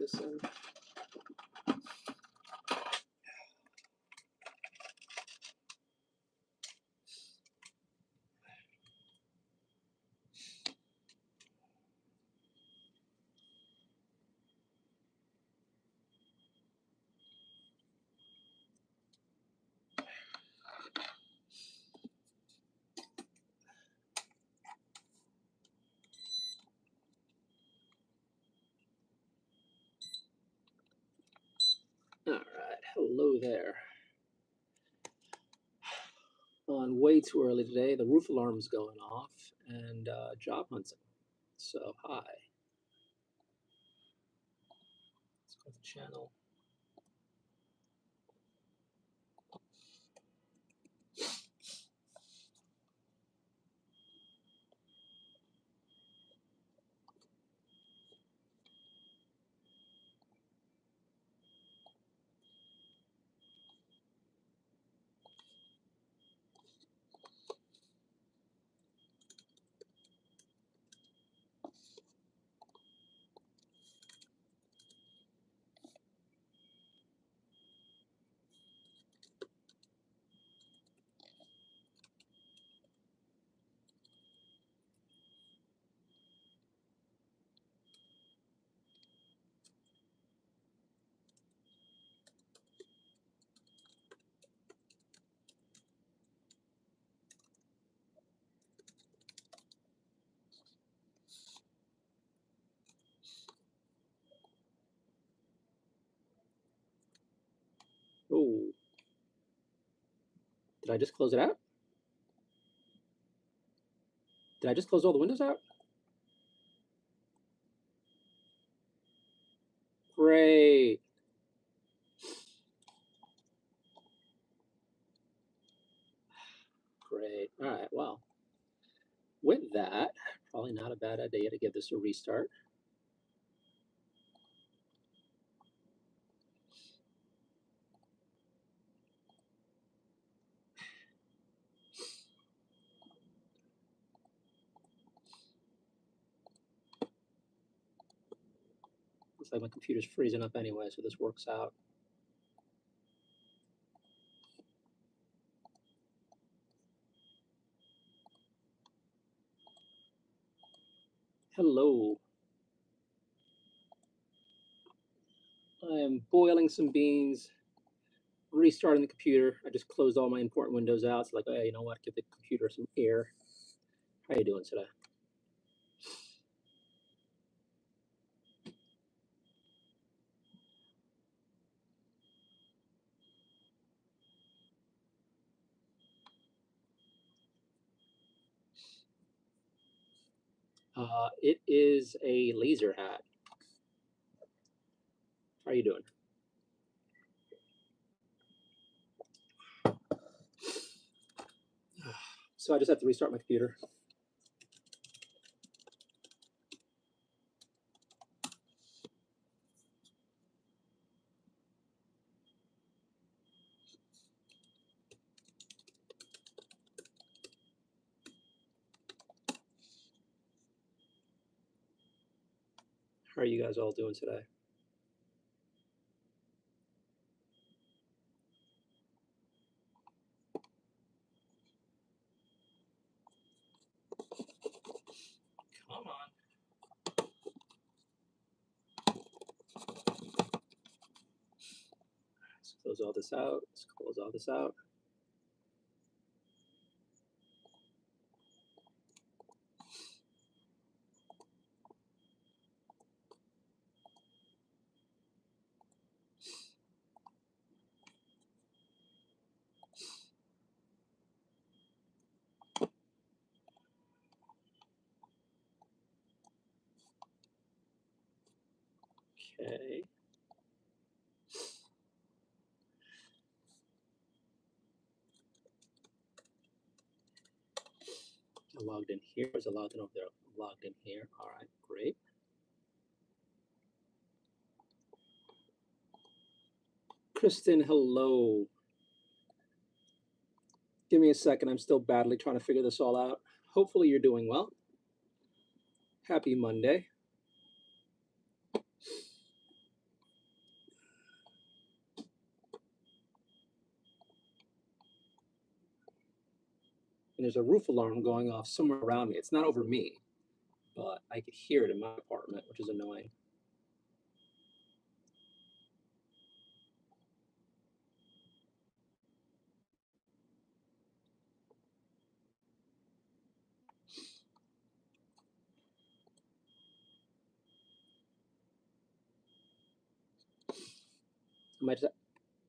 this in. All right, hello there. On way too early today, the roof alarm's going off and job hunting. So hi. Let's go to the channel. Oh, did I just close it out? Did I just close all the windows out? Great. Great. All right, well, with that, probably not a bad idea to give this a restart. Looks like my computer's freezing up anyway, so this works out. Hello. I am boiling some beans, restarting the computer. I just closed all my important windows out. It's like, hey, you know what? Give the computer some air. How you doing today? It is a laser hat. How are you doing? So I just have to restart my computer. How are you guys all doing today? Come on. Let's close all this out. Let's close all this out. Okay. I logged in here. Was I logged in over there? Logged in here. All right, great. Kristen, hello. Give me a second. I'm still badly trying to figure this all out. Hopefully you're doing well. Happy Monday. and there's a roof alarm going off somewhere around me. It's not over me, but I could hear it in my apartment, which is annoying.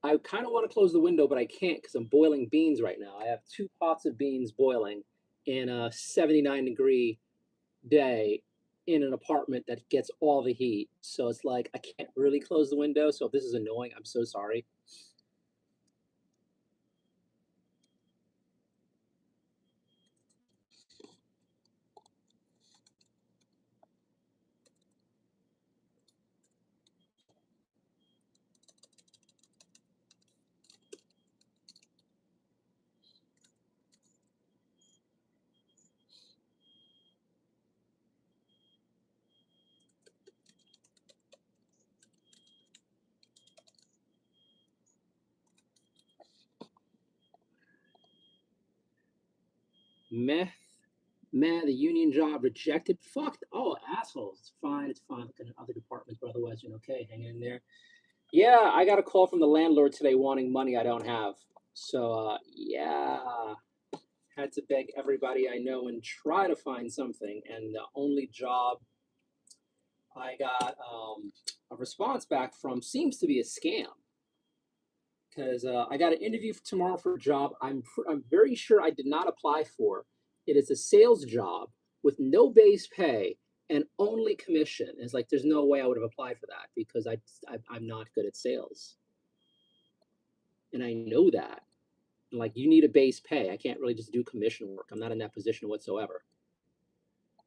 I kind of want to close the window, but I can't because I'm boiling beans right now. I have 2 pots of beans boiling in a 79-degree day in an apartment that gets all the heat. So it's like I can't really close the window. So if this is annoying, I'm so sorry. Meh, man, the union job rejected. Fuck. Oh, assholes. It's fine. It's fine. Looking at other departments, but otherwise, you're okay. Hanging in there. Yeah, I got a call from the landlord today wanting money I don't have. So, yeah, had to beg everybody I know and try to find something. And the only job I got a response back from seems to be a scam. Because I got an interview for tomorrow for a job I'm very sure I did not apply for. It is a sales job with no base pay and only commission. It's like there's no way I would have applied for that because I'm not good at sales, and I know that. Like you need a base pay. I can't really just do commission work. I'm not in that position whatsoever.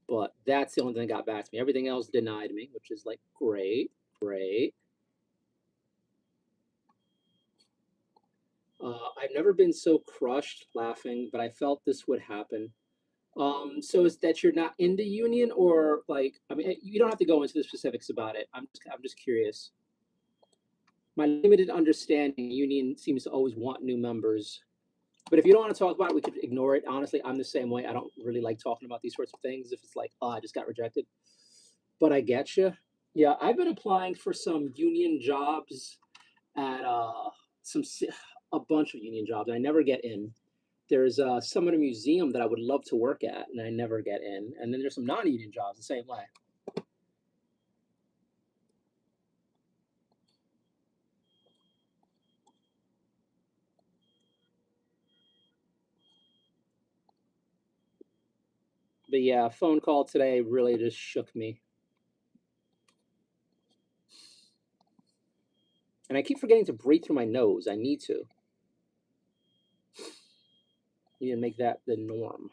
But that's the only thing that got back to me. Everything else denied me, which is like great, great. I've never been so crushed laughing, but I felt this would happen. So is that you're not in the union, or like, I mean, you don't have to go into the specifics about it. I'm just curious. My limited understanding, union seems to always want new members. But if you don't want to talk about it, we could ignore it. Honestly, I'm the same way. I don't really like talking about these sorts of things if it's like, oh, I just got rejected. But I get you. Yeah, I've been applying for some union jobs at some a bunch of union jobs. I never get in. There's some at a museum that I would love to work at, and I never get in. And then there's some non-union jobs the same way. But yeah, phone call today really just shook me. And I keep forgetting to breathe through my nose. I need to. Need to make that the norm.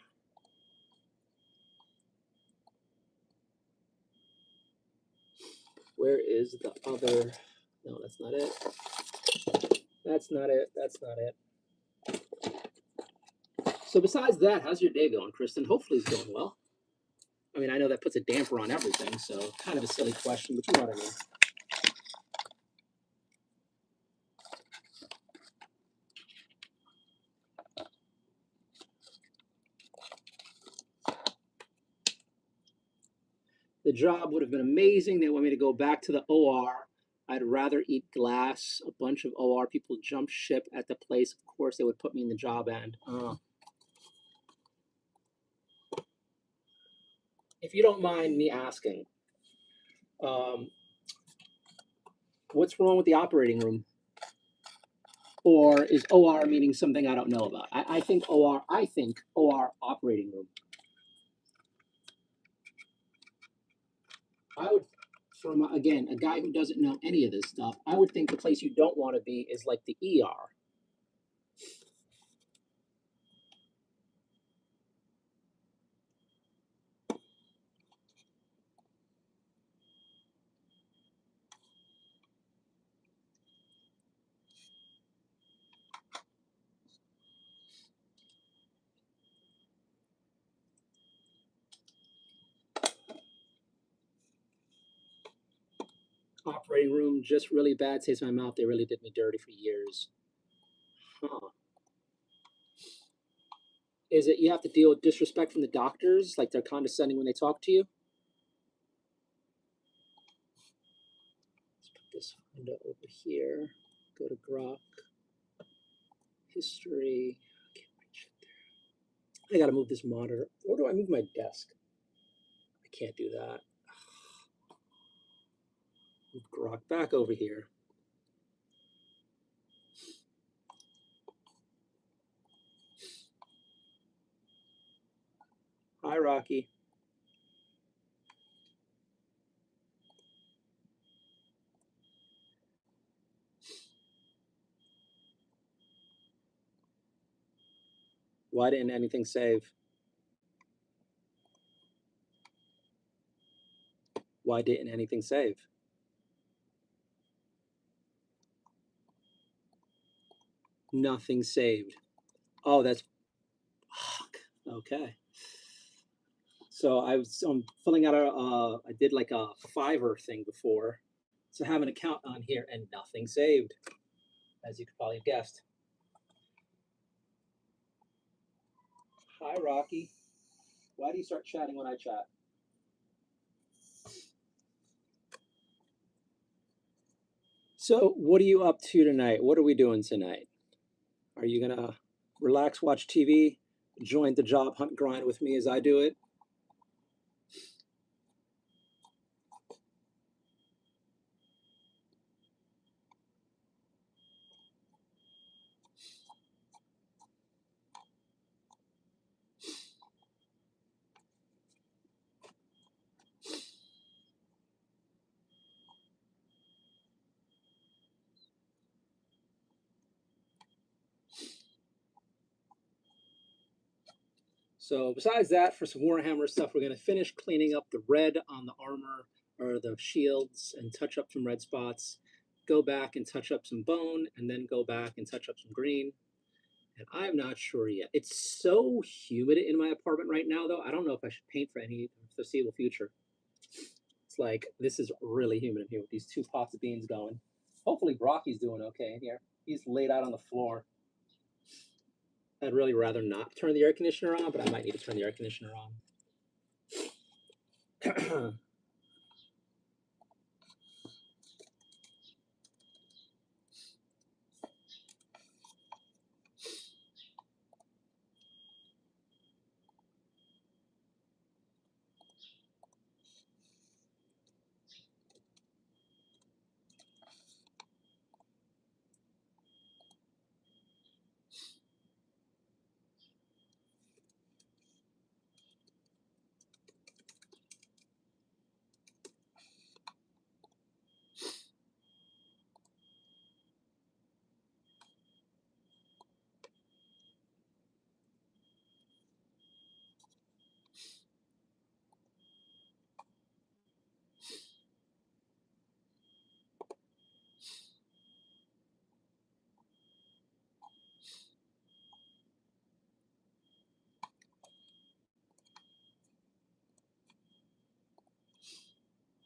Where is the other? No, that's not it. That's not it. That's not it. So besides that, how's your day going, Kristen? Hopefully it's going well. I mean, I know that puts a damper on everything, so kind of a silly question, but you know what I mean. The job would have been amazing. They want me to go back to the OR. I'd rather eat glass. A bunch of OR people jump ship at the place. Of course, they would put me in the job end. If you don't mind me asking, um, what's wrong with the operating room? Or is OR meaning something I don't know about? I think OR. I think OR operating room. I would, from again a guy who doesn't know any of this stuff, I would think the place you don't want to be is like the ER. Operating room, just really bad taste in my mouth. They really did me dirty for years. Huh. Is it you have to deal with disrespect from the doctors, like they're condescending when they talk to you? Let's put this window over here. Go to Grok. History. I can't reach it there. I gotta move this monitor. Where do I move my desk? I can't do that. Move Grok back over here. Hi, Rocky. Why didn't anything save? Why didn't anything save? Nothing saved. Oh, that's fuck. Okay. So I'm filling out I did like a Fiverr thing before. So I have an account on here and nothing saved, as you could probably have guessed. Hi, Rocky. Why do you start chatting when I chat? So what are you up to tonight? What are we doing tonight? Are you gonna relax, watch TV, join the job hunt grind with me as I do it? So besides that, for some Warhammer stuff, we're going to finish cleaning up the red on the armor or the shields and touch up some red spots, go back and touch up some bone, and then go back and touch up some green. And I'm not sure yet. It's so humid in my apartment right now, though. I don't know if I should paint for any foreseeable future. It's like, this is really humid in here with these 2 pots of beans going. Hopefully Brocky's doing okay in here. He's laid out on the floor. I'd really rather not turn the air conditioner on, but I might need to turn the air conditioner on.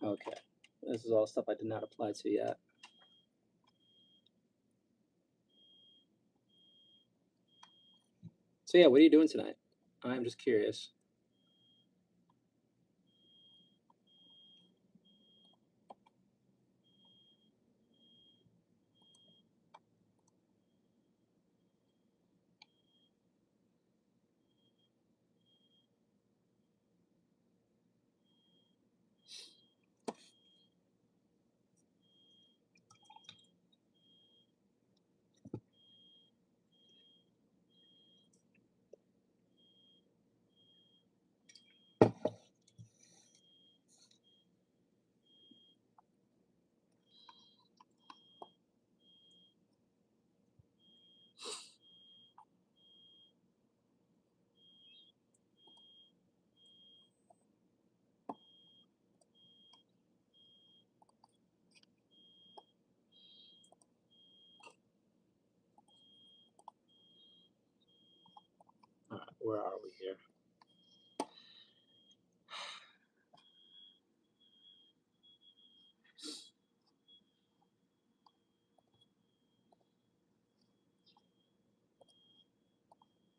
Okay, this is all stuff I did not apply to yet. So yeah, what are you doing tonight? I'm just curious. All right, where are we here?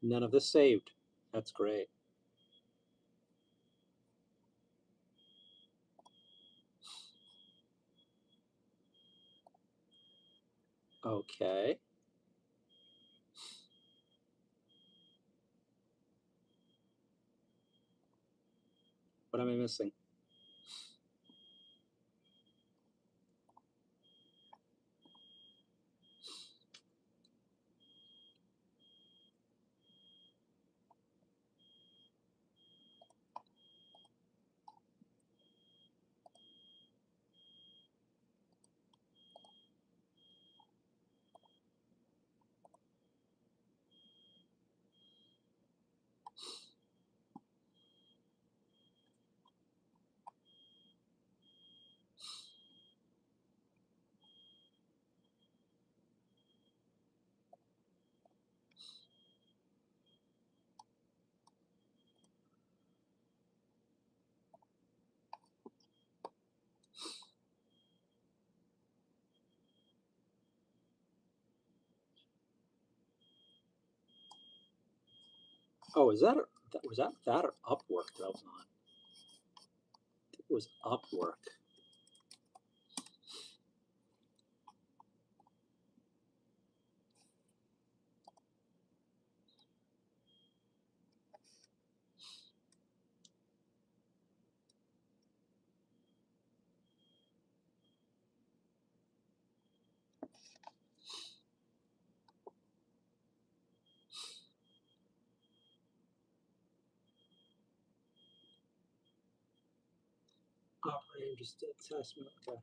None of this saved. That's great. Okay. What am I missing? Oh, is that was that or Upwork? That was not. It was Upwork. Operating just assessment. Okay.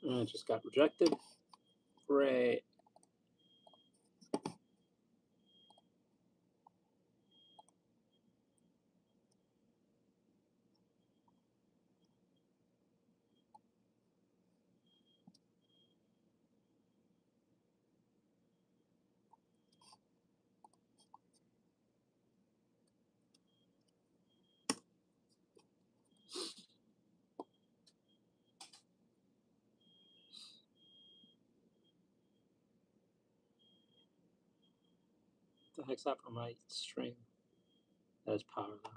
It just got rejected. Great. the heck's that from my stream? That is power though.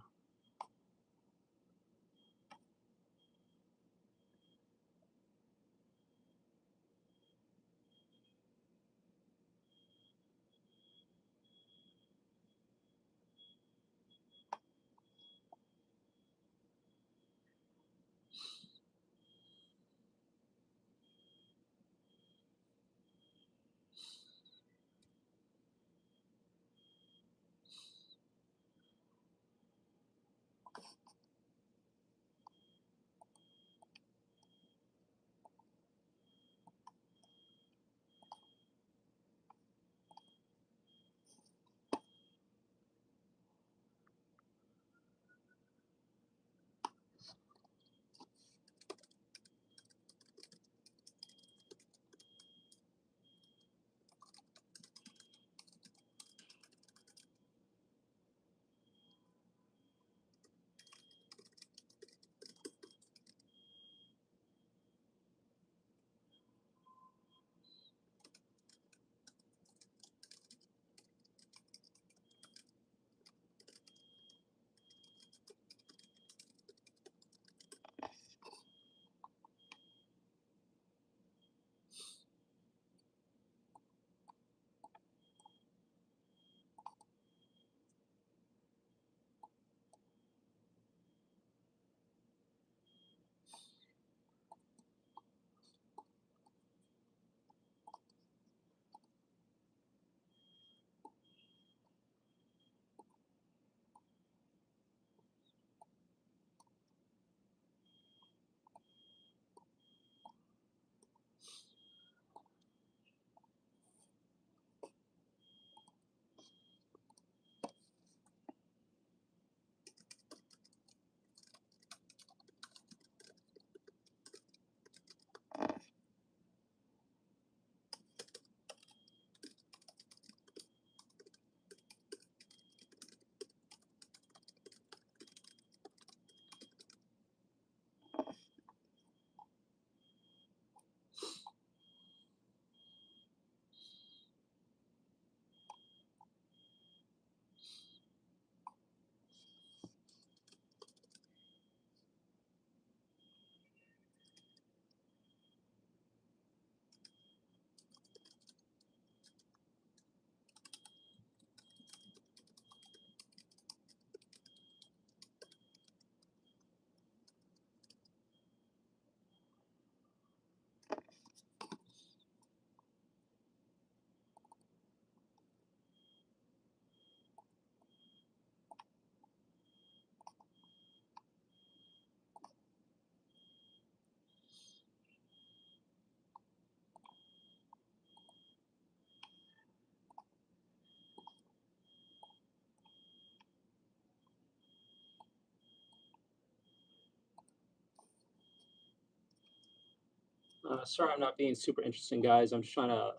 Sorry, I'm not being super interesting, guys. I'm just trying to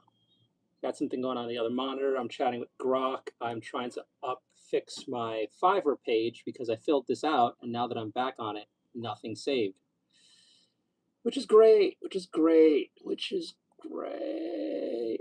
got something going on the other monitor. I'm chatting with Grok. I'm trying to fix my Fiverr page because I filled this out, and now that I'm back on it, nothing saved. Which is great. Which is great. Which is great.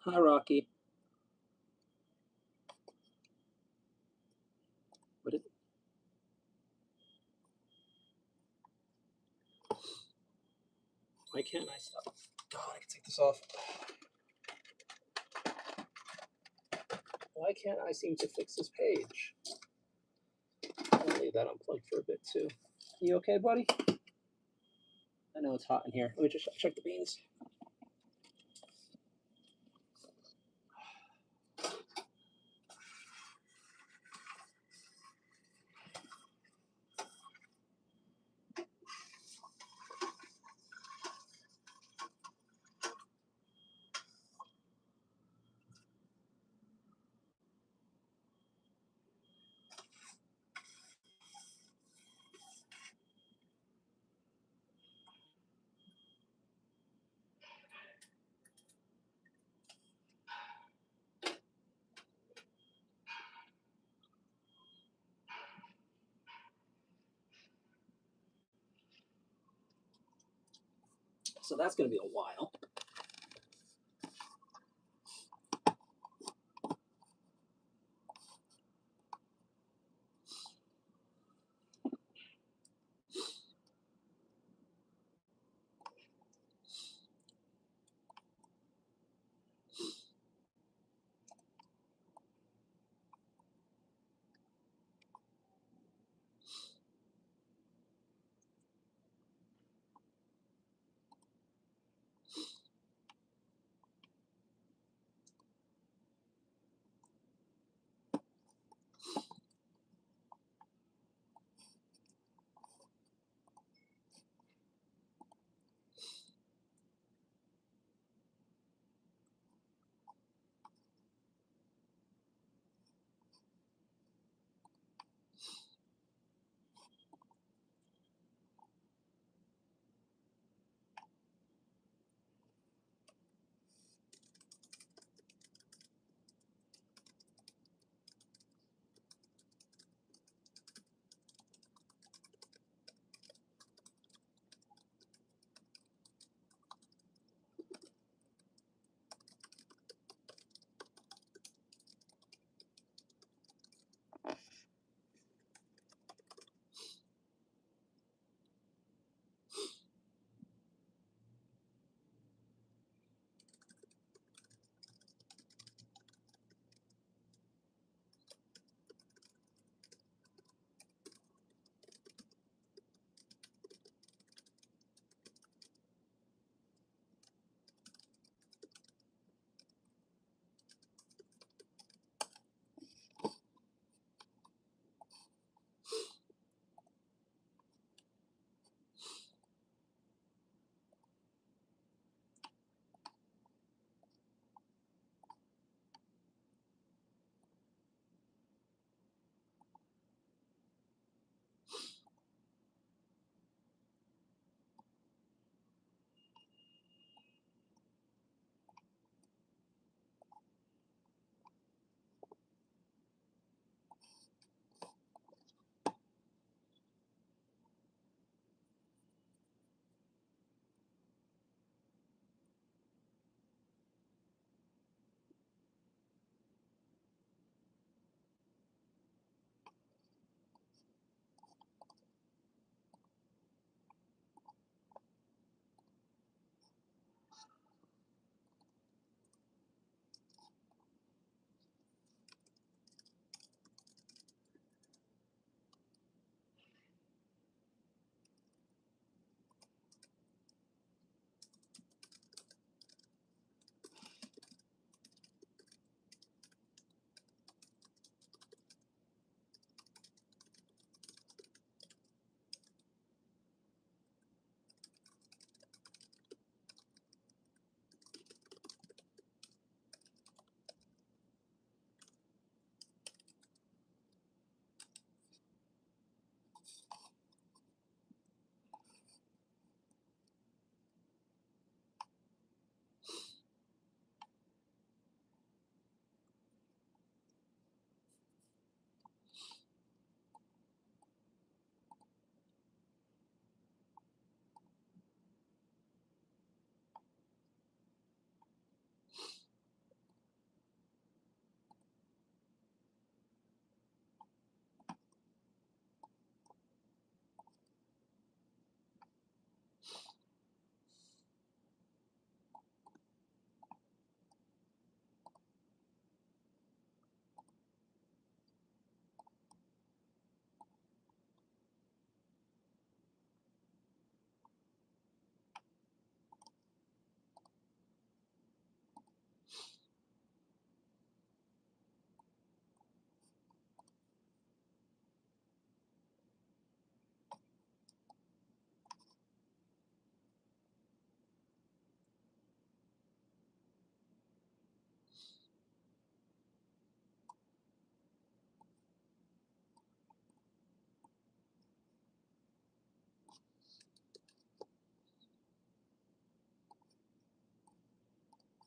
Hi, Rocky. What is? Why can't I stop? God, I can take this off. Why can't I seem to fix this page? I'll leave that unplugged for a bit too. You okay, buddy? I know it's hot in here. Let me just check the beans. So that's going to be a while.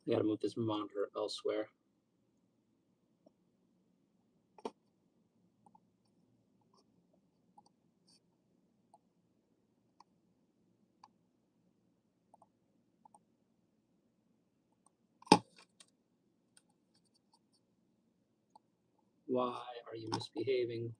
I gotta move this monitor elsewhere. Why are you misbehaving?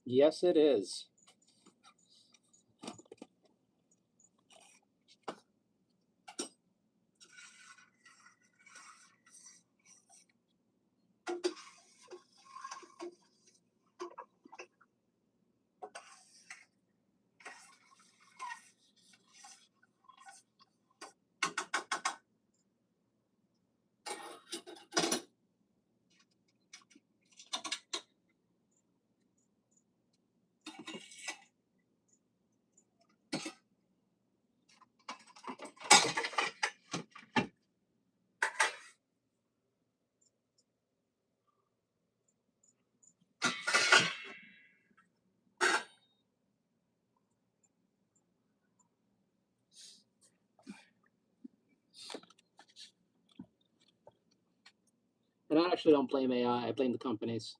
Yes, it is. And I actually don't blame AI. I blame the companies.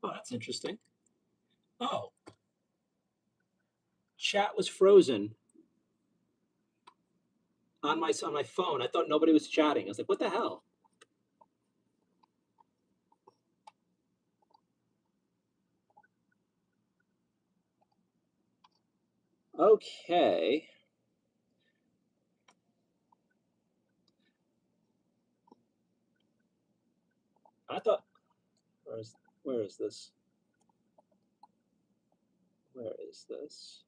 Oh, that's interesting. Oh, chat was frozen on my phone. I thought nobody was chatting. I was like, what the hell? Okay. I thought where is this? Where is this?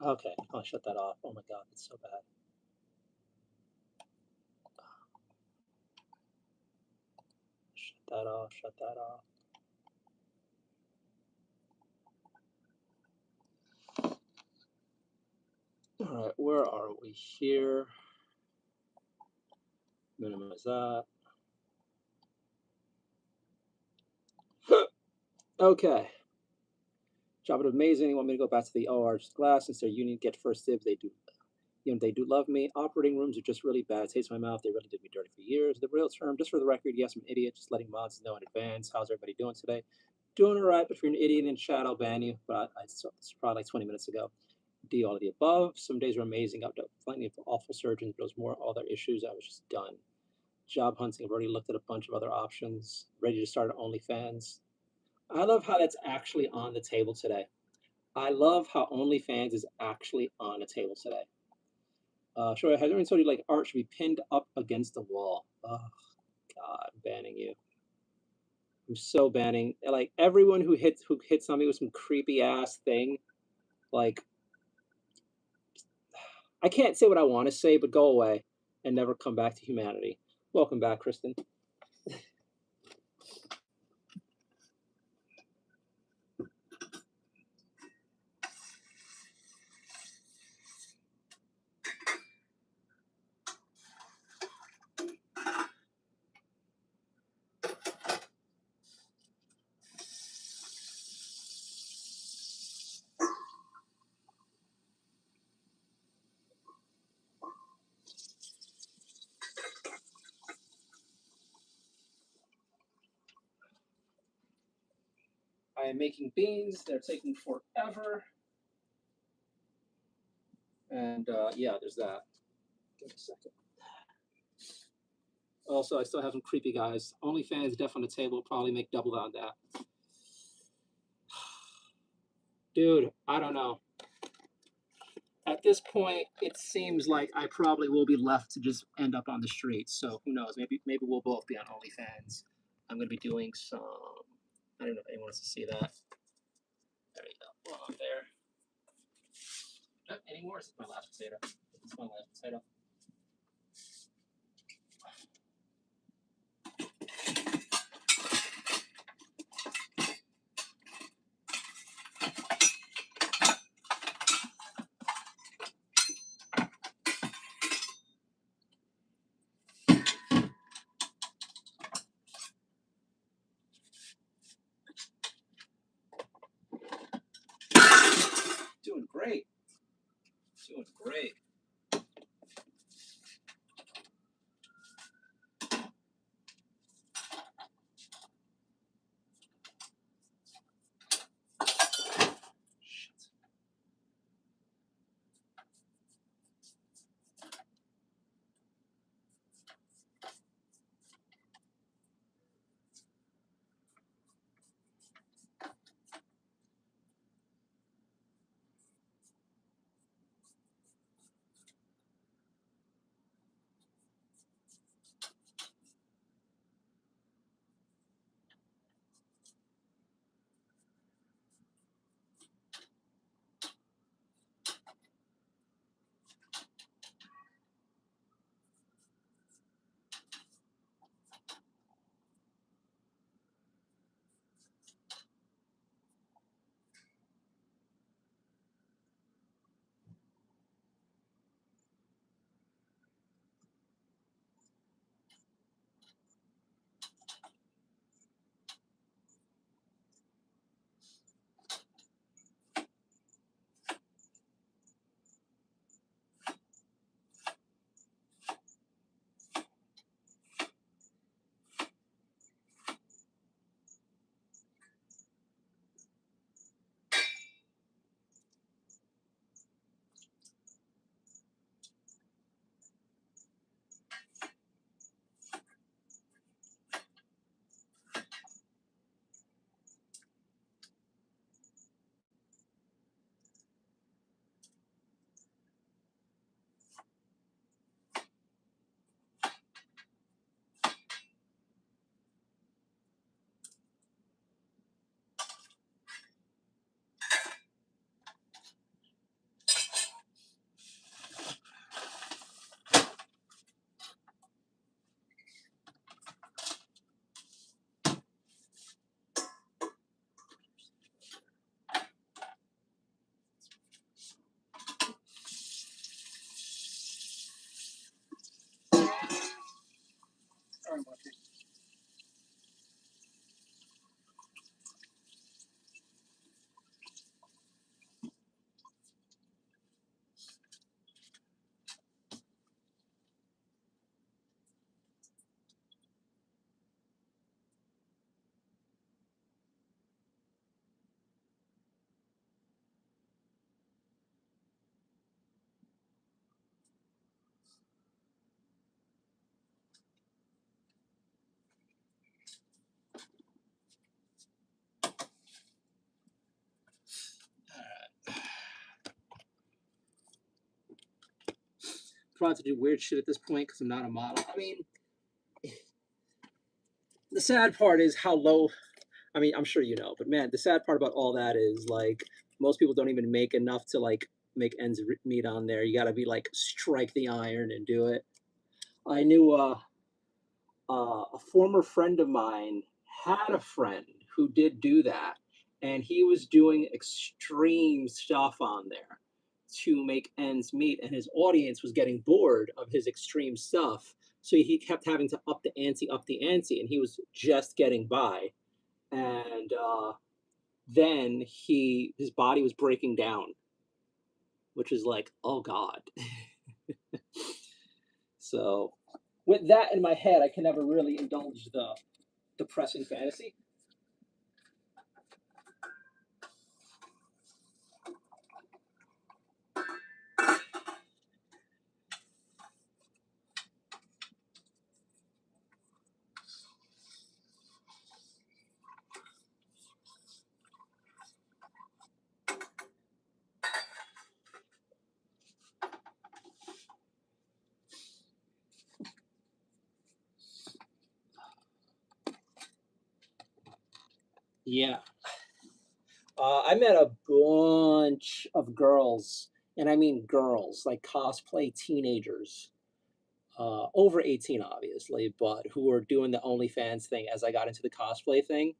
Okay, I'll shut that off. Oh my god, it's so bad. Shut that off, shut that off. All right, where are we here? Minimize that. Okay. Job it amazing. You want me to go back to the OR glass since their union get first dibs? They do. You know, they do love me. Operating rooms are just really bad. It tastes my mouth. They really did me dirty for years. The real term, just for the record, yes, I'm an idiot. Just letting mods know in advance. How's everybody doing today? Doing all right, but if you're an idiot in chat, I'll ban you. But it's probably like 20 minutes ago. D, all of the above. Some days were amazing. I've done plenty of awful surgeons, but it was more all their issues. I was just done. Job hunting. I've already looked at a bunch of other options. Ready to start OnlyFans. I love how that's actually on the table today. I love how OnlyFans is actually on the table today. Sure, has anyone told you like art should be pinned up against the wall? Oh God, I'm banning you. I'm so banning like everyone who hits on me with some creepy ass thing. Like I can't say what I want to say, but go away and never come back to humanity. Welcome back, Kristen. I am making beans. They're taking forever. And yeah, there's that. Give me a second. Also, I still have some creepy guys. OnlyFans Death on the Table. Probably make double on that. Dude, I don't know. At this point, it seems like I probably will be left to just end up on the streets. So who knows? Maybe we'll both be on OnlyFans. I'm gonna be doing some. I don't know if anyone wants to see that. There you go. On there. Any more? This is my last potato. It's my last potato. Doing great. Doing great. Trying to do weird shit at this point because I'm not a model. I mean, the sad part is how low. I mean, I'm sure you know, but man, the sad part about all that is like most people don't even make enough to like make ends meet on there. You got to be like strike the iron and do it. I knew a former friend of mine had a friend who did do that, and he was doing extreme stuff on there to make ends meet, and his audience was getting bored of his extreme stuff. So he kept having to up the ante, and he was just getting by. And then his body was breaking down, which is like, oh God. So with that in my head, I can never really indulge the depressing fantasy. Yeah. I met a bunch of girls, and I mean girls, like cosplay teenagers, over 18, obviously, but who were doing the OnlyFans thing as I got into the cosplay thing.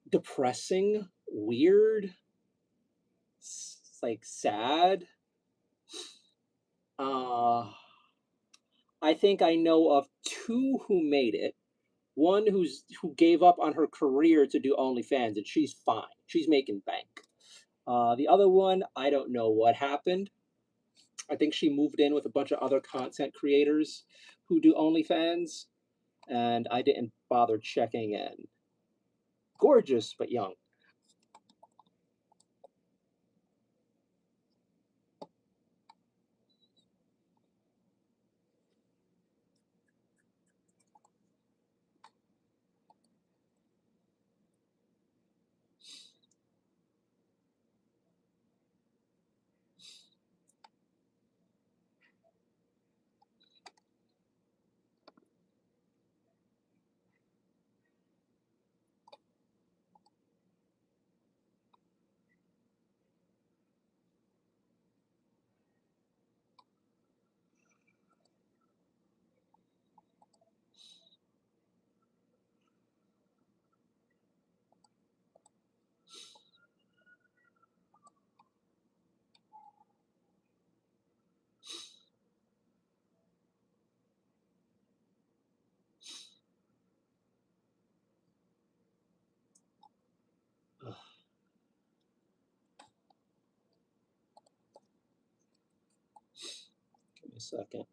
Depressing, weird, like sad. Uh, I think I know of two who made it. One who gave up on her career to do OnlyFans, and she's fine. She's making bank. The other one, I don't know what happened. I think she moved in with a bunch of other content creators who do OnlyFans, and I didn't bother checking in. Gorgeous, but young. Ugh, give me a second.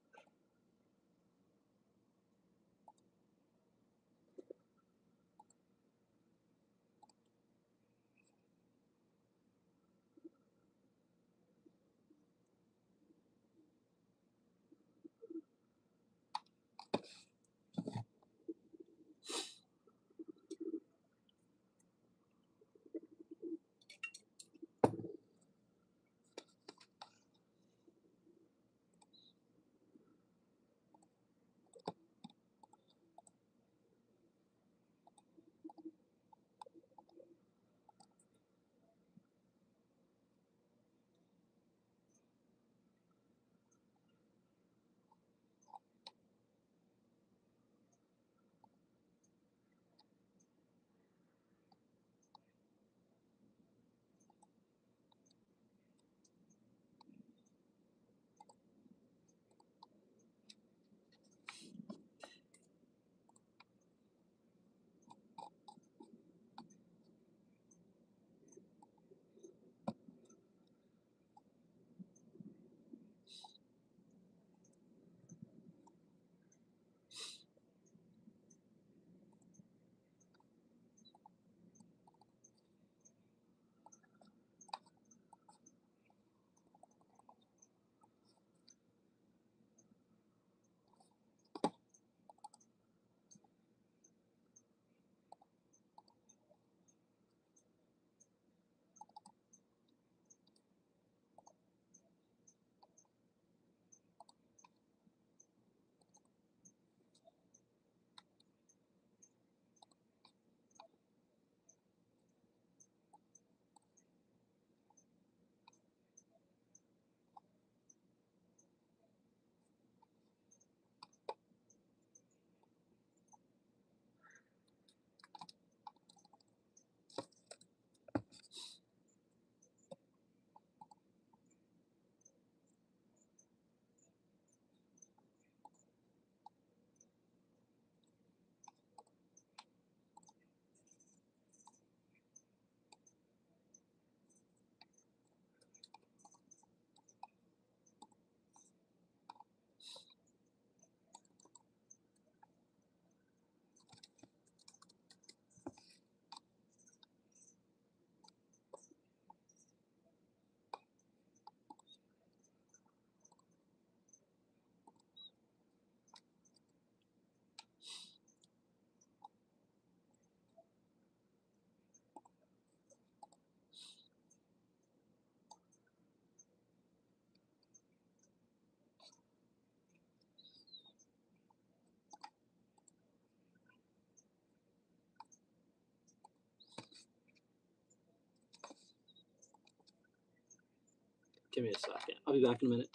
Give me a second. I'll be back in a minute.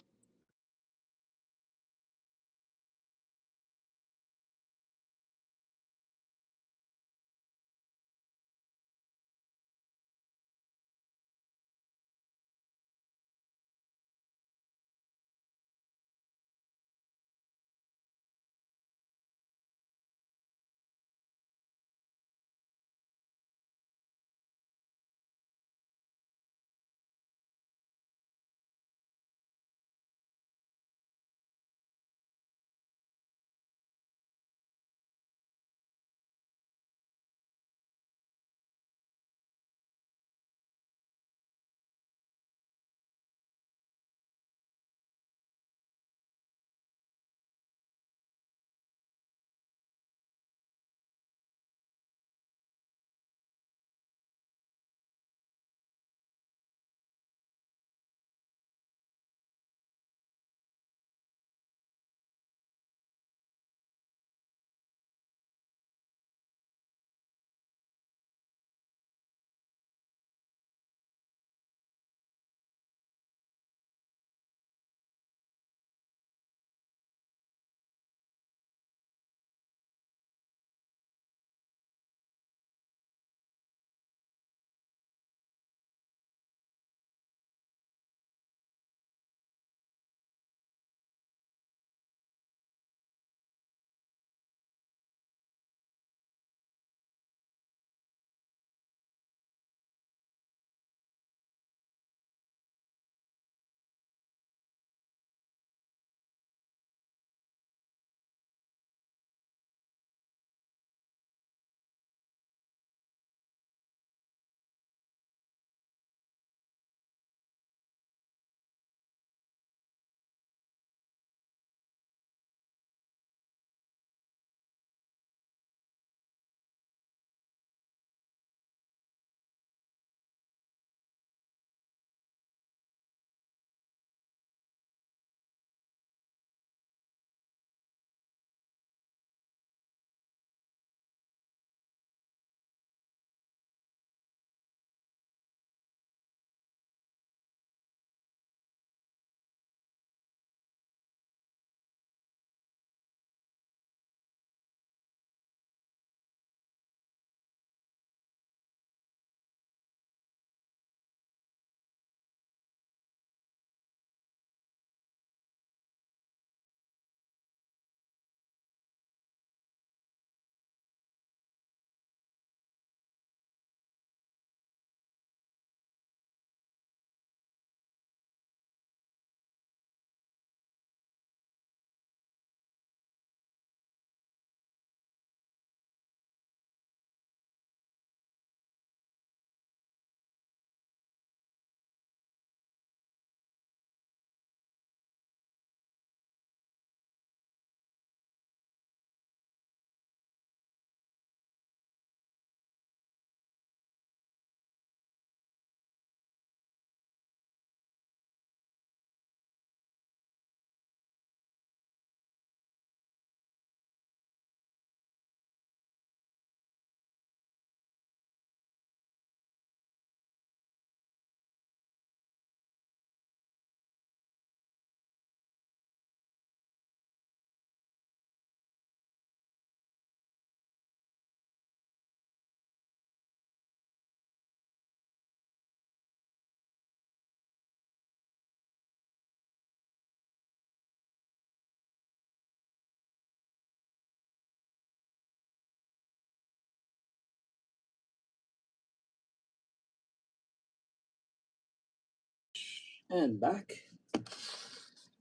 And back.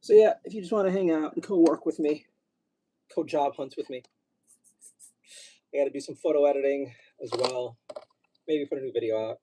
So yeah, if you just want to hang out and co-work with me, co-job hunt with me, I got to do some photo editing as well. Maybe put a new video out.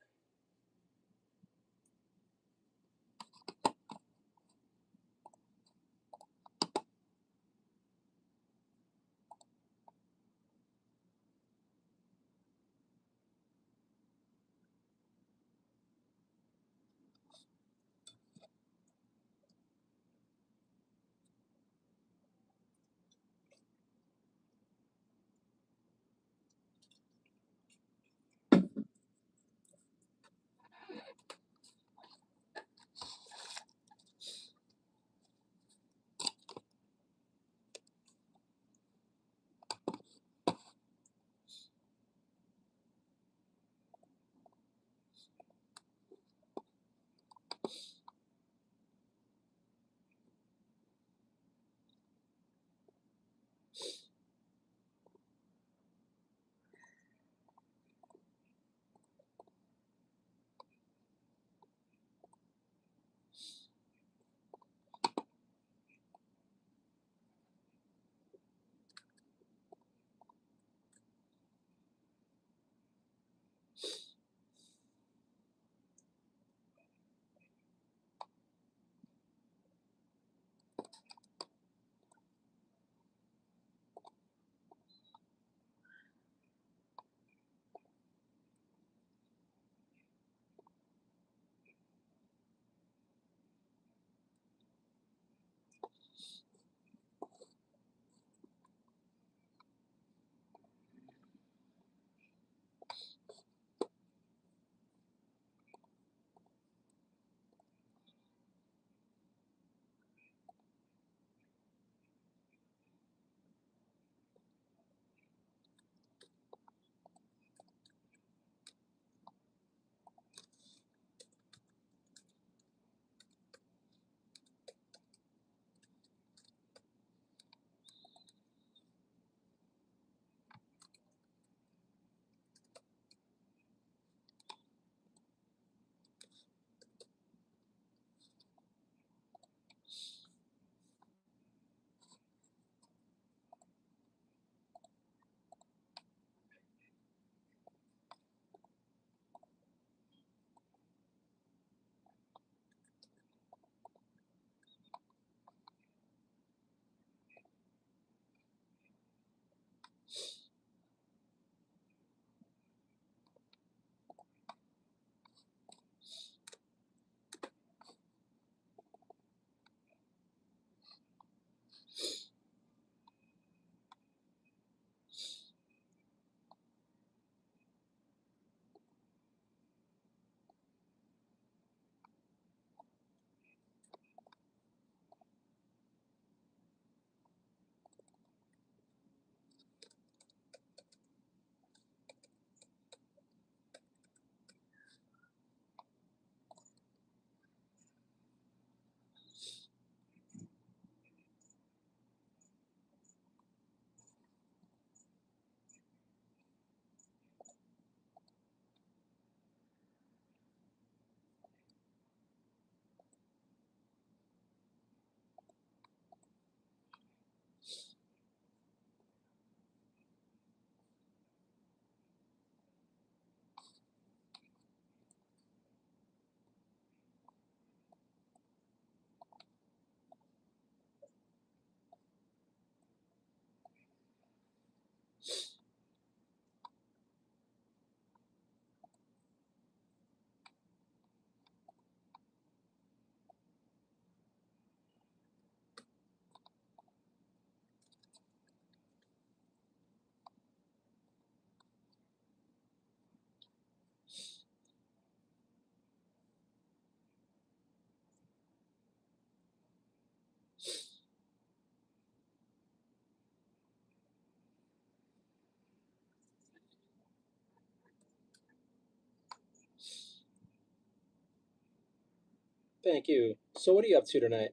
Thank you. So what are you up to tonight,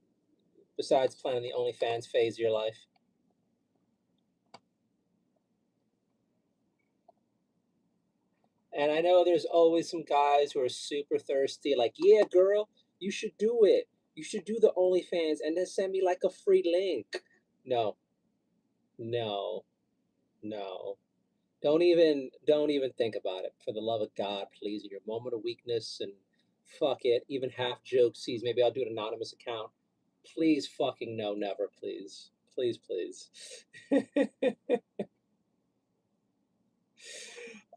besides planning the OnlyFans phase of your life? And I know there's always some guys who are super thirsty, like, yeah, girl, you should do it. You should do the OnlyFans and then send me like a free link. No, no, no. Don't even think about it. For the love of God, please. In your moment of weakness and fuck it. Even half joke sees maybe I'll do an anonymous account. Please fucking no, never, please. Please, please.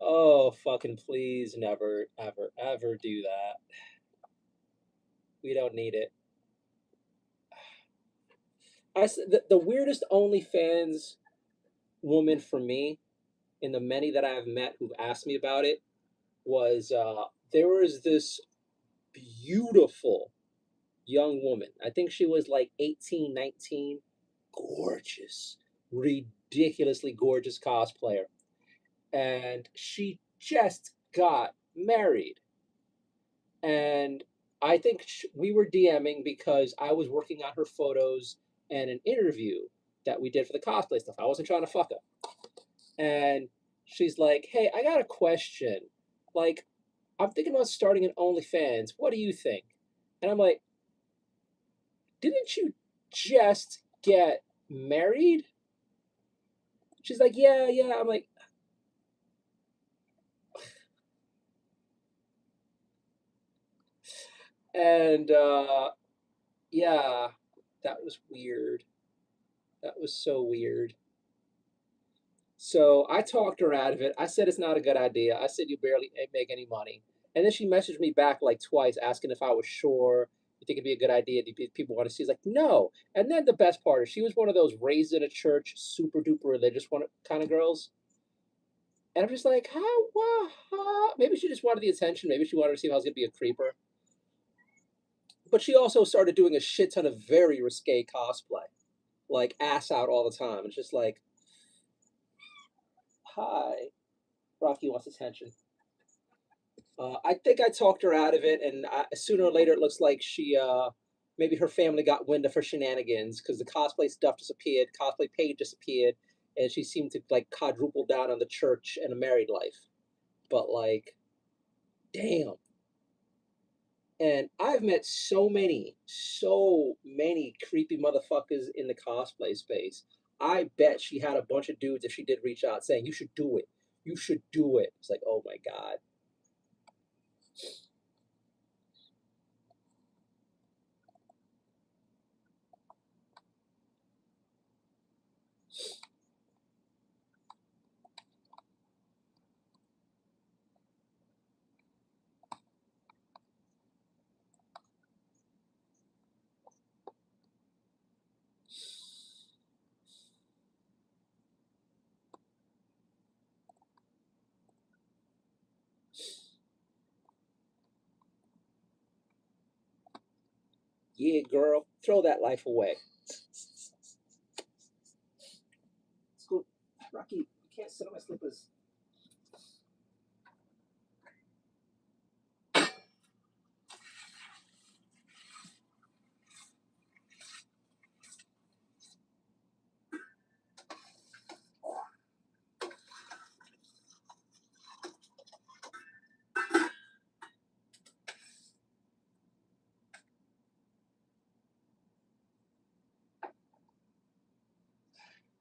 Oh, fucking please, never, ever, ever do that. We don't need it. The weirdest OnlyFans woman for me, in the many that I've met who've asked me about it, was there was this beautiful young woman. I think she was like 18, 19, gorgeous, ridiculously gorgeous cosplayer. And she just got married. And I think we were DMing because I was working on her photos and an interview that we did for the cosplay stuff. I wasn't trying to fuck her. And she's like, hey, I got a question. Like, I'm thinking about starting an OnlyFans. What do you think? And I'm like, didn't you just get married? She's like, yeah, yeah. I'm like, and yeah, that was weird. That was so weird. So I talked her out of it. I said it's not a good idea. I said you barely make any money. And then she messaged me back like twice asking if I was sure. You think it'd be a good idea? Do people want to see? It's like, no. And then the best part is she was one of those raised in a church, super duper religious one kind of girls. And I'm just like, how? Maybe she just wanted the attention. Maybe she wanted to see if I was going to be a creeper. But she also started doing a shit ton of very risque cosplay, like ass out all the time. It's just like, hi, Rocky wants attention. I think I talked her out of it, and sooner or later, it looks like maybe her family got wind of her shenanigans because the cosplay stuff disappeared, cosplay page disappeared, and she seemed to like quadruple down on the church and a married life. But like, damn. And I've met so many creepy motherfuckers in the cosplay space. I bet she had a bunch of dudes if she did reach out saying, you should do it. You should do it. It's like, oh my God. Yeah, girl, throw that life away. School, Rocky, you can't sit on my slippers.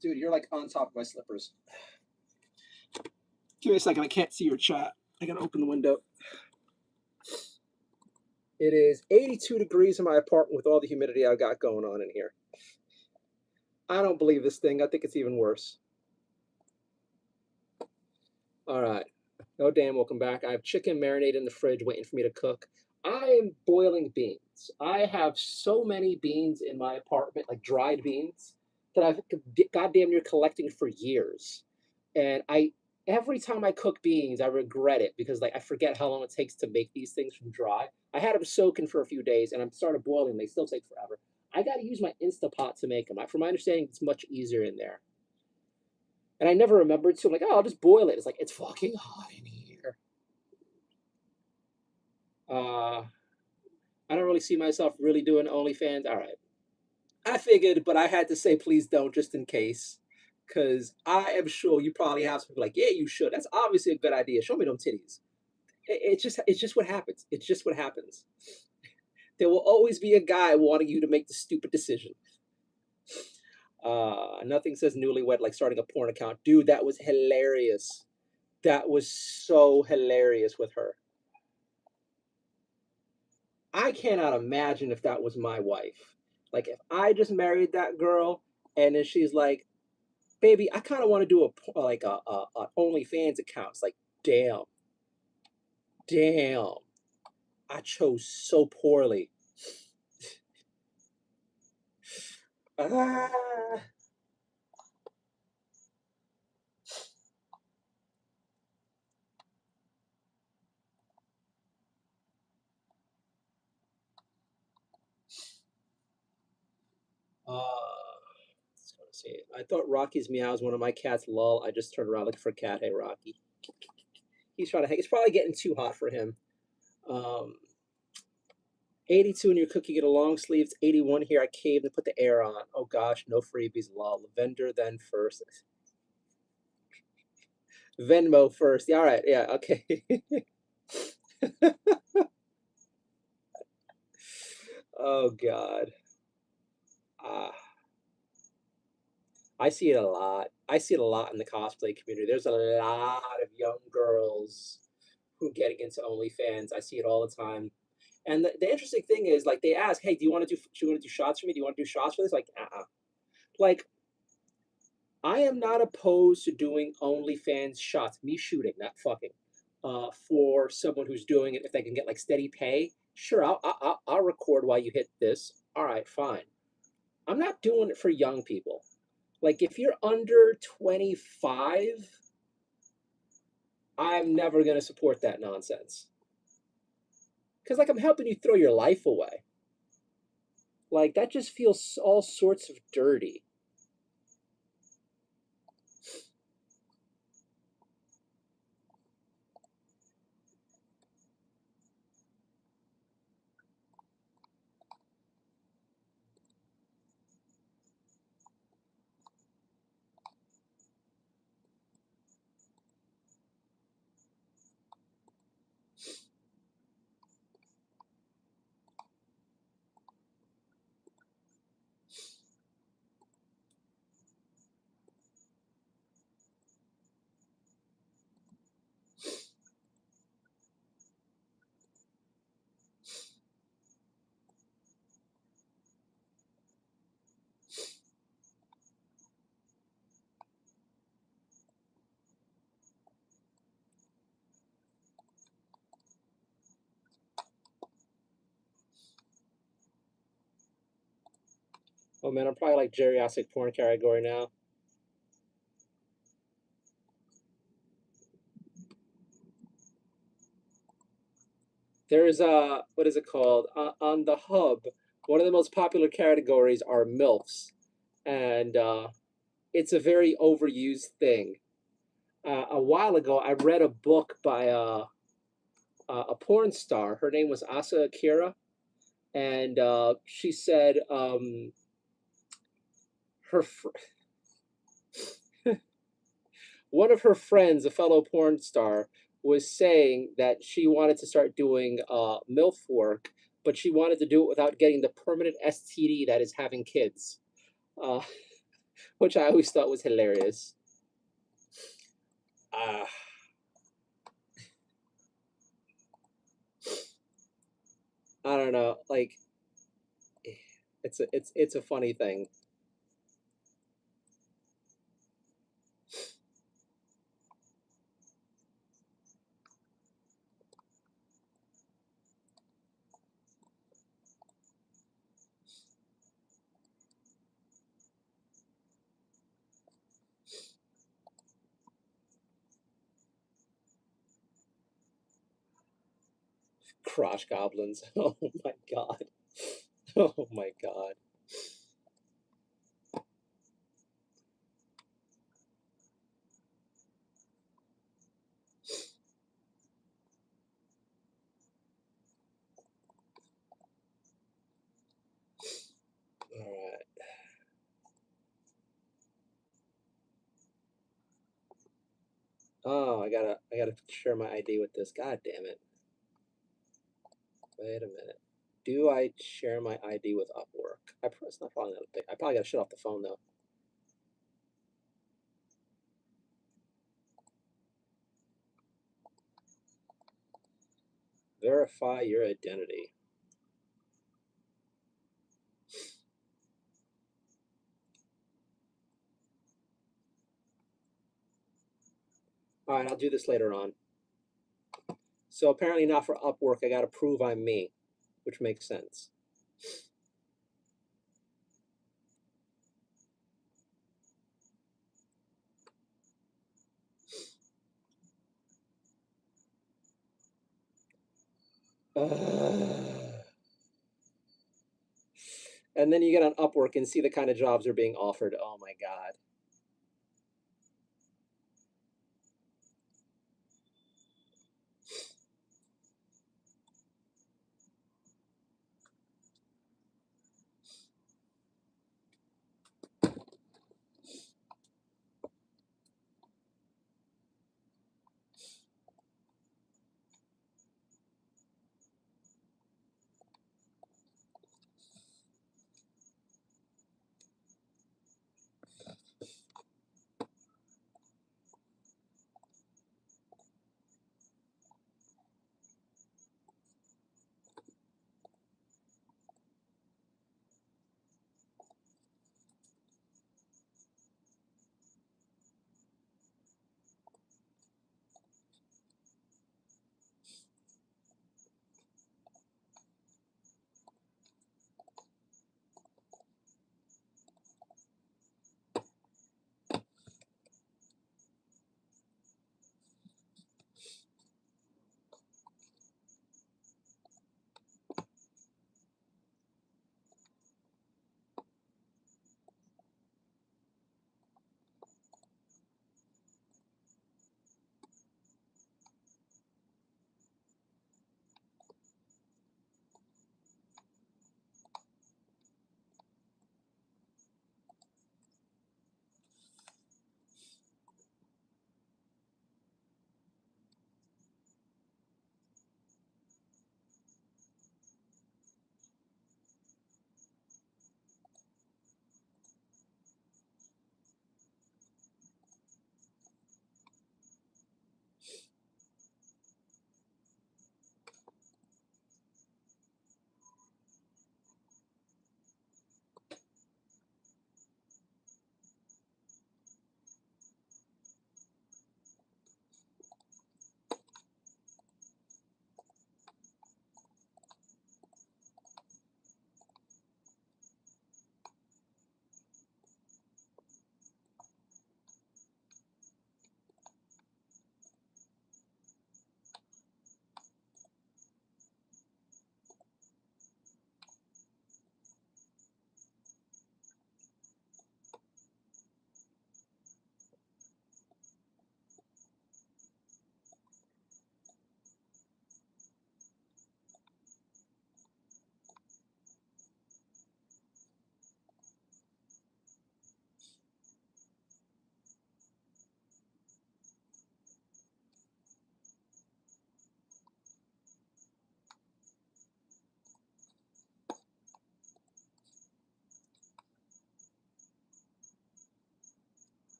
Dude, you're like on top of my slippers. Give me a second. I can't see your chat. I gotta open the window. It is 82 degrees in my apartment with all the humidity I've got going on in here. I don't believe this thing. I think it's even worse. All right. Oh, damn, welcome back. I have chicken marinated in the fridge waiting for me to cook. I am boiling beans. I have so many beans in my apartment, like dried beans, that I've goddamn near collecting for years. And every time I cook beans, I regret it because like I forget how long it takes to make these things from dry. I had them soaking for a few days and I'm started boiling. They still take forever. I got to use my Instapot to make them. From my understanding, it's much easier in there. And I never remembered to. I'm like, oh, I'll just boil it. It's like, it's fucking hot in here. Uh, I don't really see myself really doing OnlyFans. All right. I figured, but I had to say please don't just in case. Cause I am sure you probably have some people like, yeah, you should. That's obviously a good idea. Show me them titties. It's just what happens. It's just what happens. There will always be a guy wanting you to make the stupid decision. Nothing says newlywed like starting a porn account. Dude, that was hilarious. That was so hilarious with her. I cannot imagine if that was my wife. Like if I just married that girl and then she's like, "Baby, I kind of want to do a OnlyFans account." It's like, damn, damn, I chose so poorly. Ah. Let's go see. I thought Rocky's meow was one of my cats. Lol. I just turned around looking for a cat. Hey, Rocky. He's trying to hang. It's probably getting too hot for him. Um, 82 in your cookie, get a long sleeves. 81 here. I caved and put the air on. Oh gosh, no freebies. Lol. Vendor then first. Venmo first. Yeah, all right. Yeah, okay. Oh God. Ah, I see it a lot. I see it a lot in the cosplay community. There's a lot of young girls who getting into OnlyFans. I see it all the time. And the interesting thing is, like, they ask, "Hey, do you want to do shots for me? Do you want to do shots for this?" Like, like, I am not opposed to doing OnlyFans shots, me shooting, not fucking, for someone who's doing it. If they can get like steady pay, sure, I'll record while you hit this. All right, fine. I'm not doing it for young people. Like, if you're under 25, I'm never gonna support that nonsense. Cause like I'm helping you throw your life away. Like that just feels all sorts of dirty. Oh man, I'm probably like geriatric porn category now. There is a what is it called on the hub? One of the most popular categories are MILFs, and it's a very overused thing. A while ago, I read a book by a porn star. Her name was Asa Akira, and she said her one of her friends, a fellow porn star, was saying that she wanted to start doing MILF work, but she wanted to do it without getting the permanent STD that is having kids, uh, which I always thought was hilarious. Uh, I don't know, like it's a funny thing. Crotch goblins. Oh my god. Oh my god. I gotta share my ID with this. God damn it. Wait a minute. Do I share my ID with Upwork? It's not probably not a big. I probably gotta shut off the phone though. Verify your identity. All right, I'll do this later on. So apparently not for Upwork. I got to prove I'm me, which makes sense. And then you get on Upwork and see the kind of jobs are being offered. Oh my God.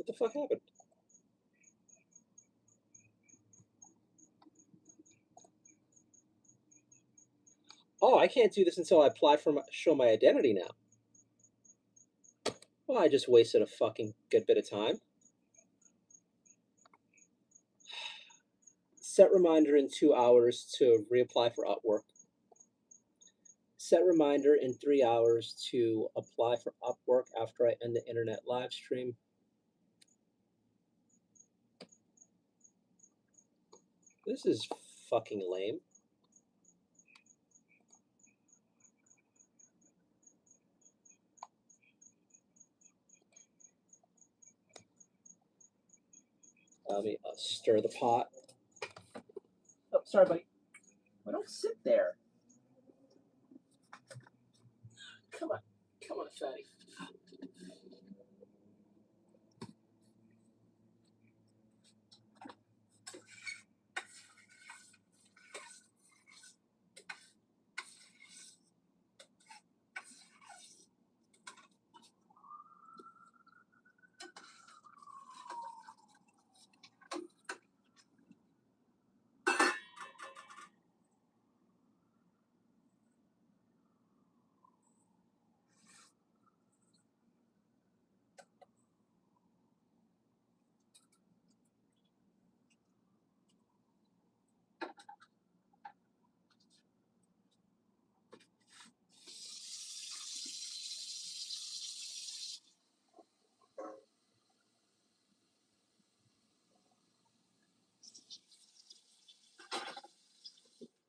What the fuck happened? Oh, I can't do this until I apply for show my identity now. Well, I just wasted a fucking good bit of time. Set reminder in 2 hours to reapply for Upwork. Set reminder in 3 hours to apply for Upwork after I end the internet live stream. This is fucking lame. Let me stir the pot. Oh, sorry, buddy. Well, don't sit there. Come on, fatty.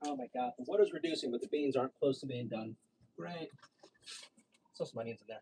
Oh my god, the water's reducing, but the beans aren't close to being done. Great. Still some onions in there.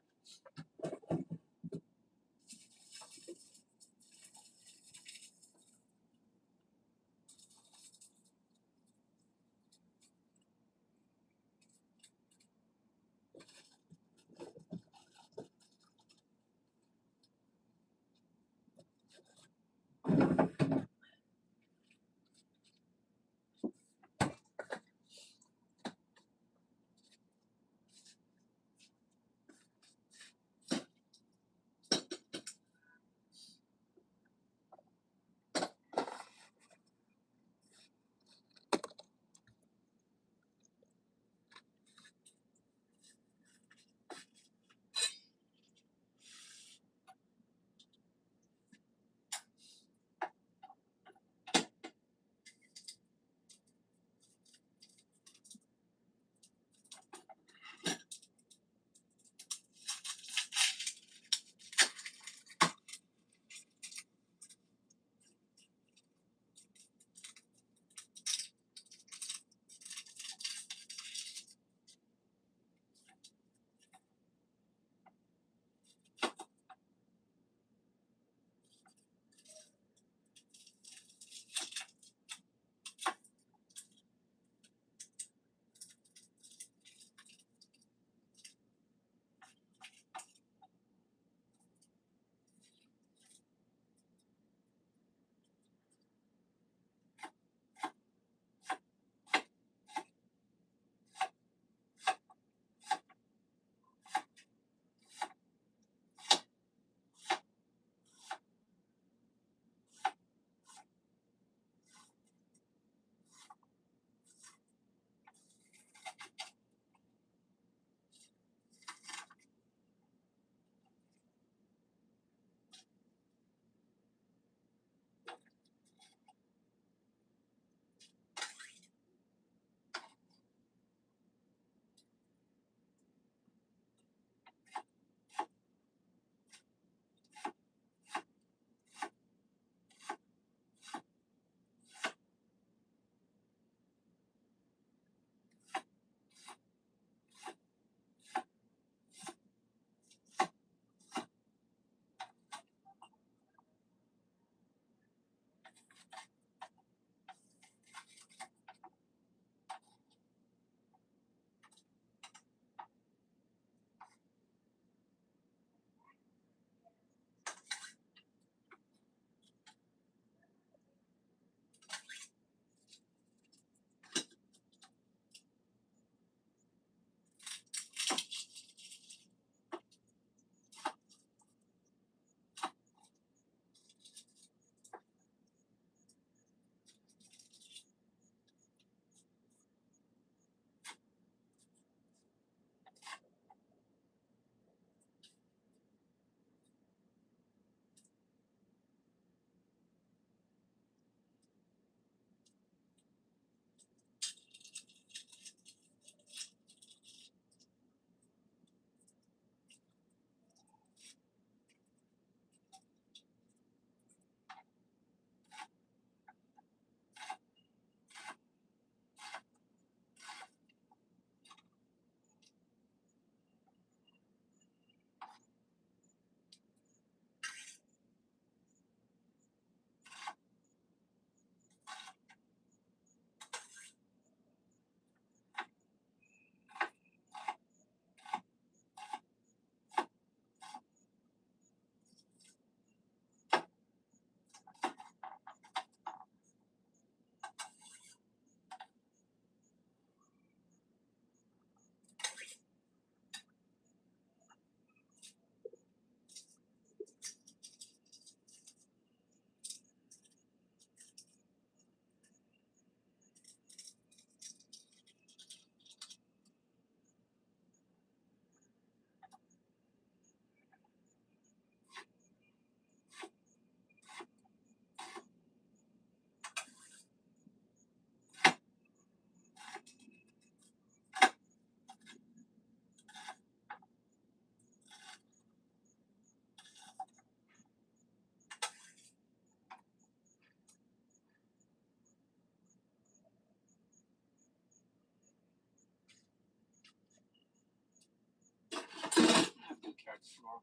starts normal.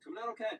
Coming out okay.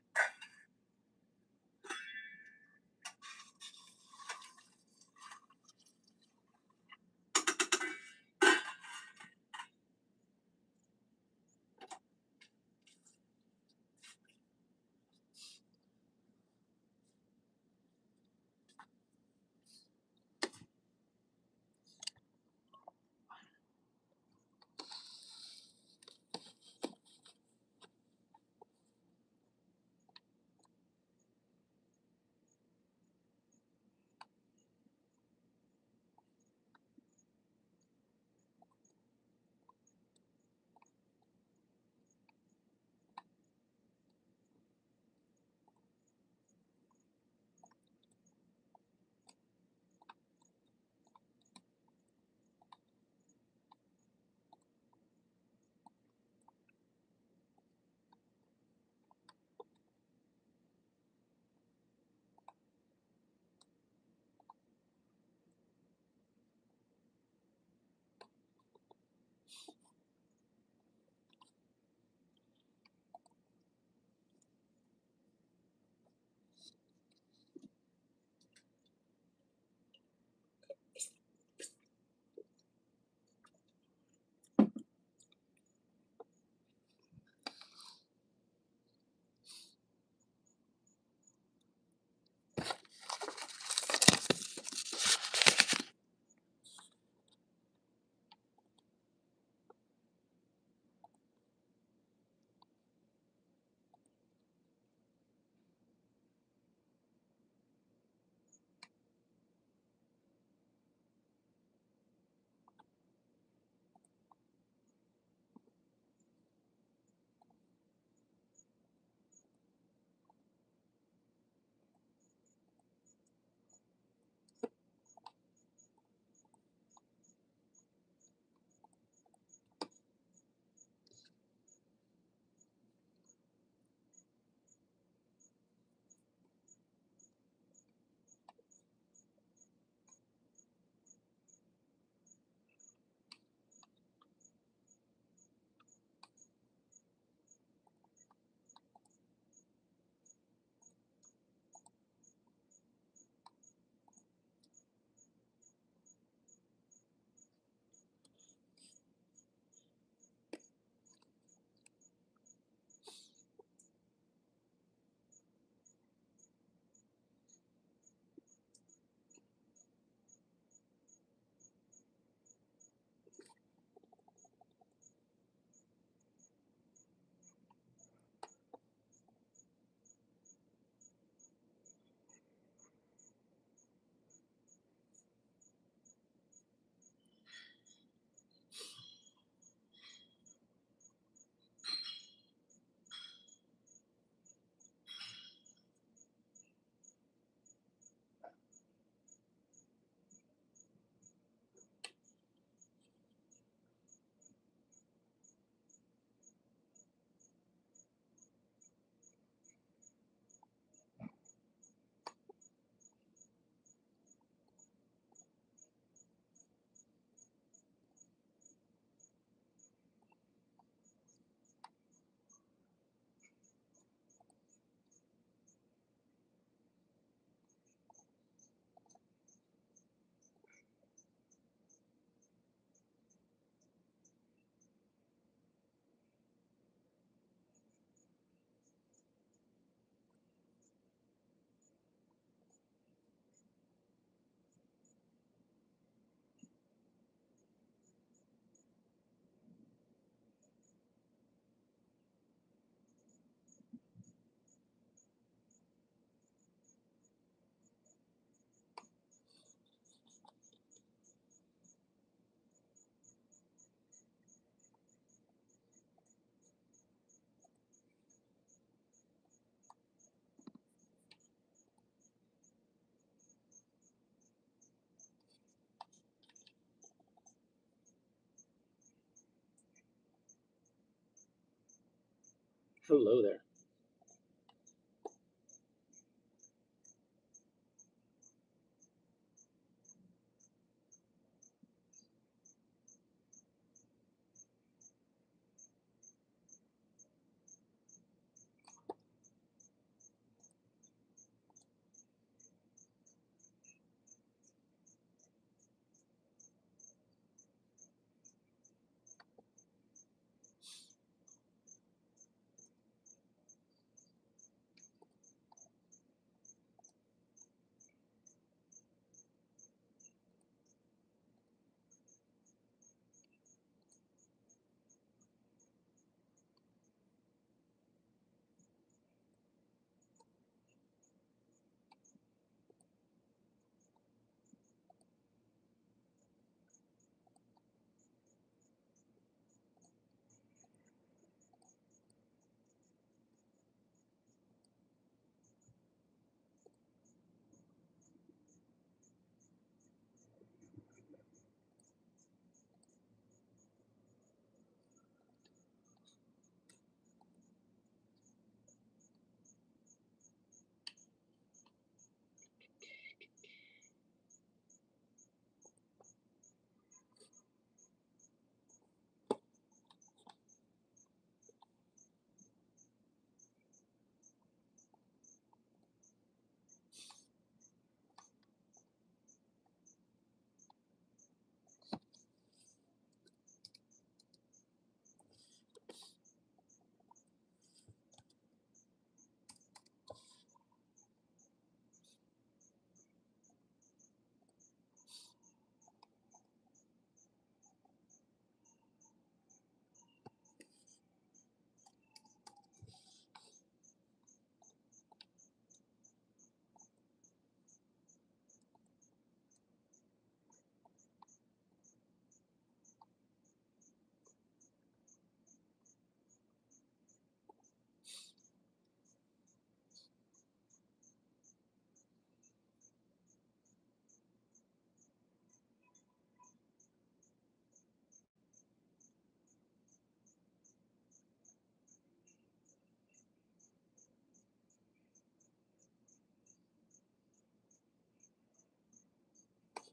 Hello there.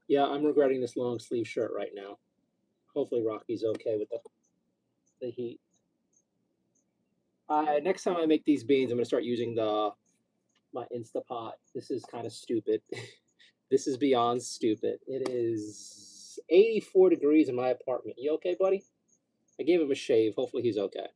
Yeah, I'm regretting this long sleeve shirt right now. Hopefully Rocky's okay with the heat. Next time I make these beans, I'm gonna start using the my Instapot. This is kind of stupid. This is beyond stupid. It is 84 degrees in my apartment. You okay, buddy? I gave him a shave. Hopefully he's okay.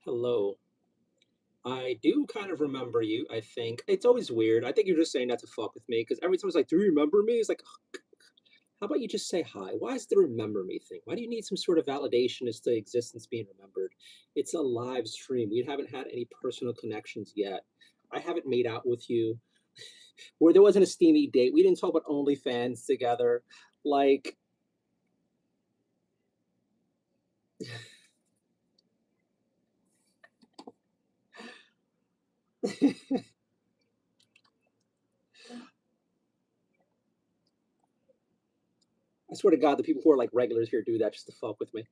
Hello. I do kind of remember you, I think. It's always weird. I think you're just saying that to fuck with me because every time it's like, do you remember me? It's like, how about you just say hi? Why is the remember me thing? Why do you need some sort of validation as to existence being remembered? It's a live stream. We haven't had any personal connections yet. I haven't made out with you. Where there wasn't a steamy date. We didn't talk about OnlyFans together. Like, I swear to God, the people who are like regulars here do that just to fuck with me.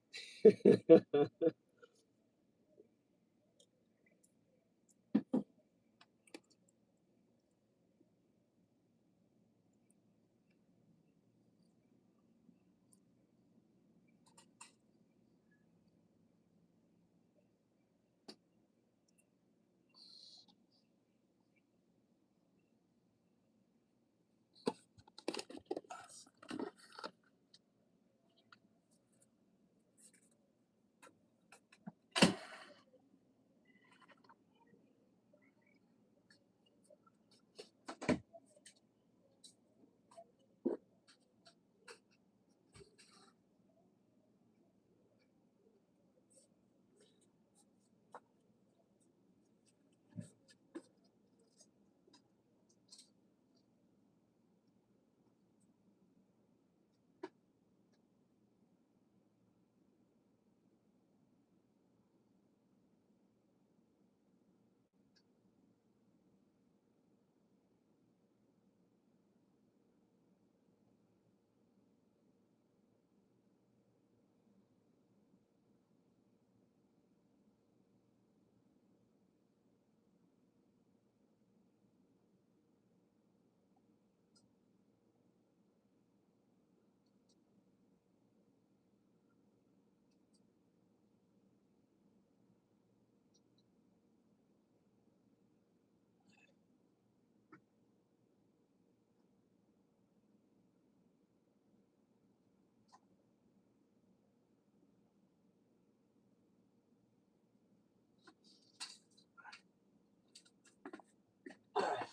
All right.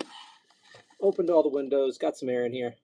Opened all the windows, got some air in here.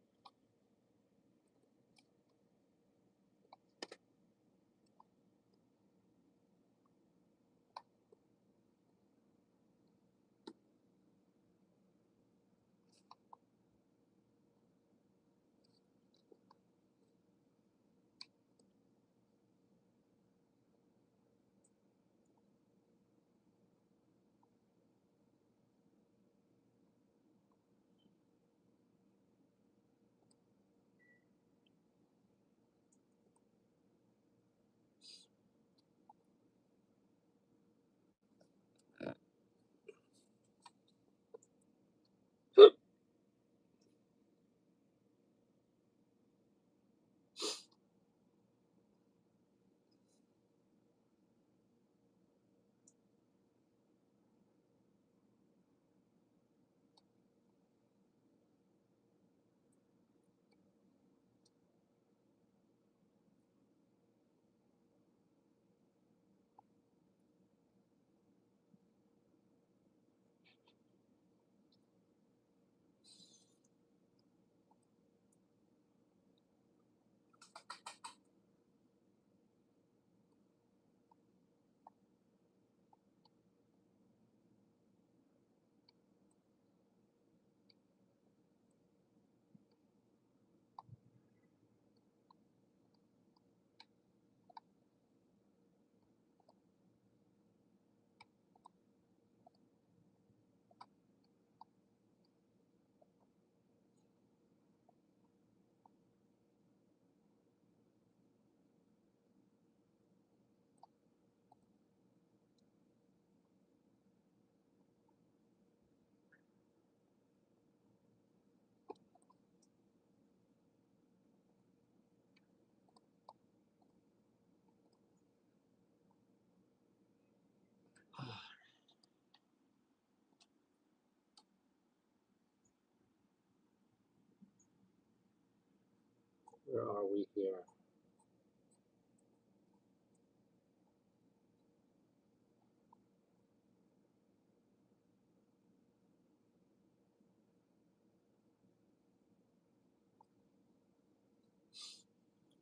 Where are we here?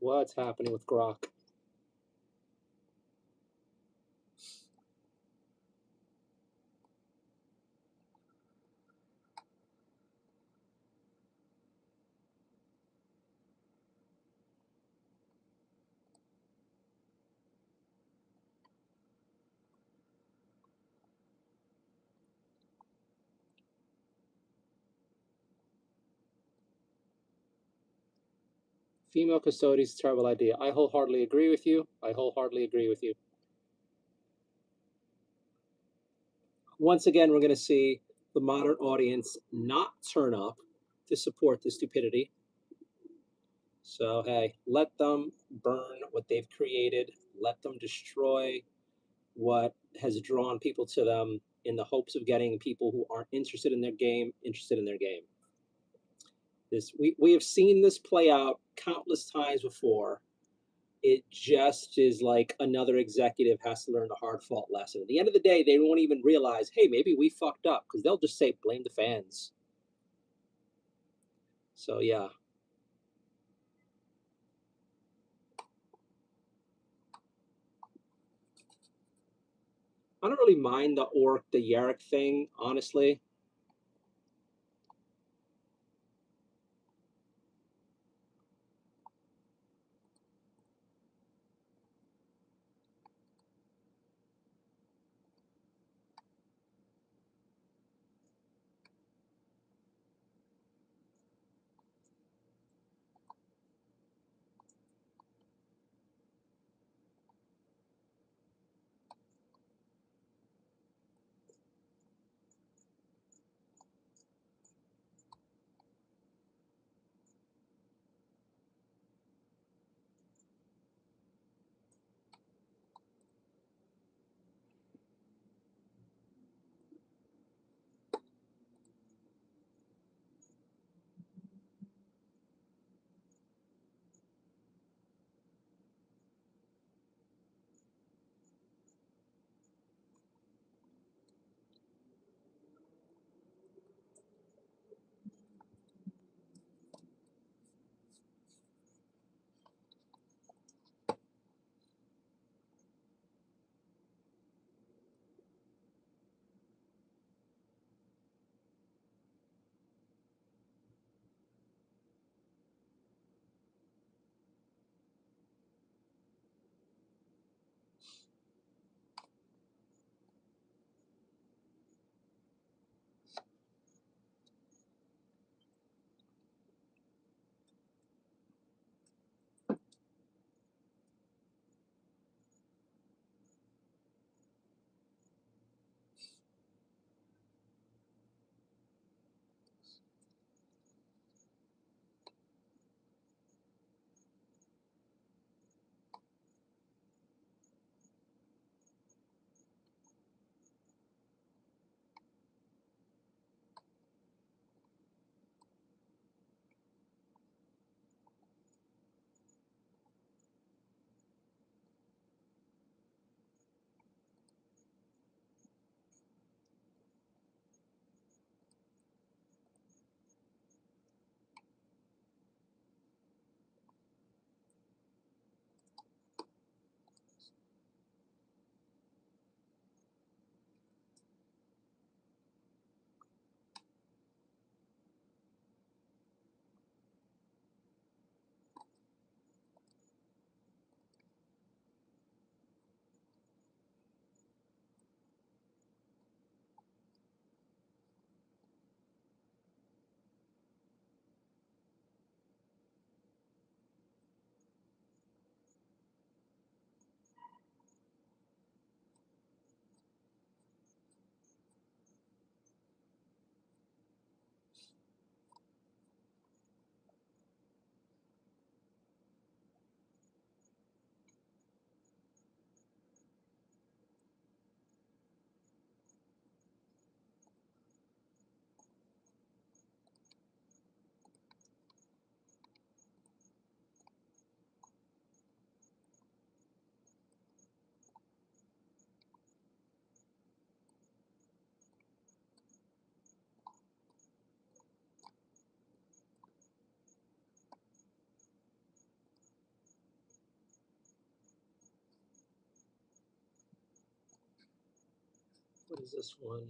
What's happening with Grok? Female custodians, terrible idea. I wholeheartedly agree with you. Once again, we're going to see the modern audience not turn up to support the stupidity. So, hey, let them burn what they've created. Let them destroy what has drawn people to them in the hopes of getting people who aren't interested in their game interested in their game. We have seen this play out countless times before. It just is like another executive has to learn a hard fought lesson. At the end of the day, they won't even realize, hey, maybe we fucked up, because they'll just say, blame the fans. So, yeah. I don't really mind the Yarrick thing, honestly. What is this one?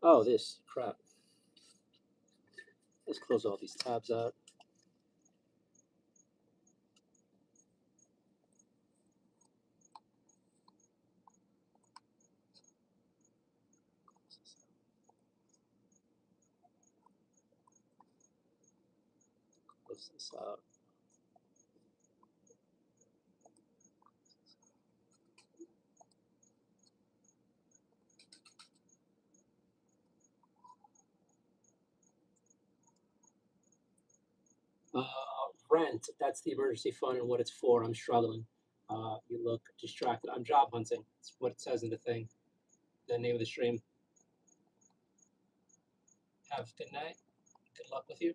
Oh, this crap. Let's close all these tabs out. close this up. Rent, that's the emergency fund and what it's for. I'm struggling. You look distracted. I'm job hunting. That's what it says in the thing. The name of the stream. Have a good night. Good luck with you.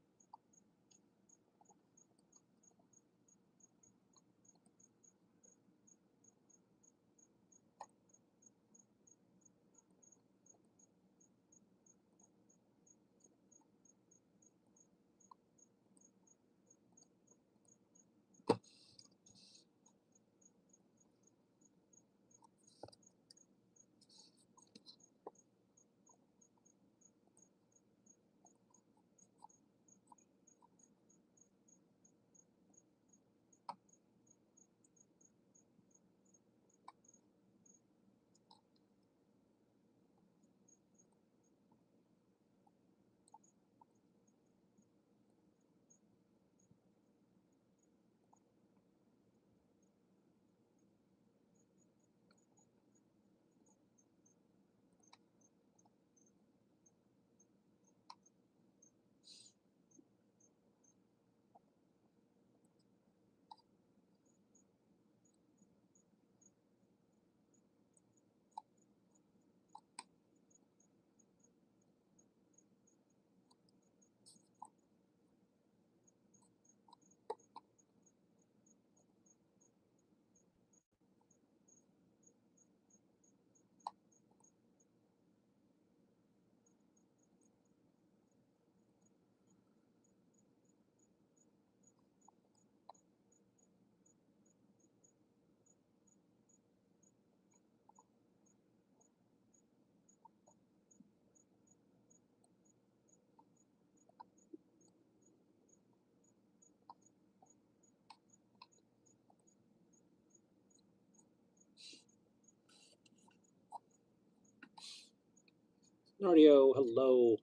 Nardio, hello.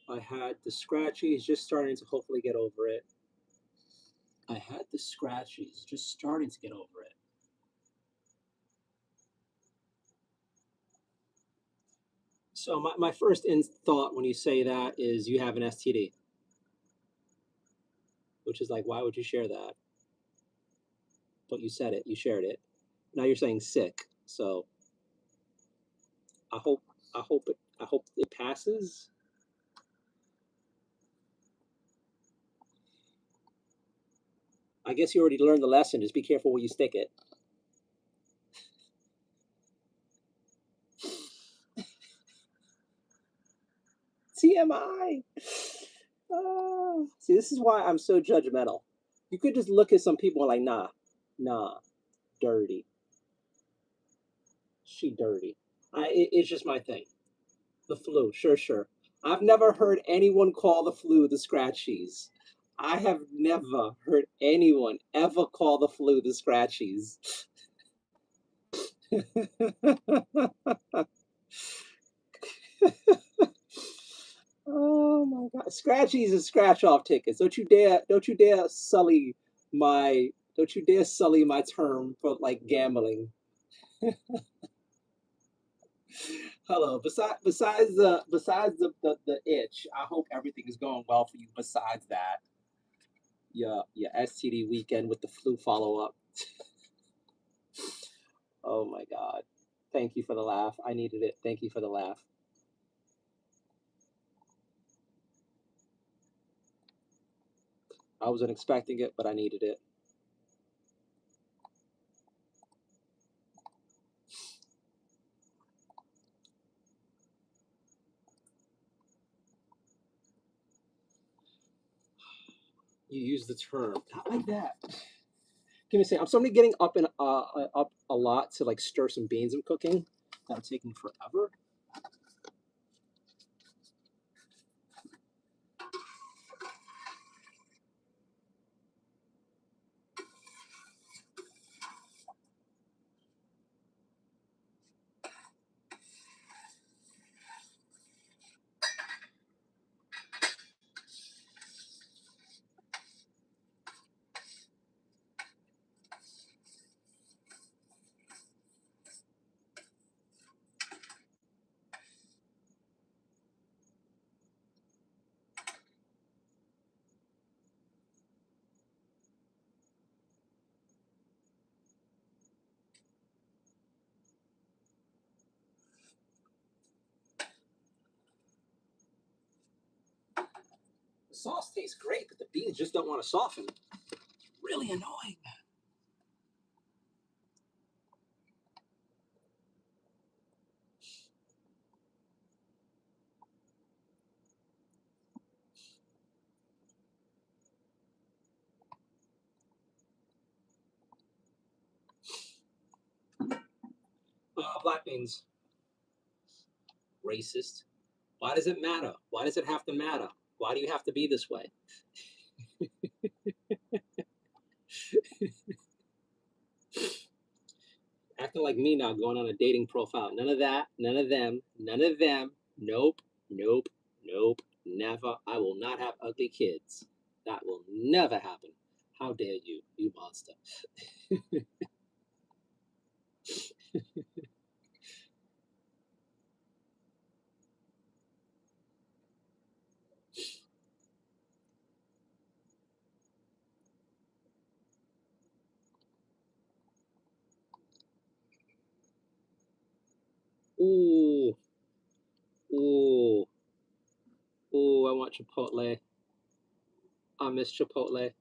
I had the scratchies, just starting to hopefully get over it. I had the scratchies, just starting to get over it. So my first thought when you say that is you have an STD, which is like, why would you share that? But you said it, you shared it. Now you're saying sick. So I hope I hope it passes. I guess you already learned the lesson. Just be careful where you stick it. TMI. See, this is why I'm so judgmental. You could just look at some people like, nah, dirty. She dirty. It's just my thing. The flu, sure. I've never heard anyone call the flu the scratchies. I have never heard anyone ever call the flu the scratchies. Oh my god. Scratchies and scratch off tickets. Don't you dare sully my term for like gambling. Hello. Besides the itch, I hope everything is going well for you besides that. Your STD weekend with the flu follow up. Oh my god. Thank you for the laugh. I needed it. Thank you for the laugh. I wasn't expecting it, but I needed it. You use the term. Not like that. Give me a second. I'm suddenly getting up a lot to like stir some beans I'm cooking. That's taking forever. sauce tastes great, but the beans just don't want to soften. Really annoying. Black beans. Racist. Why does it matter? Why does it have to matter? Why do you have to be this way? Acting like me now, going on a dating profile. None of that. None of them. None of them. Nope. Nope. Nope. Never. I will not have ugly kids. That will never happen. How dare you, you monster. Ooh. Ooh. Ooh, I want Chipotle. I miss Chipotle.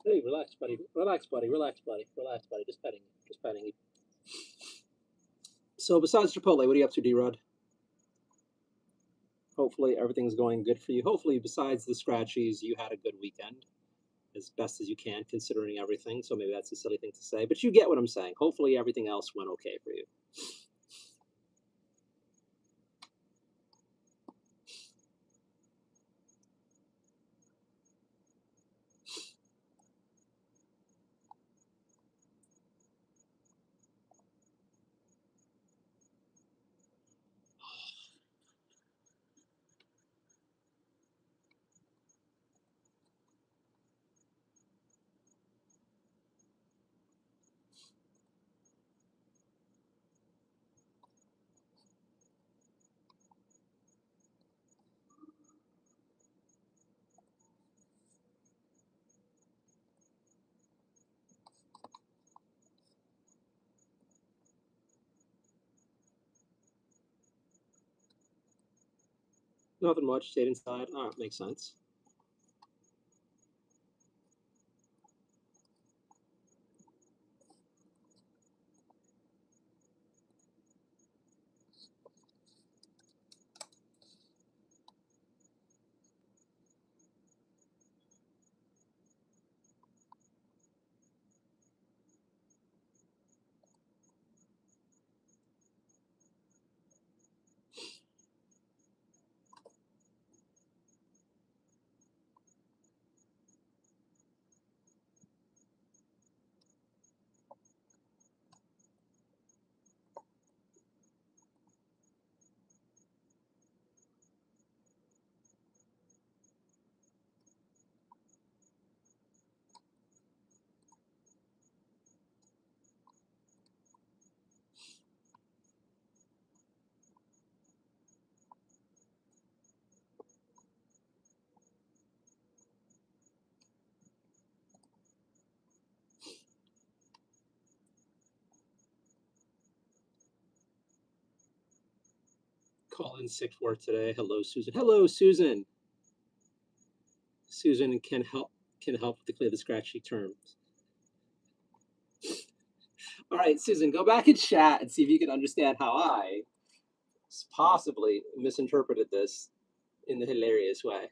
Hey, relax, buddy. Relax, buddy. Relax, buddy. Relax, buddy. Just petting you. Just petting you. So besides Chipotle, what are you up to, D-Rod? Hopefully everything's going good for you. Hopefully, besides the scratchies, you had a good weekend as best as you can, considering everything. So maybe that's a silly thing to say, but you get what I'm saying. Hopefully everything else went okay for you. Nothing much. Stayed inside. Oh, makes sense. Call in sick for today. Hello, Susan. Hello, Susan. Susan can help to clear the scratchy terms. All right, Susan, go back and chat and see if you can understand how I possibly misinterpreted this in the hilarious way.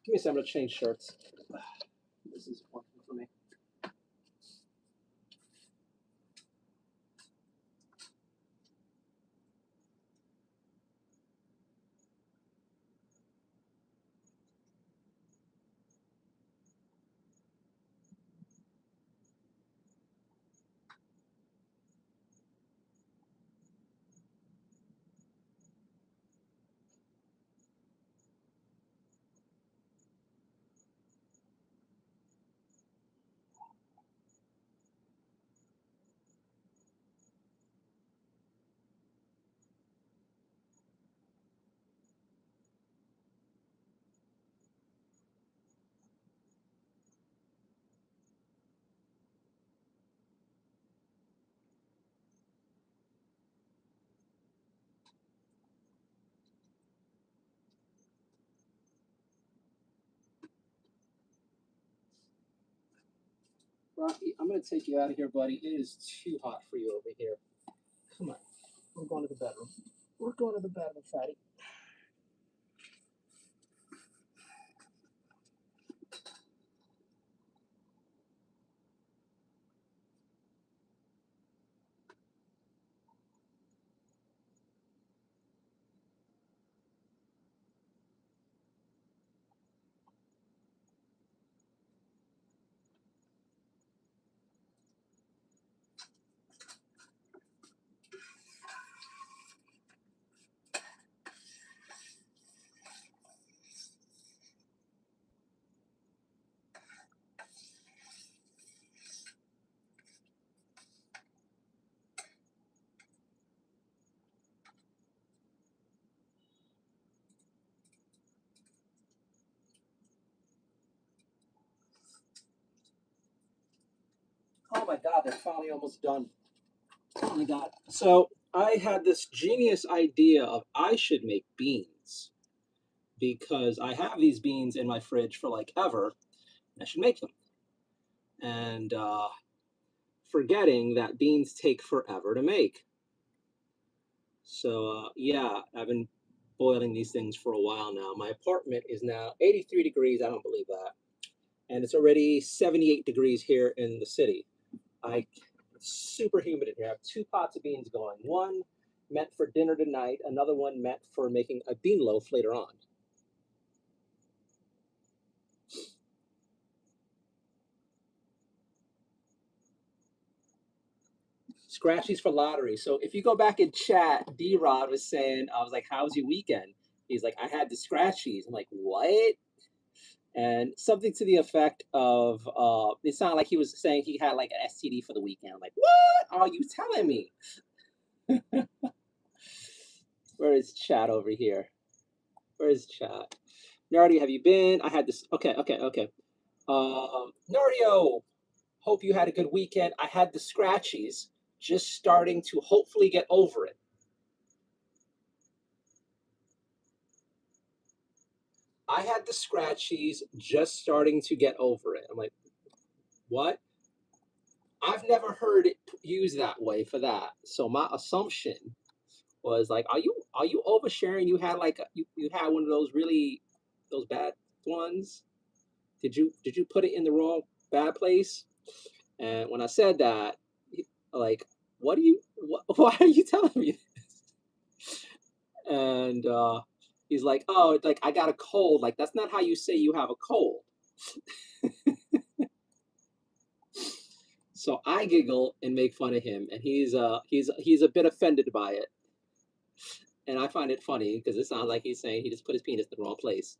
Give me a second. I'm gonna change shirts. This is working for me. Rocky, I'm gonna take you out of here, buddy. It is too hot for you over here. Come on, we're going to the bedroom. We're going to the bedroom, fatty. Oh my God, they're finally almost done. Oh my God. So I had this genius idea of I should make beans because I have these beans in my fridge for like ever. And I should make them. And forgetting that beans take forever to make. So yeah, I've been boiling these things for a while now. My apartment is now 83 degrees. I don't believe that. And it's already 78 degrees here in the city. It's super humid in here. I have two pots of beans going. One meant for dinner tonight, another one meant for making a bean loaf later on. Scratchies for lottery. So if you go back and chat, D Rod was saying, I was like, how's your weekend? He's like, I had the scratchies. I'm like, what? And something to the effect of, it sounded like he was saying he had like an STD for the weekend. I'm like, what are you telling me? Where is chat over here? Where is chat? Nardi, have you been? I had this. Okay. Nardio, Hope you had a good weekend. I had the scratchies, just starting to hopefully get over it. I had the scratchies, just starting to get over it. I'm like, what? I've never heard it used that way for that. So my assumption was like, are you oversharing? You had like you had one of those really those bad ones. Did you put it in the wrong bad place? And when I said that, like, why are you telling me this? And he's like, oh, like I got a cold. Like that's not how you say you have a cold. So I giggle and make fun of him, and he's a bit offended by it. And I find it funny because it sounds like he's saying he just put his penis in the wrong place.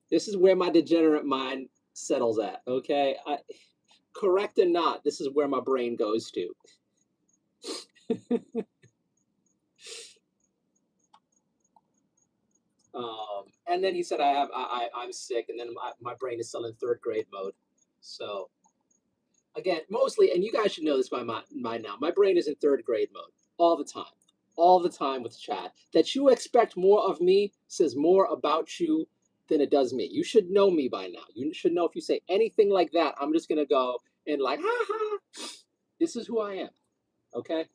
This is where my degenerate mind settles at, okay? Correct or not, this is where my brain goes to. And then he said I'm sick, and then my brain is still in third grade mode. So again, mostly, and you guys should know this by now. My brain is in third grade mode all the time with chat. That you expect more of me says more about you than it does me. You should know me by now. You should know if you say anything like that, I'm just gonna go and like, ha ha. This is who I am. Okay.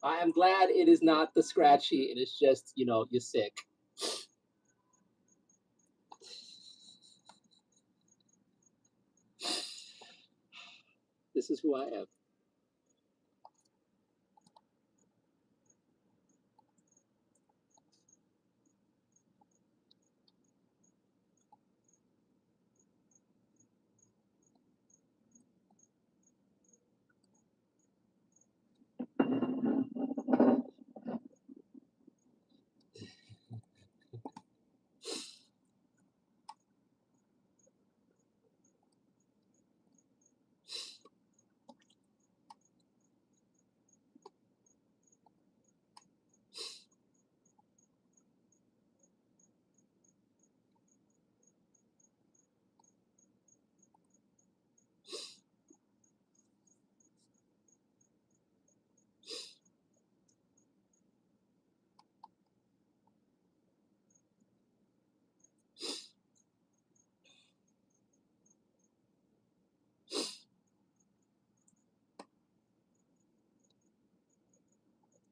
I am glad it is not the scratchy, and it's just, you're sick. This is who I am.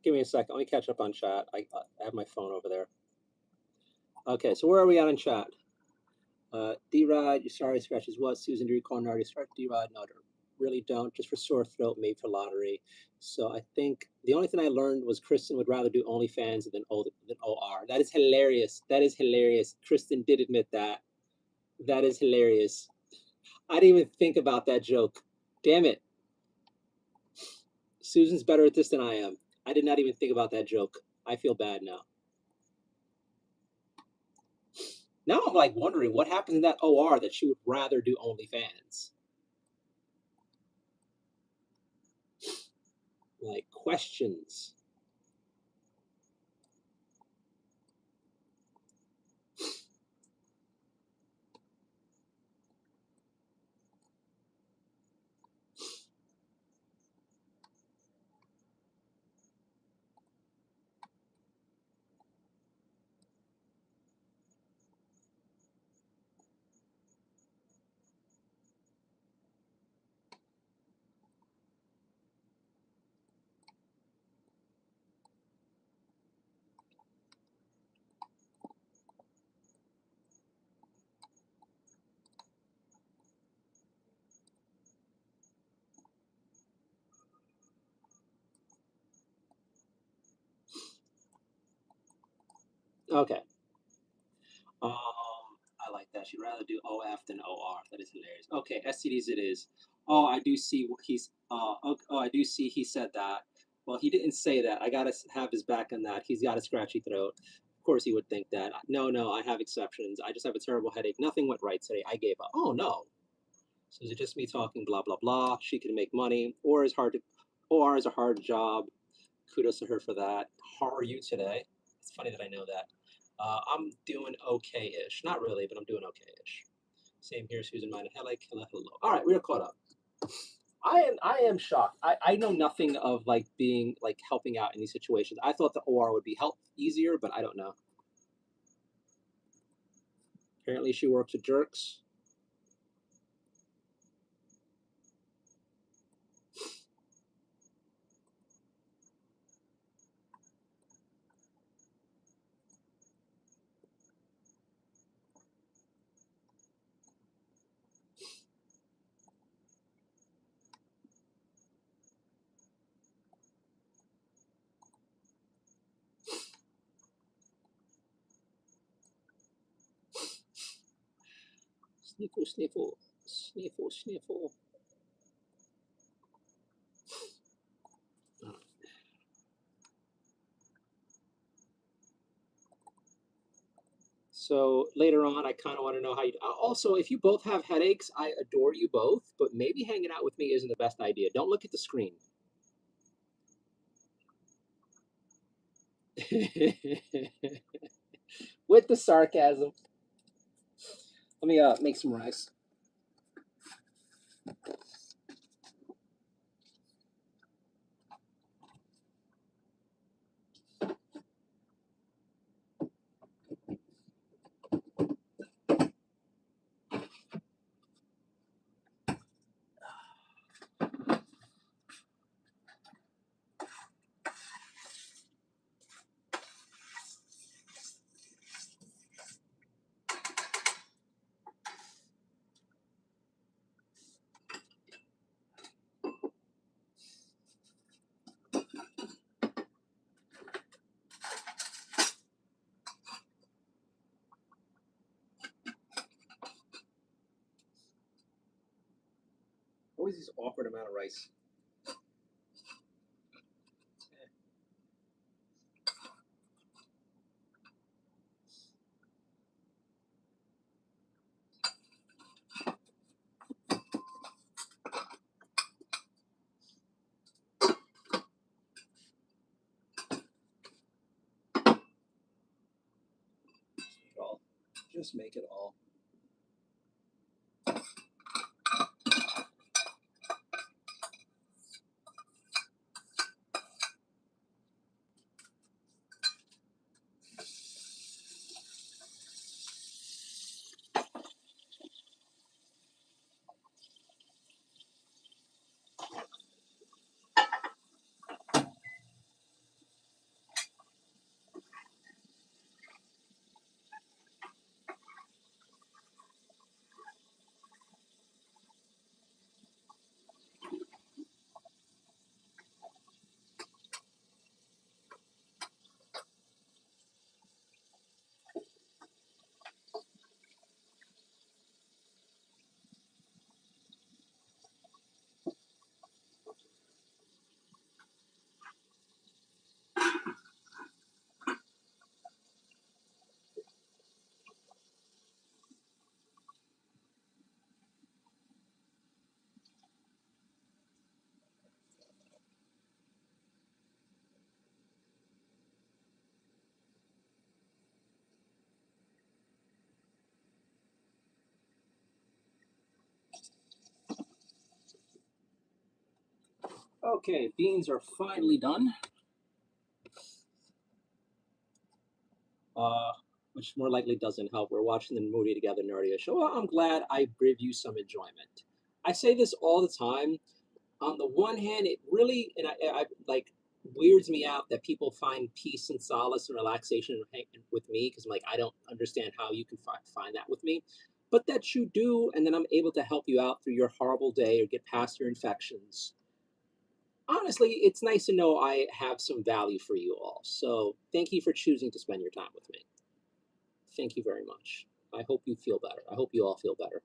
Give me a second. Let me catch up on chat. I have my phone over there. Okay, so where are we at in chat? D-Rod, you sorry scratches what? Susan, do you recall an artist? Start D-Rod? No, really don't. Just for sore throat, made for lottery. So I think the only thing I learned was Kristen would rather do OnlyFans than OR. That is hilarious. That is hilarious. Kristen did admit that. That is hilarious. I didn't even think about that joke. Damn it. Susan's better at this than I am. I did not even think about that joke. I feel bad now. Now I'm like wondering what happened in that OR that she would rather do OnlyFans. Like questions. Okay. I like that. She'd rather do OF than OR. That is hilarious. Okay, STDs it is. Oh, I do see what he's. I do see he said that. Well, he didn't say that. I gotta have his back on that. He's got a scratchy throat. Of course, he would think that. No, I have exceptions. I just have a terrible headache. Nothing went right today. I gave up. Oh no. So is it just me talking blah blah blah? She can make money, or is hard to, or is a hard job. Kudos to her for that. How are you today? It's funny that I know that. I'm doing okay-ish. Not really, but I'm doing okay-ish. Same here, Susan. Mine. Hello, hello, hello. All right, we are caught up. I am shocked. I know nothing of like being like helping out in these situations. I thought the OR would be help easier, but I don't know. Apparently, she works with jerks. Sniffle, sniffle, sniffle, sniffle. So later on, I kind of want to know how you. Also, if you both have headaches, I adore you both, but maybe hanging out with me isn't the best idea. Don't look at the screen. With the sarcasm. Let me make some rice. Always this awkward amount of rice. All. Just make it all. Okay, beans are finally done. Which more likely doesn't help. We're watching the movie together, Nerdy Show. Well, I'm glad I give you some enjoyment. I say this all the time. On the one hand, it really and I like weirds me out that people find peace and solace and relaxation with me because I'm like I don't understand how you can find that with me, but that you do, and then I'm able to help you out through your horrible day or get past your infections. Honestly, it's nice to know I have some value for you all. So thank you for choosing to spend your time with me. Thank you very much. I hope you feel better. I hope you all feel better.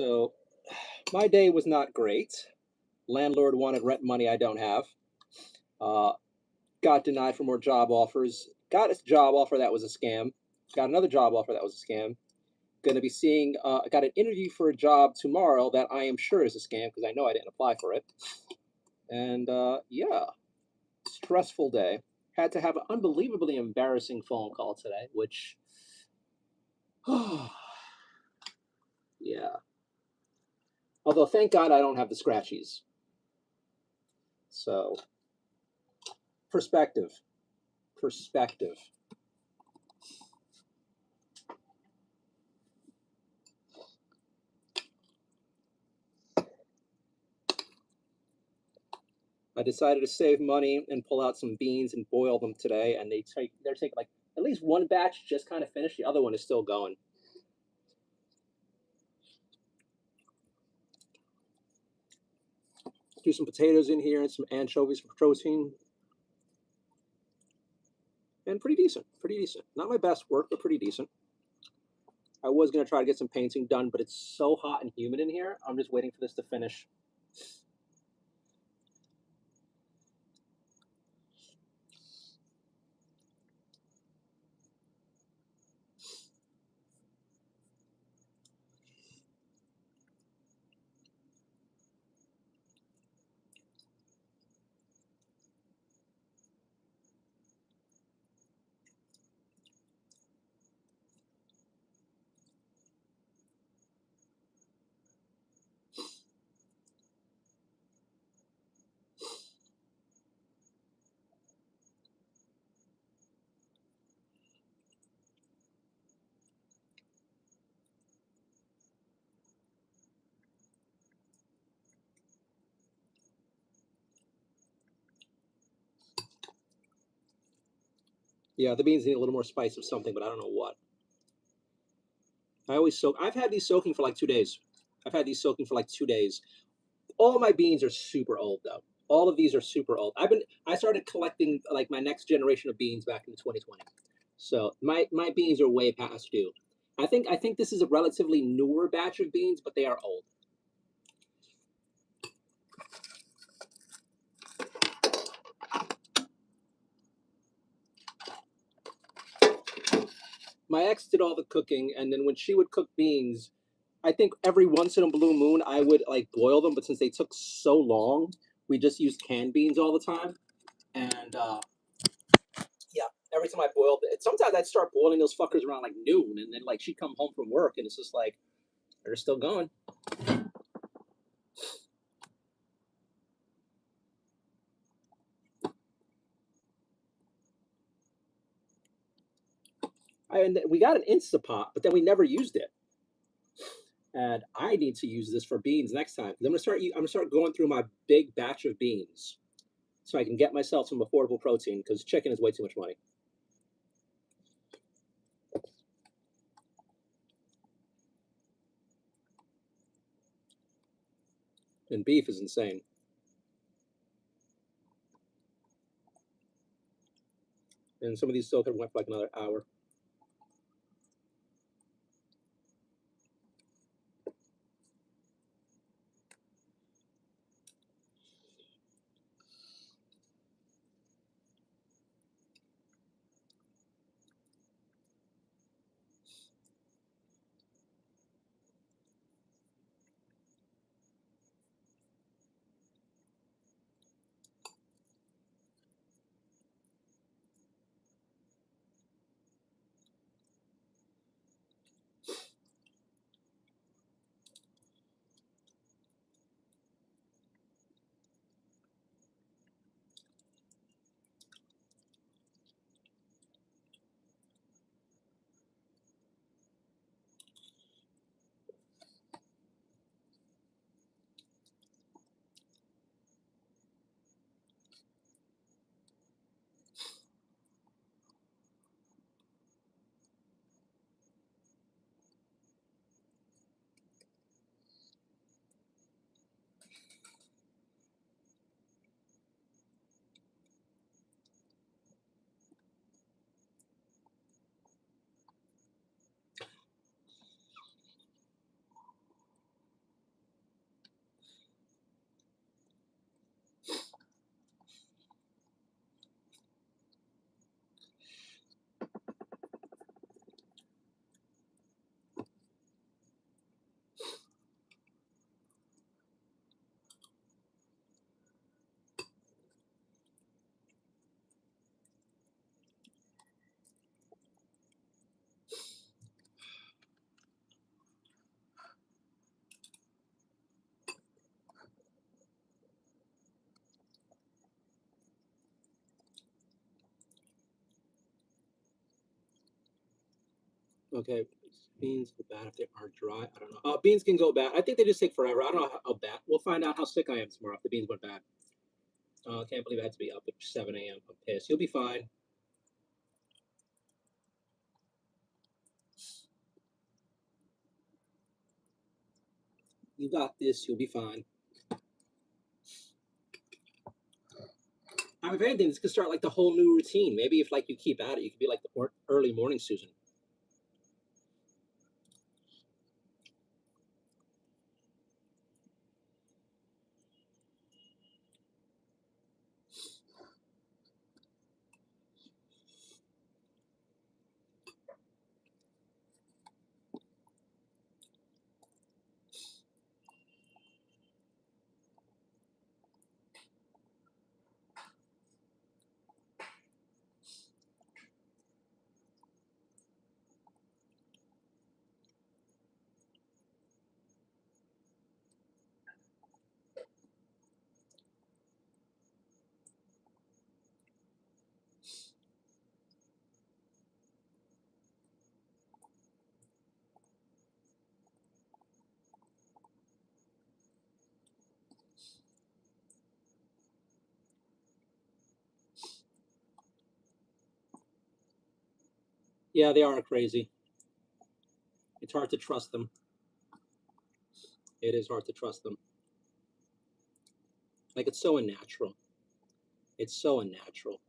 So my day was not great. Landlord wanted rent money I don't have. Got denied for more job offers. Got a job offer that was a scam. Got another job offer that was a scam. Going to be seeing, got an interview for a job tomorrow that I am sure is a scam because I know I didn't apply for it. And yeah, stressful day. Had to have an unbelievably embarrassing phone call today, which, yeah. Although, thank God I don't have the scratchies. So, perspective. Perspective. I decided to save money and pull out some beans and boil them today, and they're taking like at least one batch just kind of finished. The other one is still going. Do some potatoes in here and some anchovies for protein. And pretty decent, pretty decent. Not my best work, but pretty decent. I was gonna try to get some painting done, but it's so hot and humid in here. I'm just waiting for this to finish. Yeah, the beans need a little more spice of something, but I don't know what. I always soak. I've had these soaking for like 2 days. I've had these soaking for like 2 days. All my beans are super old though. All of these are super old. I started collecting like my next generation of beans back in 2020. So my beans are way past due. I think this is a relatively newer batch of beans, but they are old. My ex did all the cooking, and then when she would cook beans, I think every once in a blue moon I would like boil them, but since they took so long, we just used canned beans all the time. And yeah, every time I boiled it, sometimes I'd start boiling those fuckers around like noon, and then like she'd come home from work, and it's just like they're still going. And we got an Instapot, but then we never used it. And I need to use this for beans next time. I'm gonna start going through my big batch of beans, so I can get myself some affordable protein because chicken is way too much money. And beef is insane. And some of these still could went for like another hour. Okay, beans go bad if they are dry. I don't know. Beans can go bad. I think they just take forever. I don't know how bad. We'll find out how sick I am tomorrow if the beans went bad. I can't believe I had to be up at 7 a.m. I'm pissed. You'll be fine. You got this. You'll be fine. I mean, if anything, this could start like the whole new routine. Maybe if like you keep at it, you could be like the early morning Susan. Yeah, they are crazy. It's hard to trust them. It is hard to trust them. Like it's so unnatural. It's so unnatural.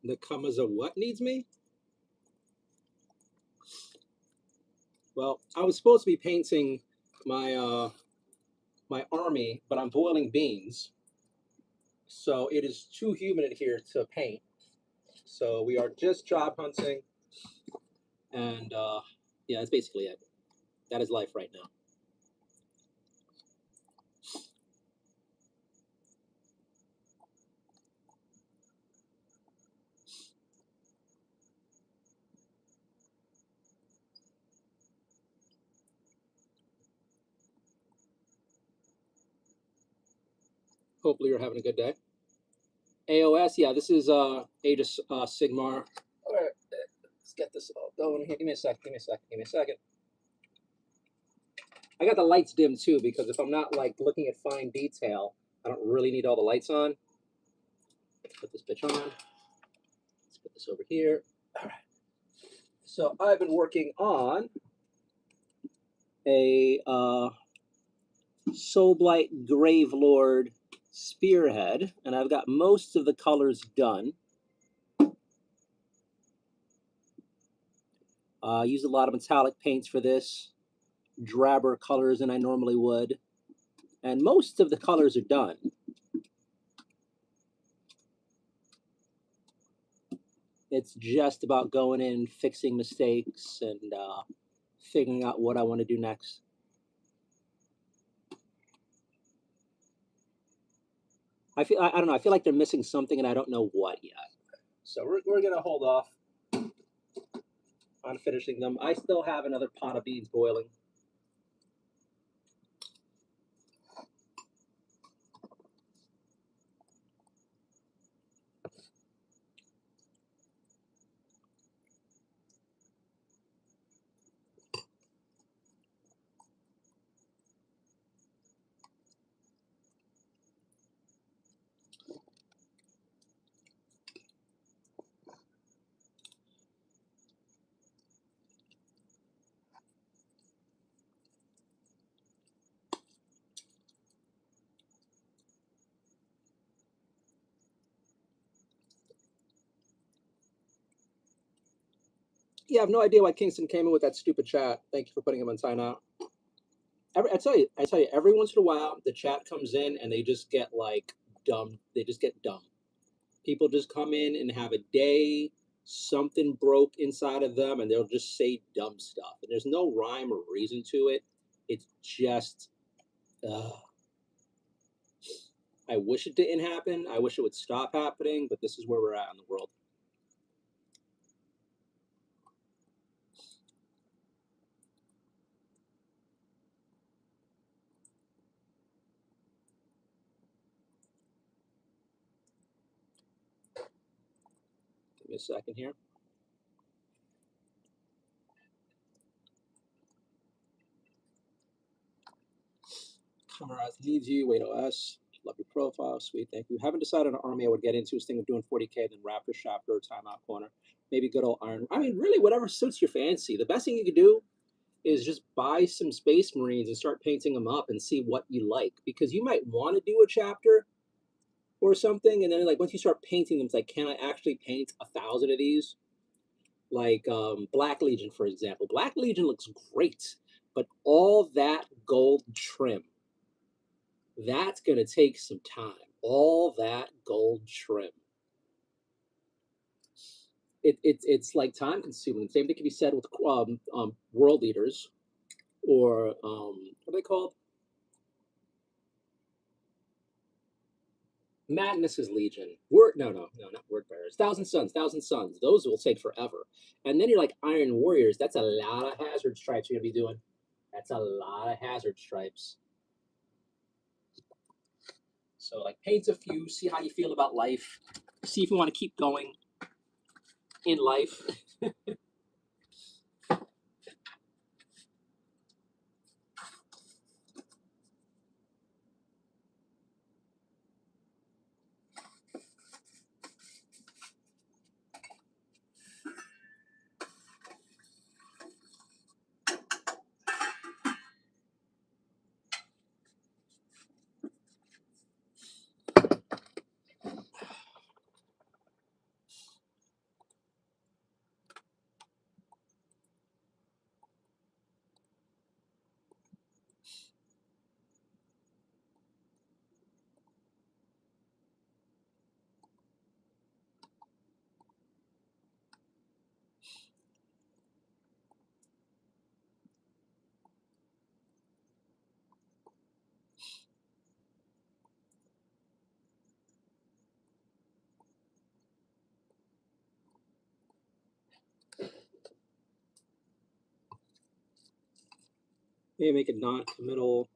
The commas of what needs me? Well, I was supposed to be painting my my army, but I'm boiling beans, so it is too humid in here to paint. So we are just job hunting, and yeah, that's basically it. That is life right now. Hopefully, you're having a good day. AOS, yeah, this is Age of Sigmar. All right, let's get this all going here. Give me a sec. Give me a sec. Give me a second. I got the lights dim too because if I'm not like looking at fine detail, I don't really need all the lights on. Let's put this bitch on. Let's put this over here. All right. So I've been working on a Soulblight Gravelord Spearhead, and I've got most of the colors done. Used a lot of metallic paints for this, drabber colors than I normally would, and most of the colors are done. It's just about going in, fixing mistakes, and figuring out what I want to do next. I don't know. I feel like they're missing something, and I don't know what yet. So we're gonna hold off on finishing them. I still have another pot of beans boiling. Yeah, I have no idea why Kingston came in with that stupid chat. Thank you for putting him on timeout. I tell you, every once in a while, the chat comes in and they just get like dumb. They just get dumb. People just come in and have a day, something broke inside of them, and they'll just say dumb stuff. And there's no rhyme or reason to it. It's just, I wish it didn't happen. I wish it would stop happening, but this is where we're at in the world. Give me a second here. Cameras needs you. Wait OS. Love your profile. Sweet. Thank you. Haven't decided an army I would get into. Was thinking of doing 40K, then Raptor, Chapter, or Timeout Corner. Maybe good old Iron. I mean, really, whatever suits your fancy. The best thing you could do is just buy some Space Marines and start painting them up and see what you like. Because you might want to do a chapter or something, and then like once you start painting them, it's like, can I actually paint 1,000 of these? Like Black Legion, for example. Black Legion looks great, but all that gold trim, that's going to take some time. All that gold trim. It's like time consuming. Same thing can be said with world leaders or what are they called? Magnus's Legion. No, not Word Bearers. Thousand Sons. Those will take forever. And then you're like Iron Warriors. That's a lot of hazard stripes you're gonna be doing. That's a lot of hazard stripes. So like paint a few, see how you feel about life, see if you want to keep going in life. Maybe make a non-committal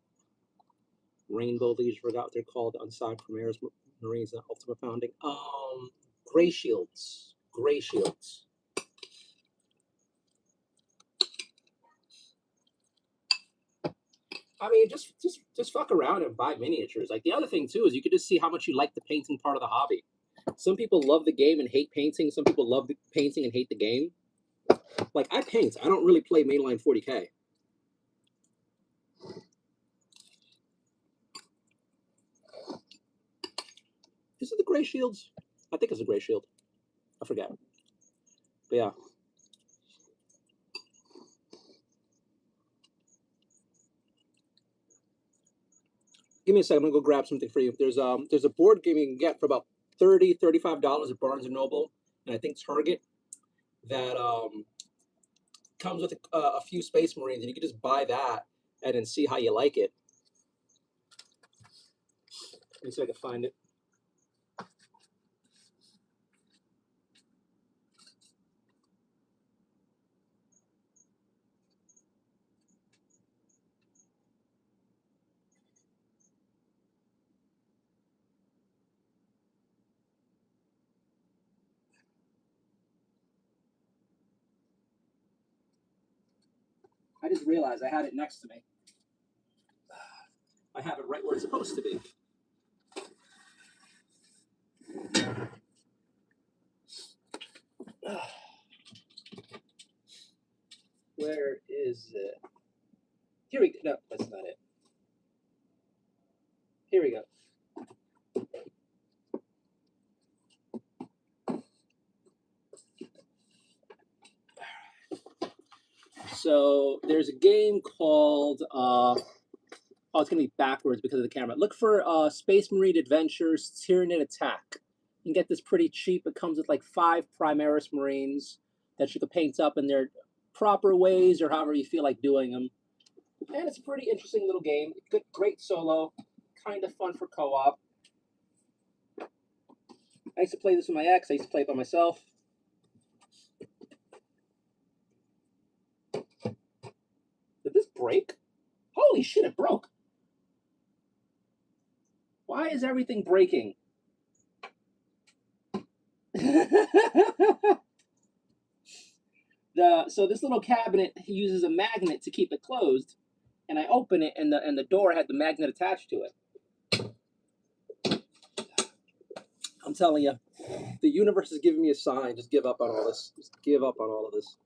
Rainbow Legion. Forgot what they're called. Unsigned Premiers Marines and Ultimate Founding. Gray Shields. Gray Shields. I mean, just fuck around and buy miniatures. Like the other thing too is you could just see how much you like the painting part of the hobby. Some people love the game and hate painting. Some people love the painting and hate the game. Like I paint. I don't really play mainline 40K. Is it the Gray Shields? I think it's a Gray Shield. I forget. But yeah. Give me a second. I'm gonna go grab something for you. There's a board game you can get for about $35 at Barnes and Noble, and I think Target that comes with a few Space Marines, and you can just buy that and then see how you like it. Let me see if I can find it. I just realized I had it next to me. I have it right where it's supposed to be. Where is it? Here we go. No, that's not it. Here we go. So there's a game called oh, it's gonna be backwards because of the camera. Look for Space Marine Adventures Tyranid Attack. You can get this pretty cheap. It comes with like 5 Primaris Marines that you can paint up in their proper ways or however you feel like doing them. And it's a pretty interesting little game. Good, great solo, kind of fun for co-op. I used to play this with my ex. I used to play it by myself. Did this break? Holy shit, it broke. Why is everything breaking? So this little cabinet uses a magnet to keep it closed, and I open it, and the door had the magnet attached to it. I'm telling you, the universe is giving me a sign. Just give up on all this. Just give up on all of this.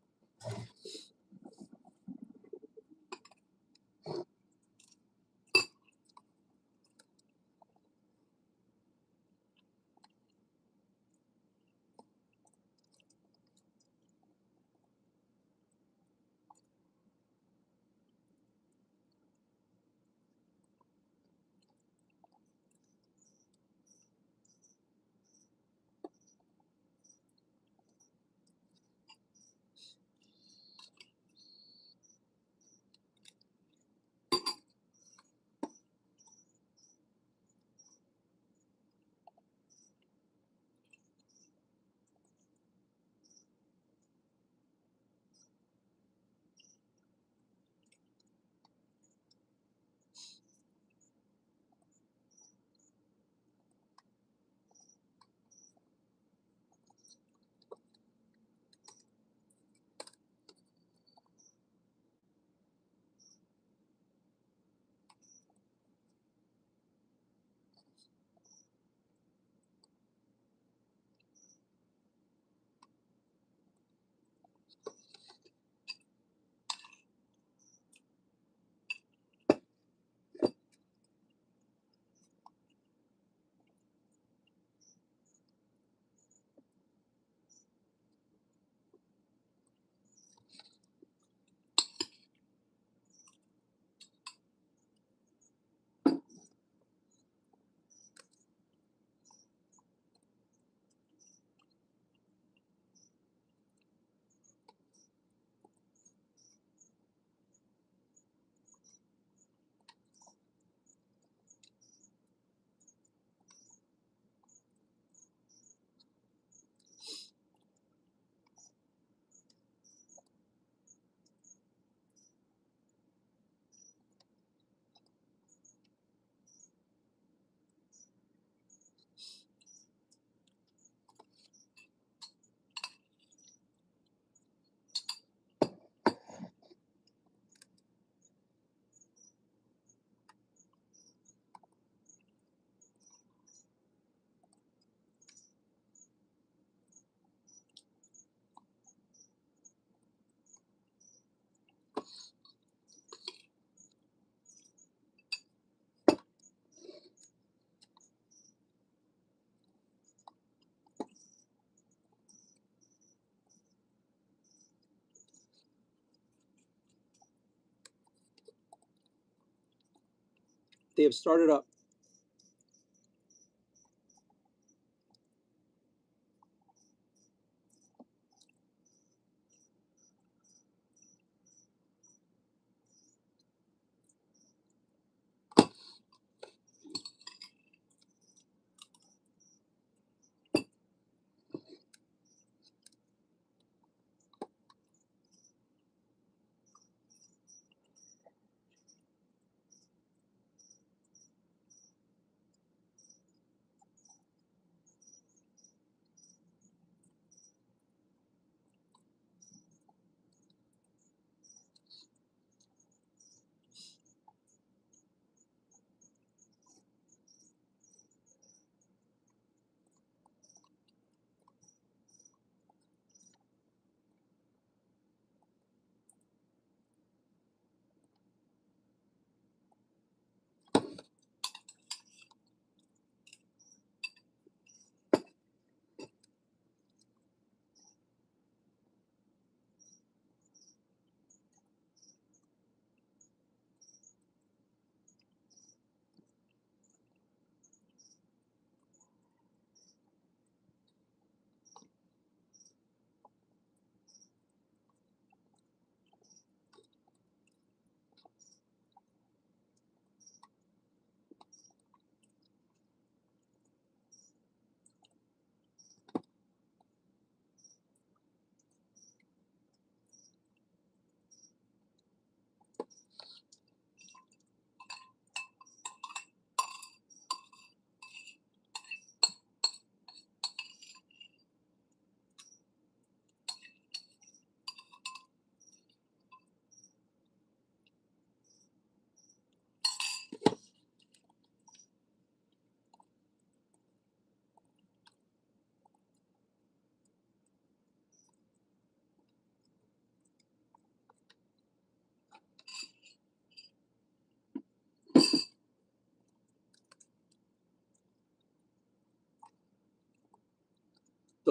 They have started up.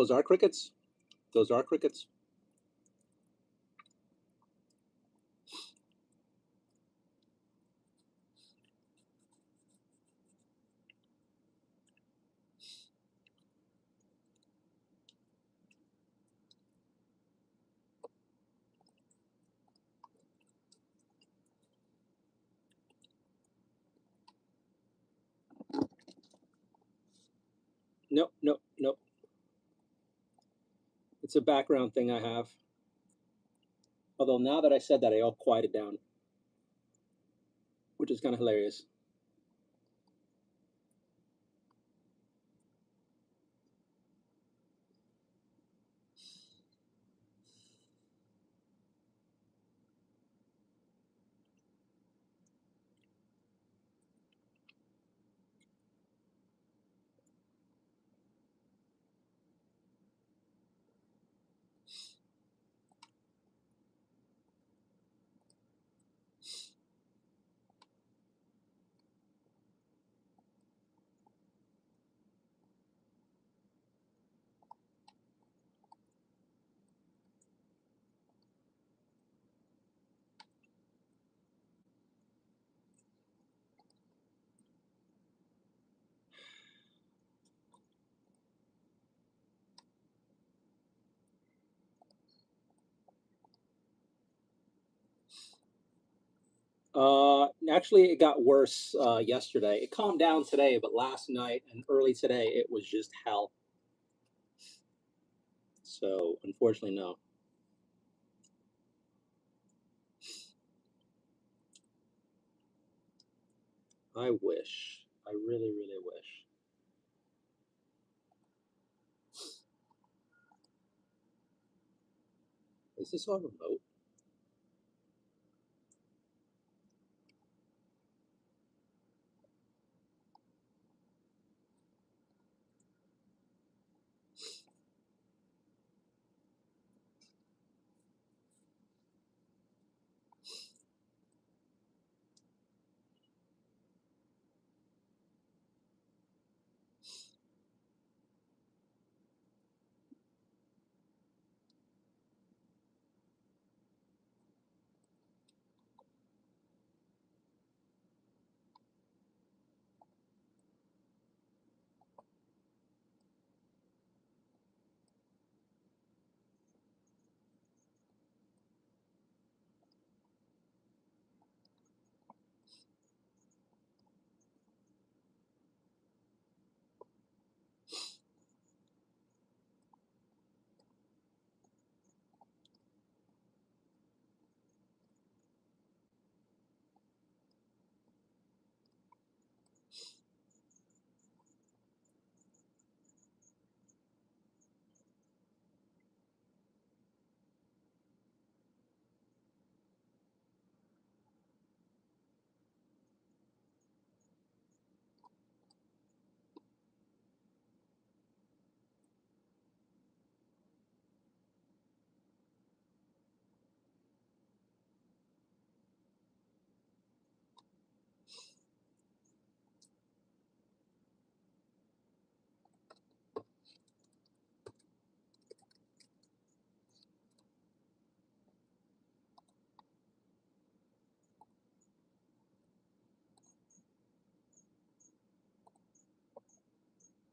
those are crickets. Those are crickets. Nope, nope, nope. It's a background thing I have. Although now that I said that, I all quieted down, which is kind of hilarious. Actually, it got worse yesterday. It calmed down today, but last night and early today, it was just hell. So, unfortunately, no. I wish. I really, really wish. Is this on remote?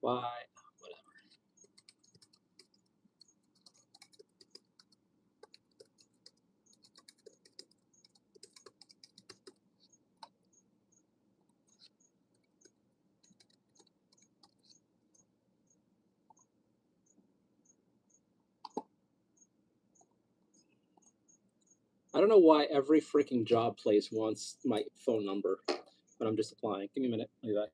Why? I don't know why every freaking job place wants my phone number, but I'm just applying. Give me a minute. I'll be back.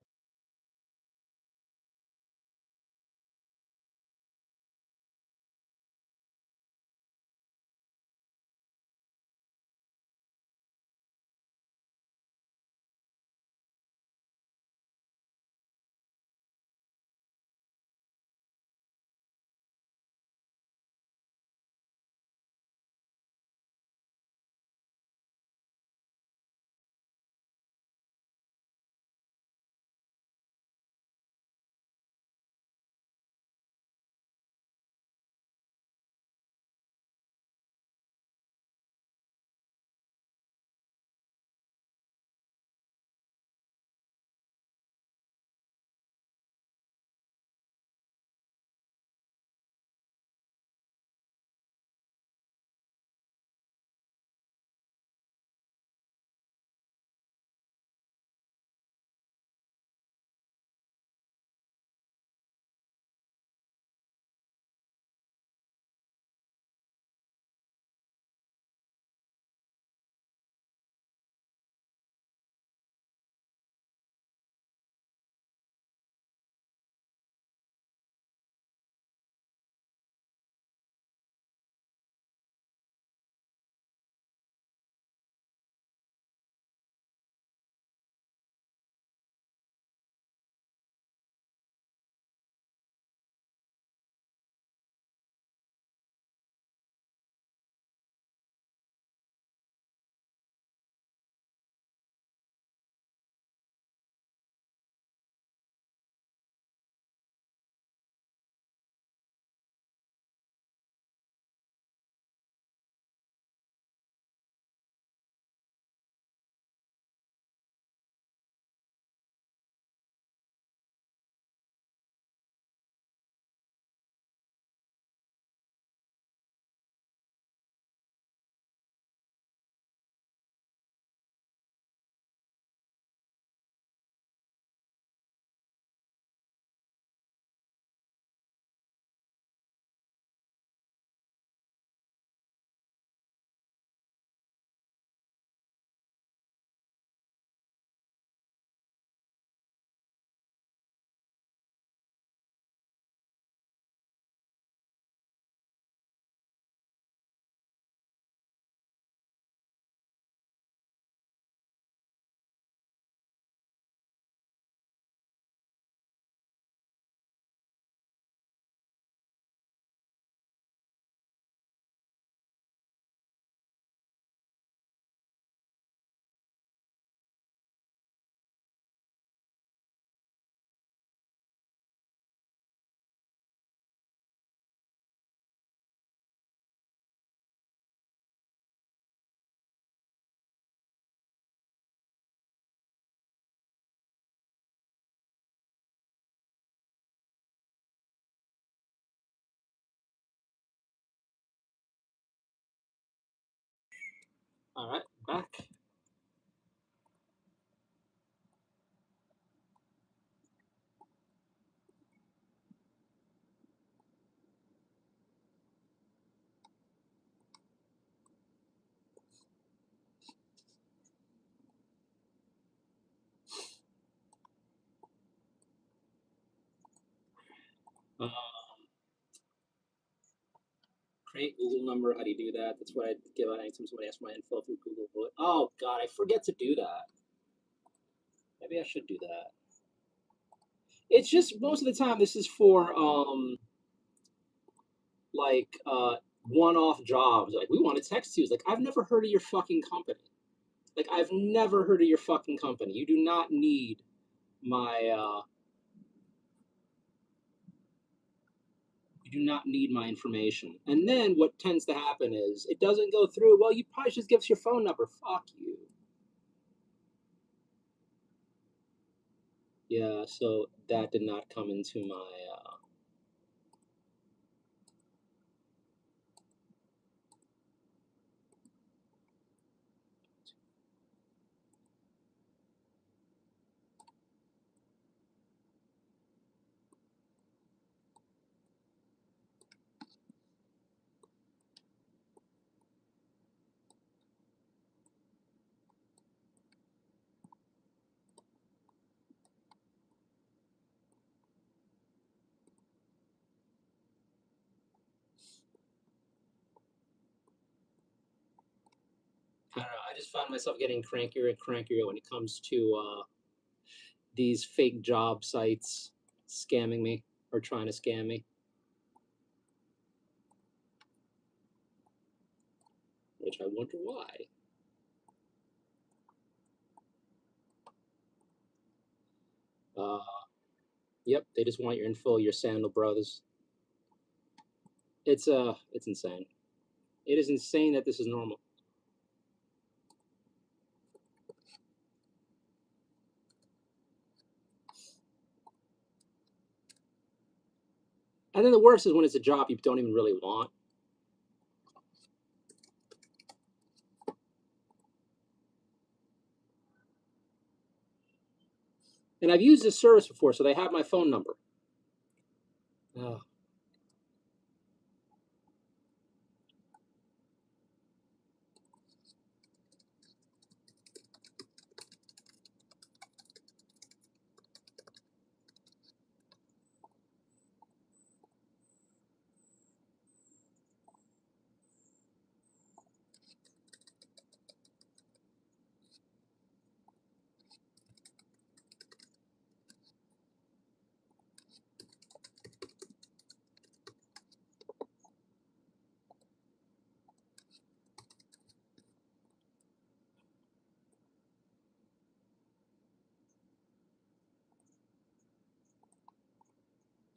All right, back. Um, create Google number. How do you do that? That's what I give out anytime somebody asks my info through Google. Oh God, I forget to do that. Maybe I should do that. It's just most of the time this is for like one-off jobs. Like we want to text you. It's like I've never heard of your fucking company. Like I've never heard of your fucking company. You do not need my you do not need my information. And then what tends to happen is it doesn't go through. Well, you probably just give us your phone number. Fuck you. Yeah, so that did not come into my I don't know. I just find myself getting crankier and crankier when it comes to these fake job sites scamming me or trying to scam me. Which I wonder why. Uh, yep, they just want your info, your sandal brothers. It's insane. It is insane that this is normal. And then the worst is when it's a job you don't even really want. And I've used this service before, so they have my phone number. Oh.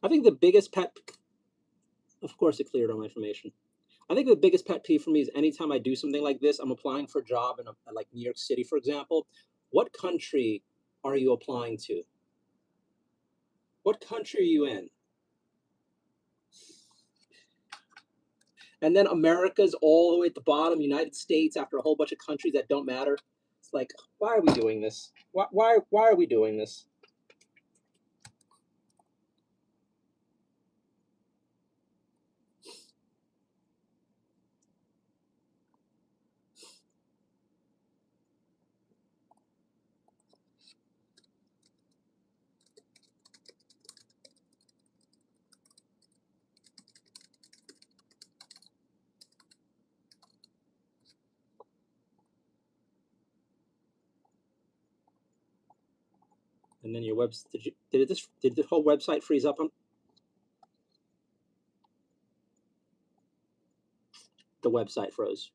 I think the biggest pet, of course, it cleared all my information. I think the biggest pet peeve for me is anytime I do something like this, I'm applying for a job in like New York City, for example. What country are you applying to? What country are you in? And then America's all the way at the bottom, United States, after a whole bunch of countries that don't matter. It's like, why are we doing this? Why are we doing this? And then your webs did the whole website freeze up on the website froze.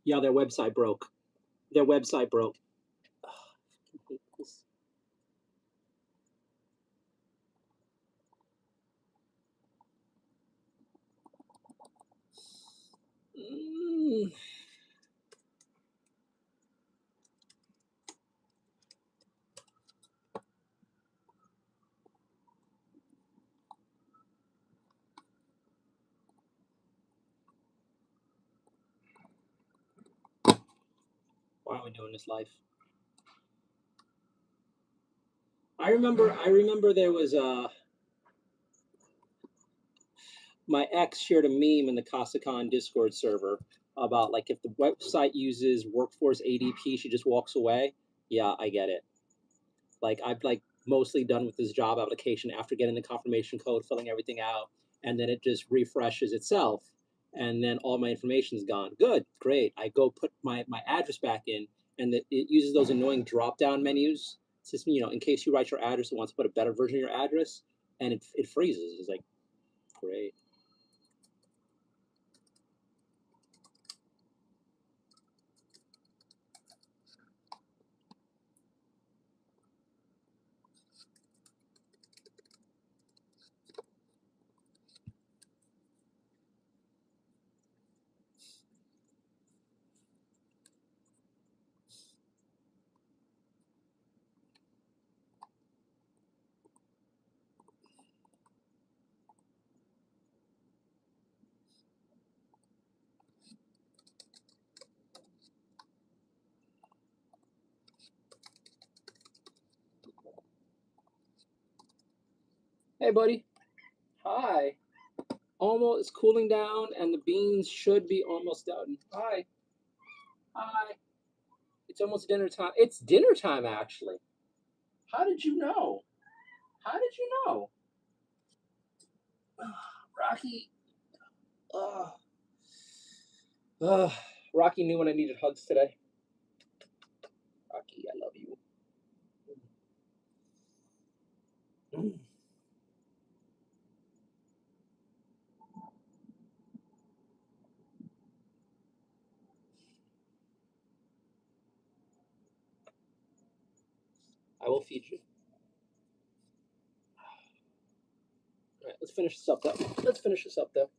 Yeah, their website broke. Their website broke. Why are we doing this life? I remember there was my ex shared a meme in the CasaCon Discord server about like if the website uses workforce ADP, she just walks away. Yeah, I get it. Like I've like mostly done with this job application after getting the confirmation code, filling everything out, and then it just refreshes itself, and then all my information's gone. Good, great. I go put my address back in, and it uses those annoying drop down menus. It's just, in case you write your address, it wants to put a better version of your address, and it freezes. It's like, great. Hey, buddy. Hi. Almost, it's cooling down, and the beans should be almost done. Hi. Hi. It's almost dinner time. It's dinner time, actually. How did you know? How did you know? Rocky. Uh, Rocky knew when I needed hugs today. Rocky, I love you. I will feed you. All right, let's finish this up, though.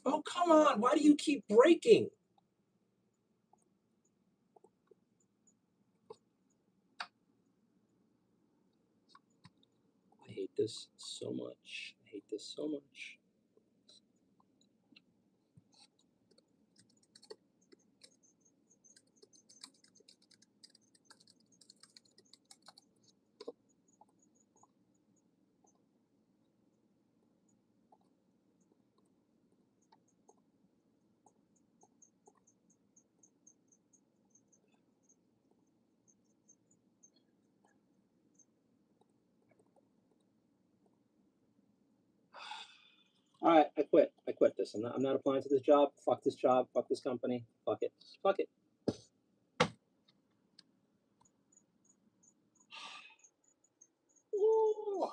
Oh, come on. Why do you keep breaking? I hate this so much. All right, I quit. I quit this. I'm not applying to this job. Fuck this job. Fuck this company. Fuck it. Fuck it. Ooh.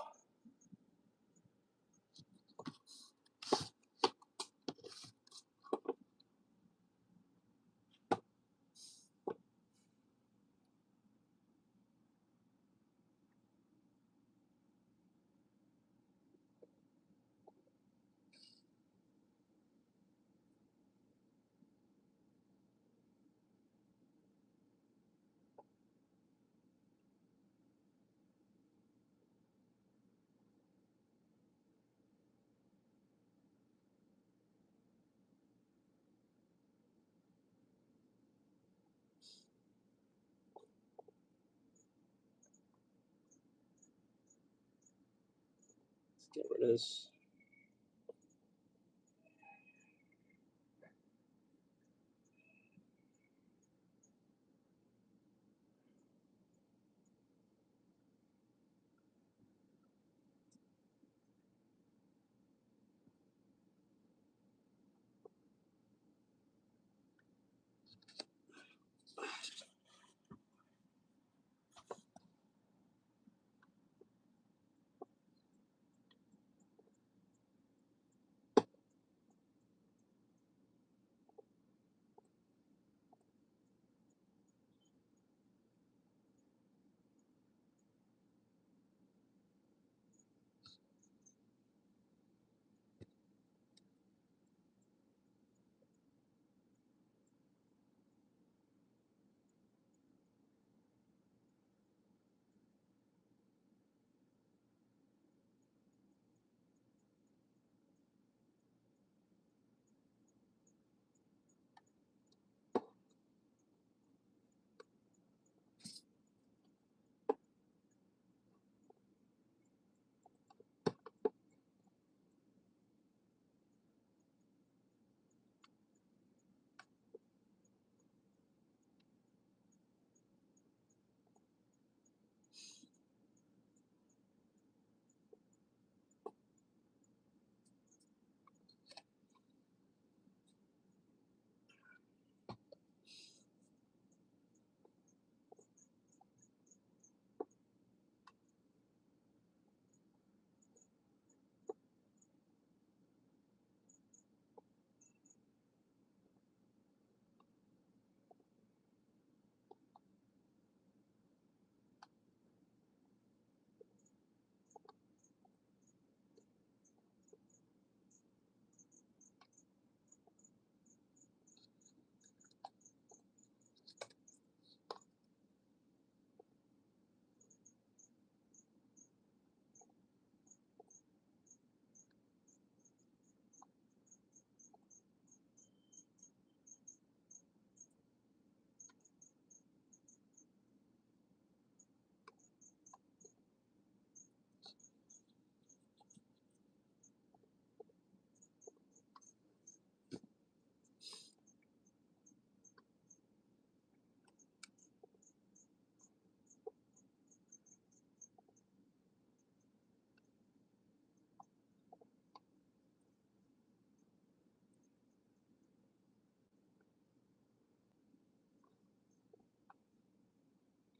Let's get rid of this.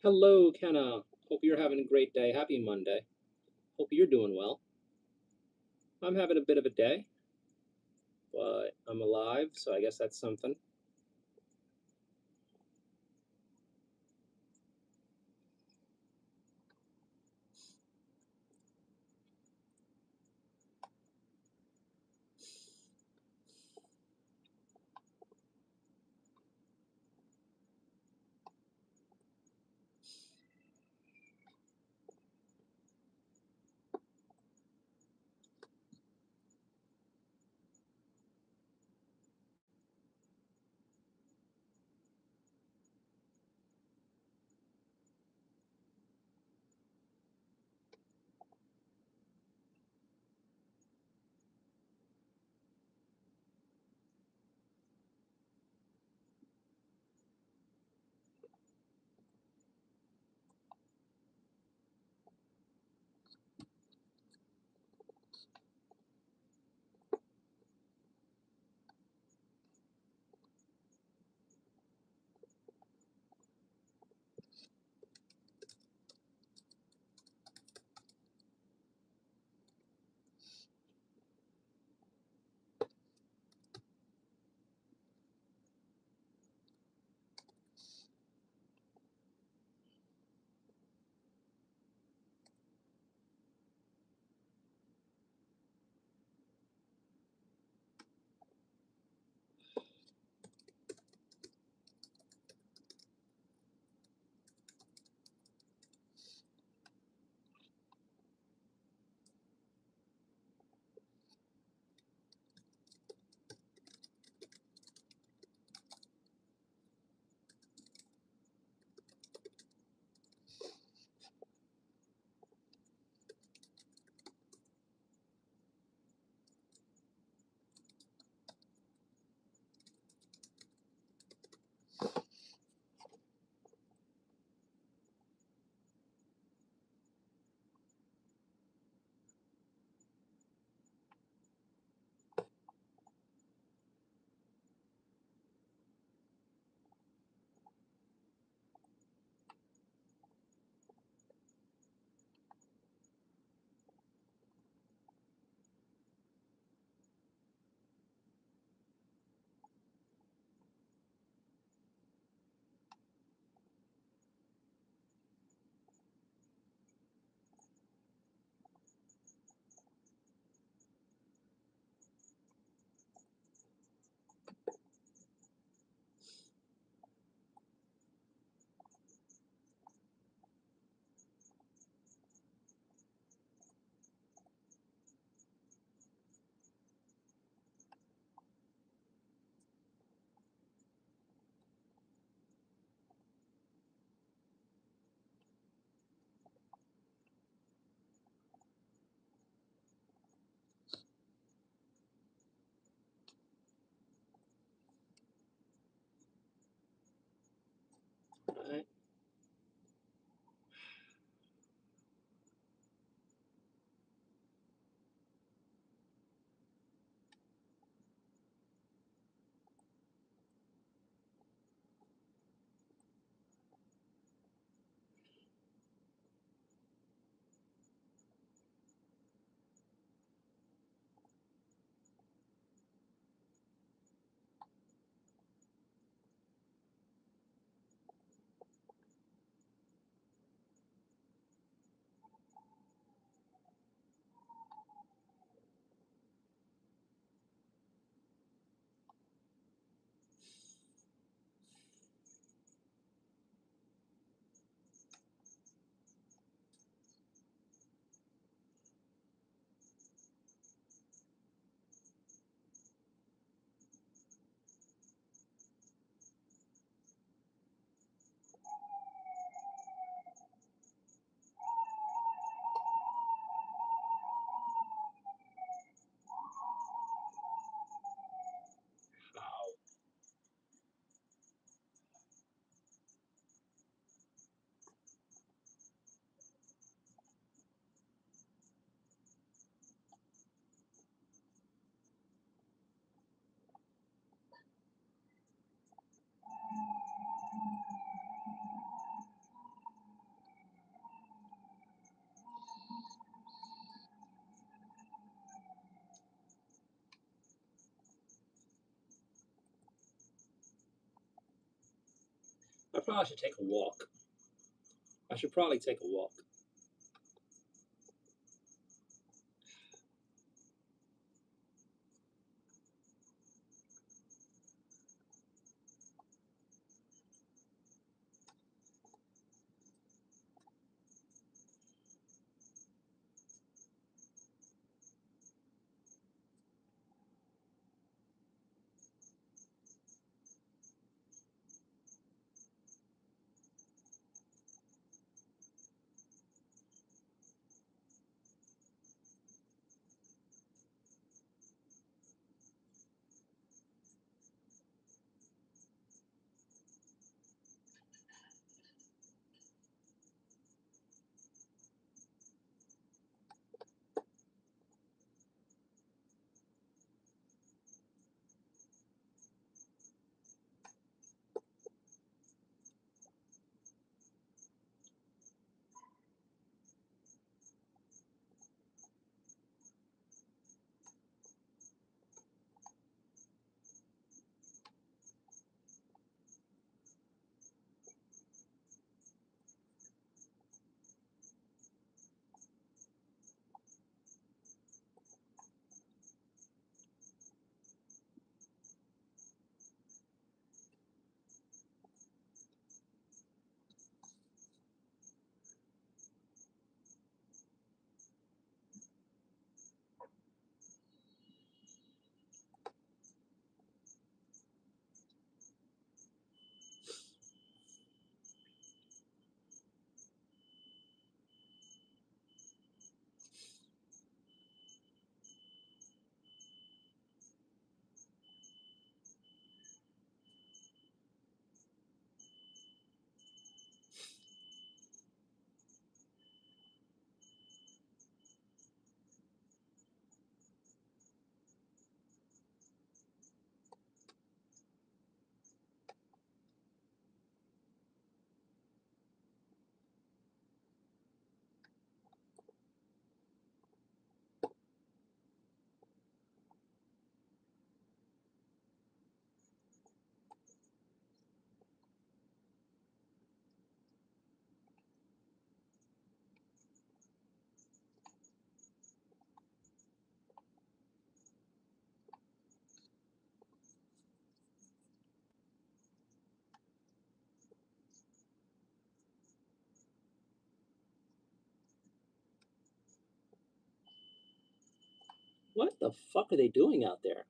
Hello, Kenna. Hope you're having a great day. Happy Monday. Hope you're doing well. I'm having a bit of a day, but I'm alive, so I guess that's something. probably should take a walk. I should probably take a walk. What the fuck are they doing out there?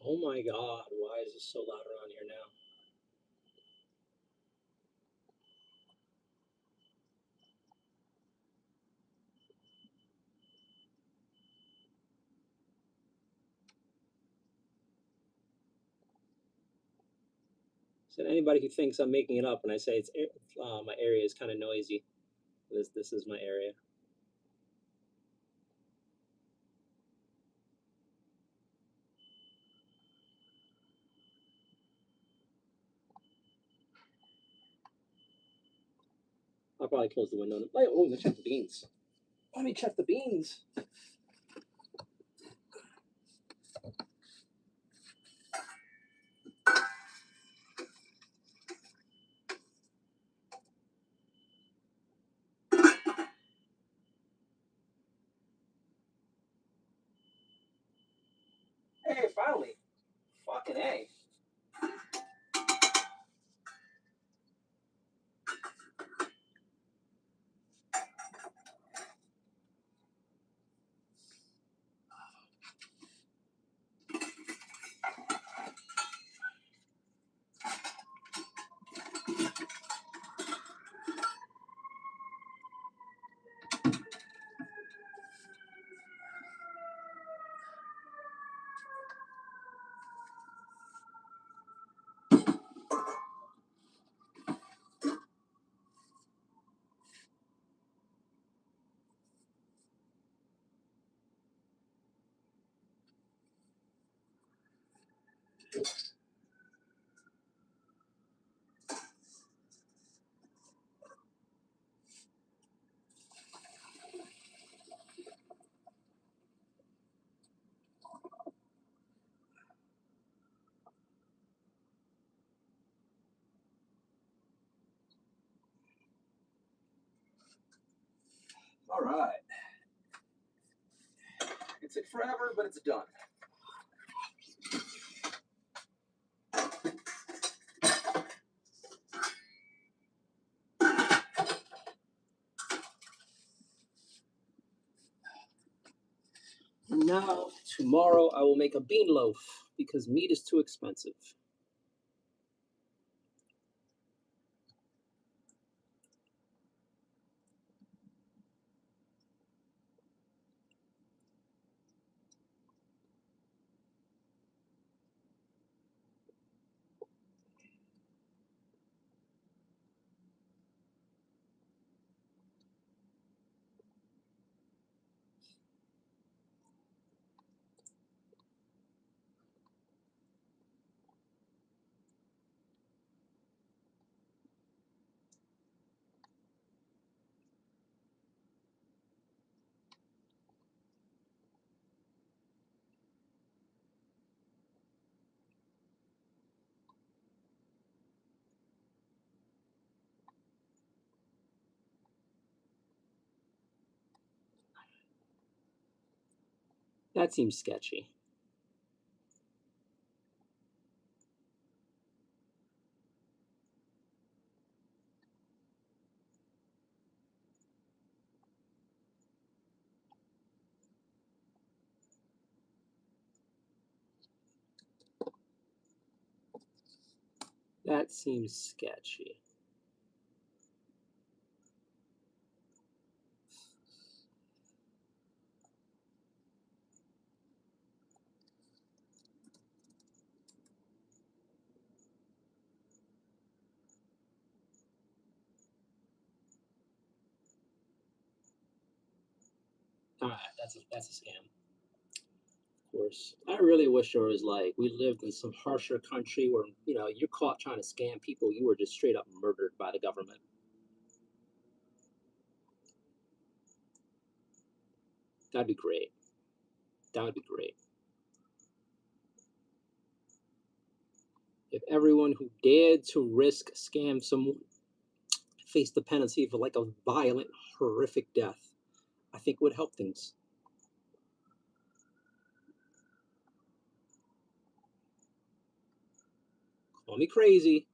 Oh my god, why is it so loud around here now? So anybody who thinks I'm making it up when I say it's my area is kind of noisy. This is my area. I'll probably close the window. Oh, let me check the beans. Let me check the beans. Hey, finally. Fucking A. All right. It took forever, but it's done. Now, tomorrow I will make a bean loaf because meat is too expensive. That seems sketchy. That seems sketchy. All right, that's a scam. Of course, I really wish there was like we lived in some harsher country where you're caught trying to scam people, you were just straight up murdered by the government. That'd be great. That would be great. If everyone who dared to risk scam someone faced the penalty for like a violent, horrific death, I think it would help things. Call me crazy,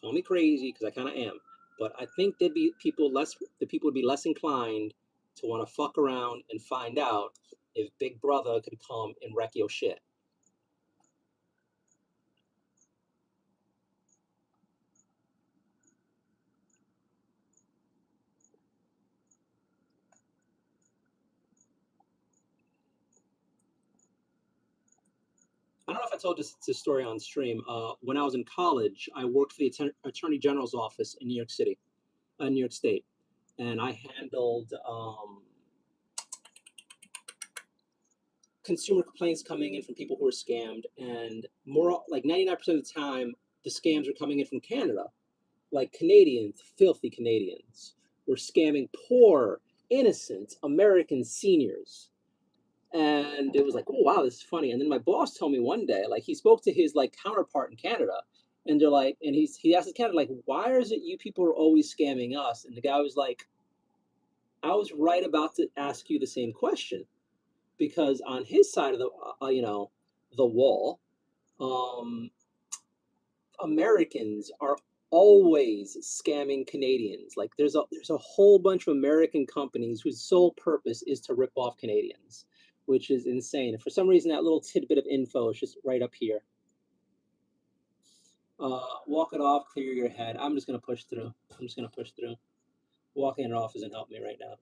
because I kind of am. But I think the people would be less inclined to want to fuck around and find out if Big Brother could come and wreck your shit. I don't know if I told this story on stream. When I was in college, I worked for the Attorney General's office in New York City, New York State, and I handled consumer complaints coming in from people who were scammed, and more like 99% of the time, the scams are coming in from Canada, like Canadians, filthy Canadians. were scamming poor, innocent American seniors. And it was like, oh wow, this is funny. And then my boss told me one day, like he spoke to his like counterpart in Canada, and they're like, and he asked the Canada like, why is it you people are always scamming us? And the guy was like, I was right about to ask you the same question, because on his side of the the wall, um, Americans are always scamming Canadians. Like there's a whole bunch of American companies whose sole purpose is to rip off Canadians, which is insane. And for some reason, that little tidbit of info is just right up here. Walk it off, clear your head. I'm just gonna push through. I'm just gonna push through. Walking it off isn't helping me right now.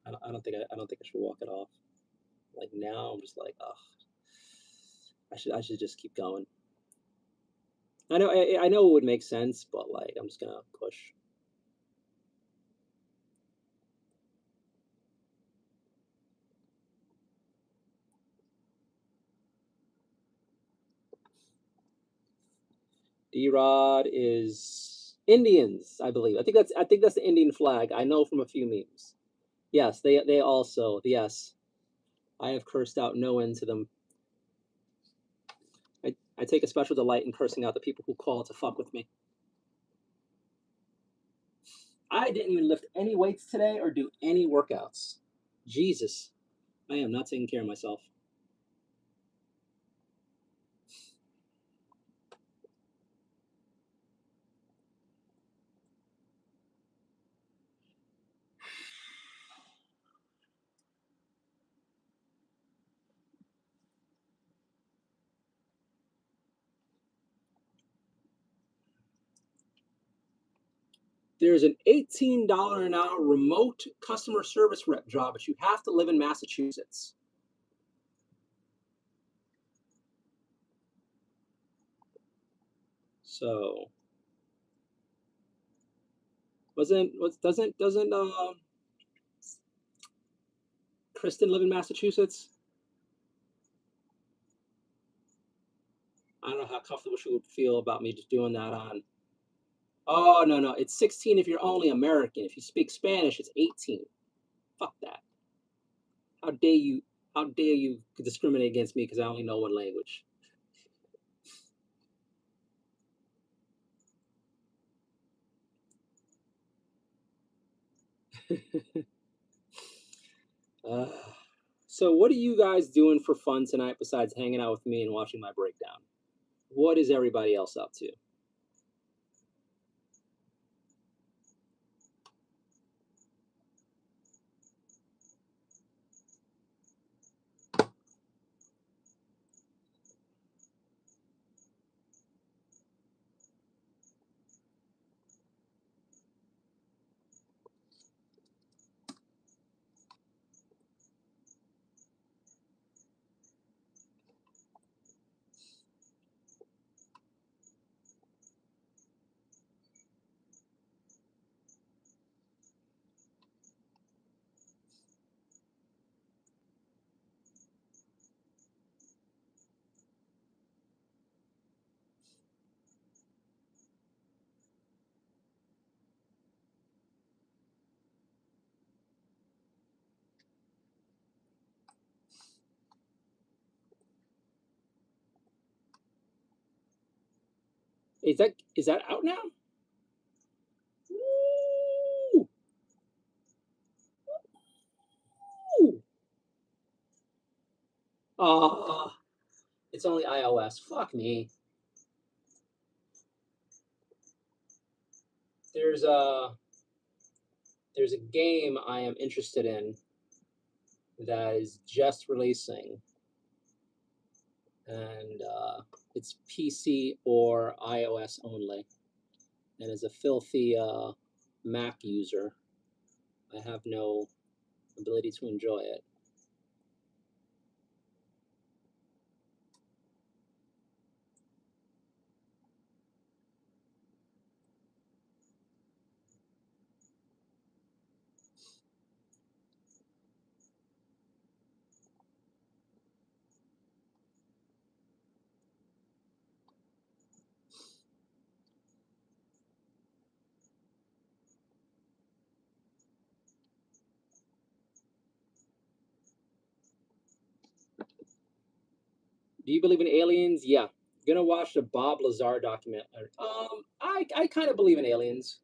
I don't think I should walk it off. Like now, I'm just like, ugh. I should just keep going. I know it would make sense, but like I'm just gonna push. D-Rod is Indians, I believe. I think that's the Indian flag. I know from a few memes. Yes, they also, yes. I have cursed out no end to them. I take a special delight in cursing out the people who call to fuck with me. I didn't even lift any weights today or do any workouts. Jesus. I am not taking care of myself. There's an $18 an hour remote customer service rep job, but you have to live in Massachusetts. So doesn't Kristen live in Massachusetts? I don't know how comfortable she would feel about me just doing that on. Oh no, it's 16 if you're only American. If you speak Spanish, it's 18. Fuck that. How dare you? How dare you discriminate against me because I only know one language? uh, so, what are you guys doing for fun tonight besides hanging out with me and watching my breakdown? What is everybody else up to? Is that out now? Ooh. Ooh. It's only iOS. Fuck me. There's a there's a game I am interested in that is just releasing, and it's PC or iOS only. And as a filthy Mac user, I have no ability to enjoy it. Do you believe in aliens? Yeah. Gonna watch the Bob Lazar document. I kind of believe in aliens.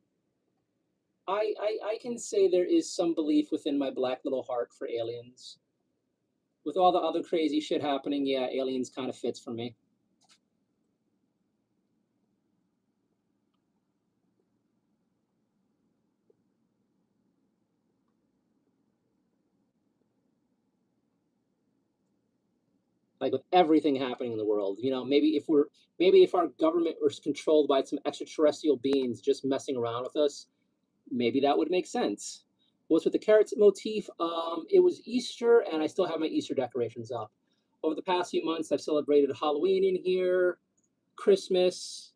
I can say there is some belief within my black little heart for aliens. With all the other crazy shit happening, yeah, aliens kind of fits for me. Like with everything happening in the world, you know, maybe if our government was controlled by some extraterrestrial beings just messing around with us, maybe that would make sense. What's with the carrots motif? It was Easter, and I still have my Easter decorations up. Over the past few months, I've celebrated Halloween in here, Christmas,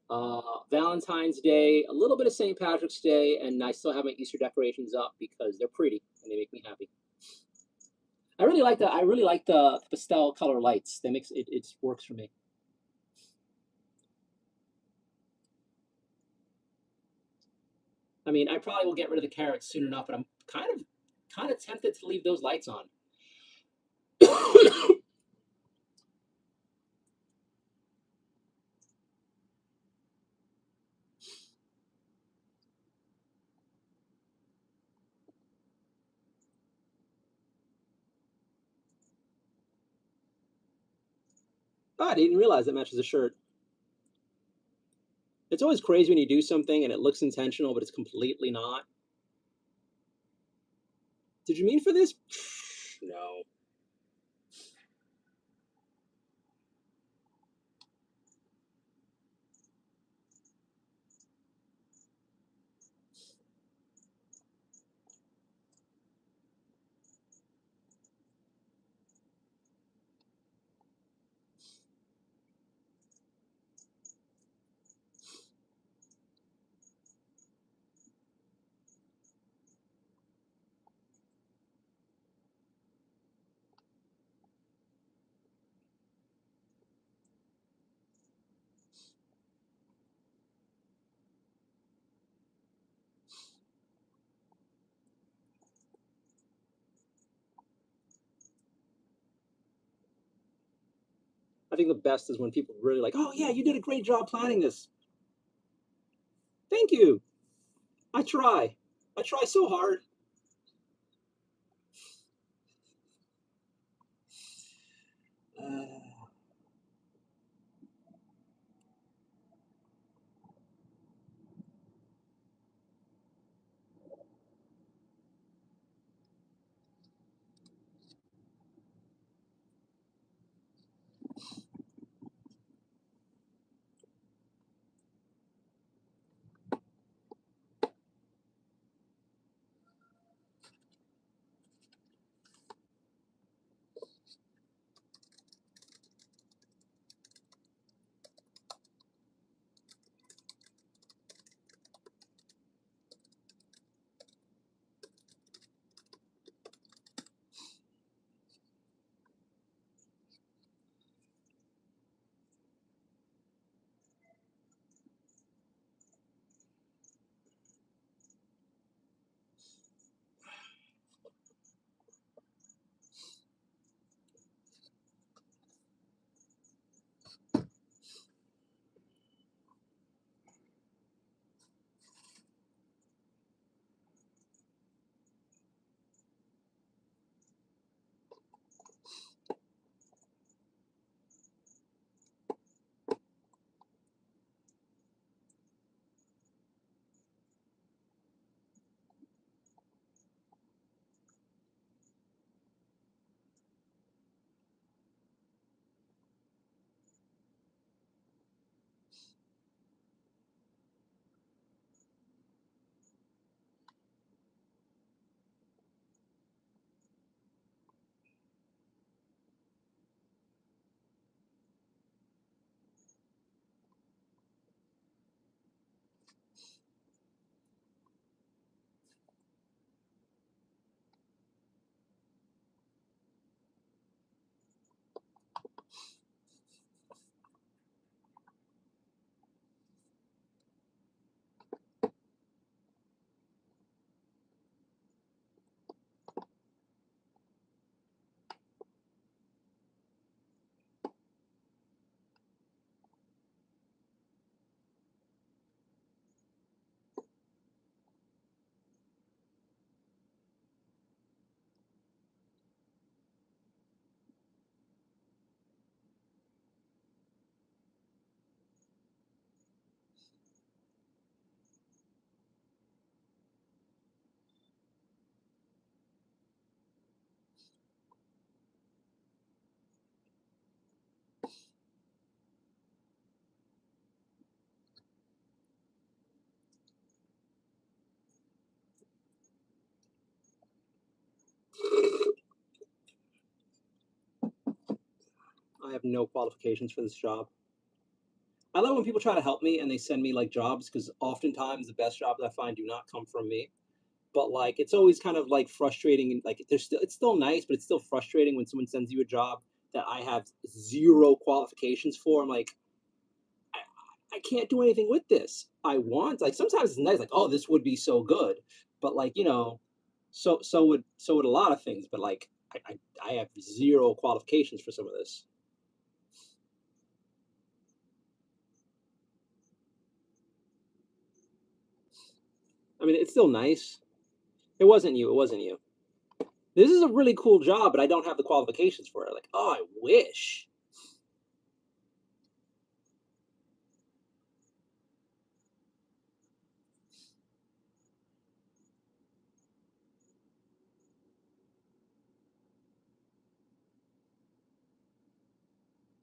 Valentine's Day, a little bit of St. Patrick's Day, and I still have my Easter decorations up because they're pretty and they make me happy. I really like the pastel color lights. They makes it works for me. I mean, I probably will get rid of the carrots soon enough, but I'm kind of tempted to leave those lights on. Oh, I didn't realize that matches the shirt. It's always crazy when you do something and it looks intentional, but it's completely not. Did you mean for this? No. I think the best is when people really like, oh yeah, you did a great job planning this. Thank you. I try. I try so hard. I have no qualifications for this job. I love when people try to help me and they send me like jobs because oftentimes the best jobs I find do not come from me. But like it's always kind of like frustrating and like there's still it's still nice, but it's still frustrating when someone sends you a job that I have zero qualifications for. I'm like, I can't do anything with this. I want like sometimes it's nice, like, oh, this would be so good. But like, so would a lot of things, but like I have zero qualifications for some of this. I mean, it's still nice. It wasn't you. It wasn't you. This is a really cool job, but I don't have the qualifications for it. Like, oh, I wish.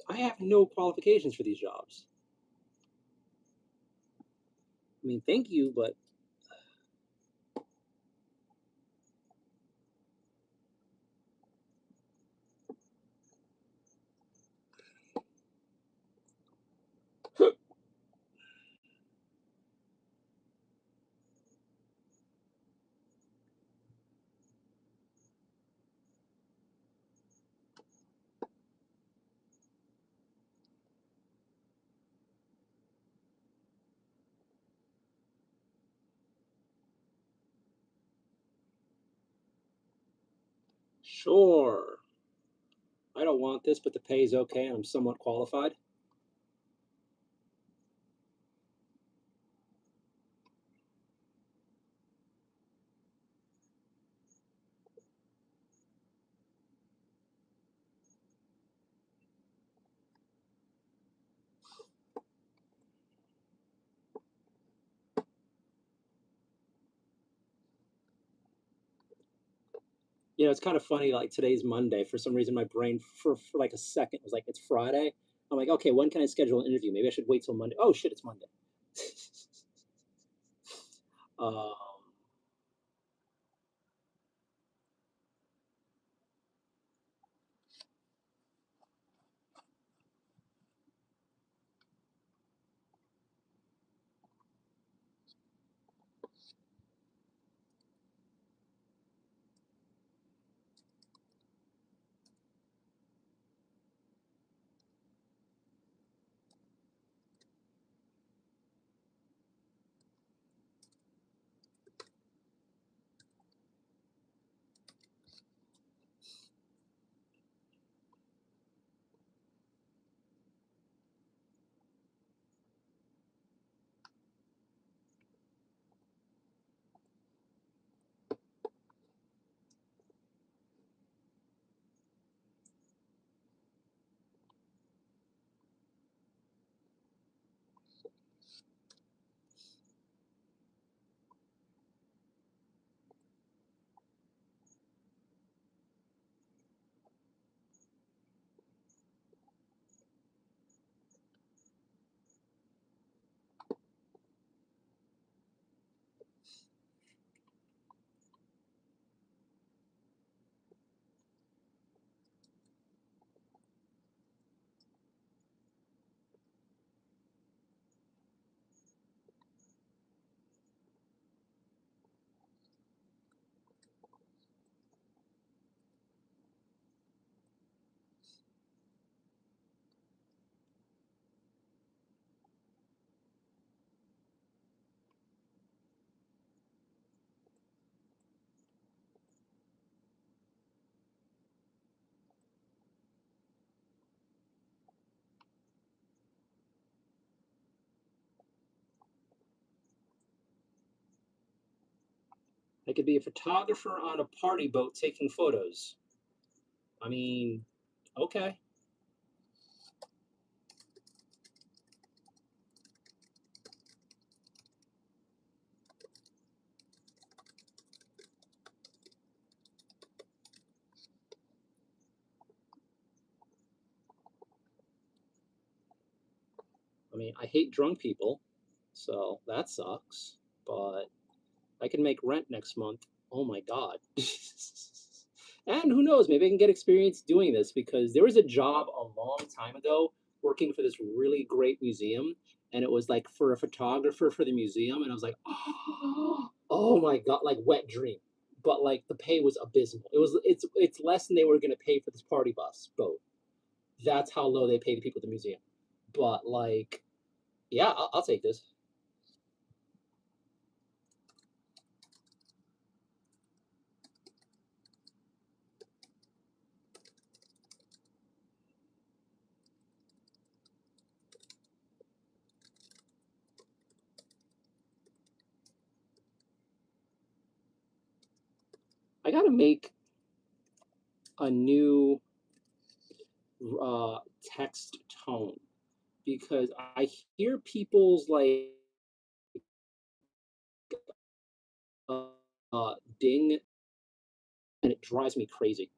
I have no qualifications for these jobs. I mean, thank you, but sure. I don't want this, but the pay is okay, and I'm somewhat qualified. It's kind of funny. Like today's Monday. For some reason, my brain for like a second was like, it's Friday. I'm like, okay, when can I schedule an interview? Maybe I should wait till Monday. Oh shit, it's Monday. um, I could be a photographer on a party boat taking photos. I mean, okay. I mean, I hate drunk people, so that sucks. But I can make rent next month. Oh my god. And who knows, maybe I can get experience doing this because there was a job a long time ago working for this really great museum. And it was like for a photographer for the museum. And I was like, oh my God, like wet dream. But like the pay was abysmal. It's less than they were gonna pay for this party bus boat. That's how low they pay the people at the museum. But like, yeah, I'll take this. I gotta make a new text tone because I hear people's like uh, ding and it drives me crazy.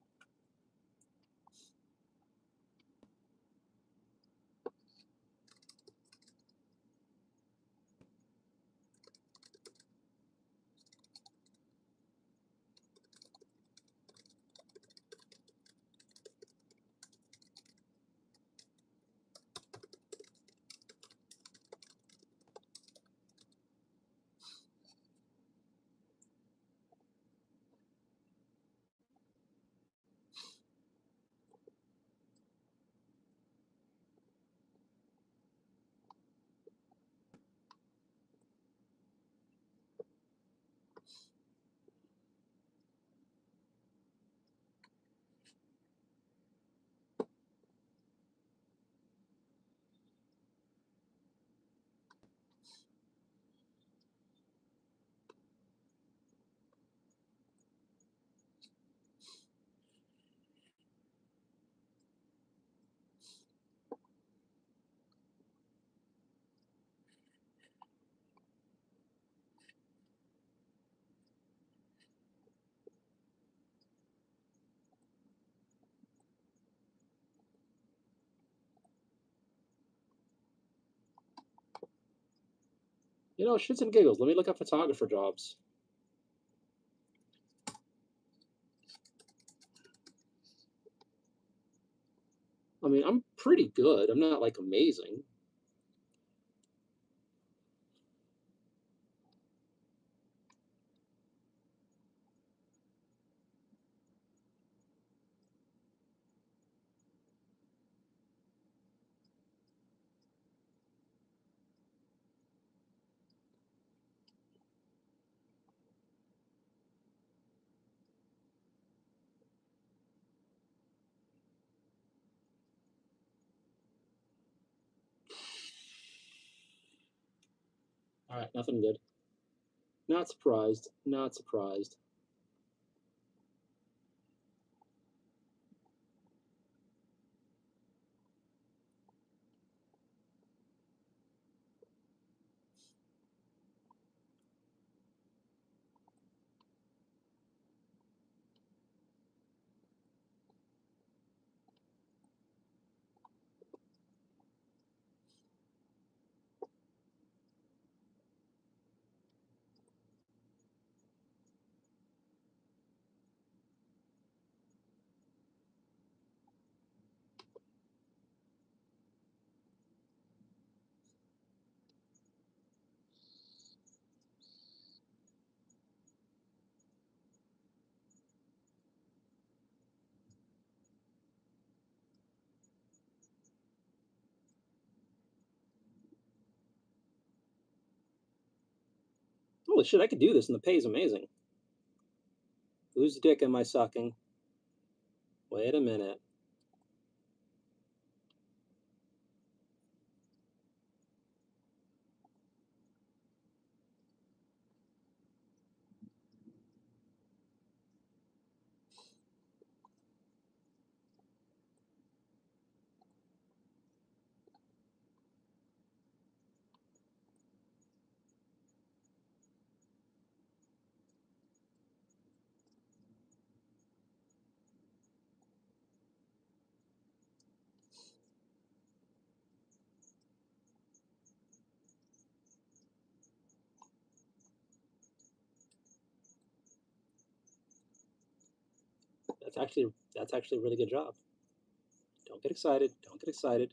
You know, shits and giggles. Let me look up photographer jobs. I mean, I'm pretty good. I'm not like amazing. All right, nothing good. Not surprised. Not surprised. Holy shit, I could do this and the pay is amazing. Whose dick am I sucking? Wait a minute. That's actually a really good job. Don't get excited. Don't get excited.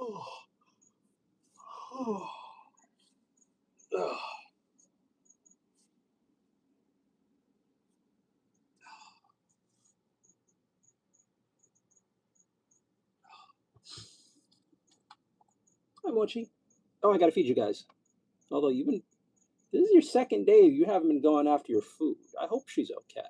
Oh, oh, oh. Hi, Mochi. Oh, I gotta feed you guys. Although this is your second day. You haven't been going after your food. I hope she's okay.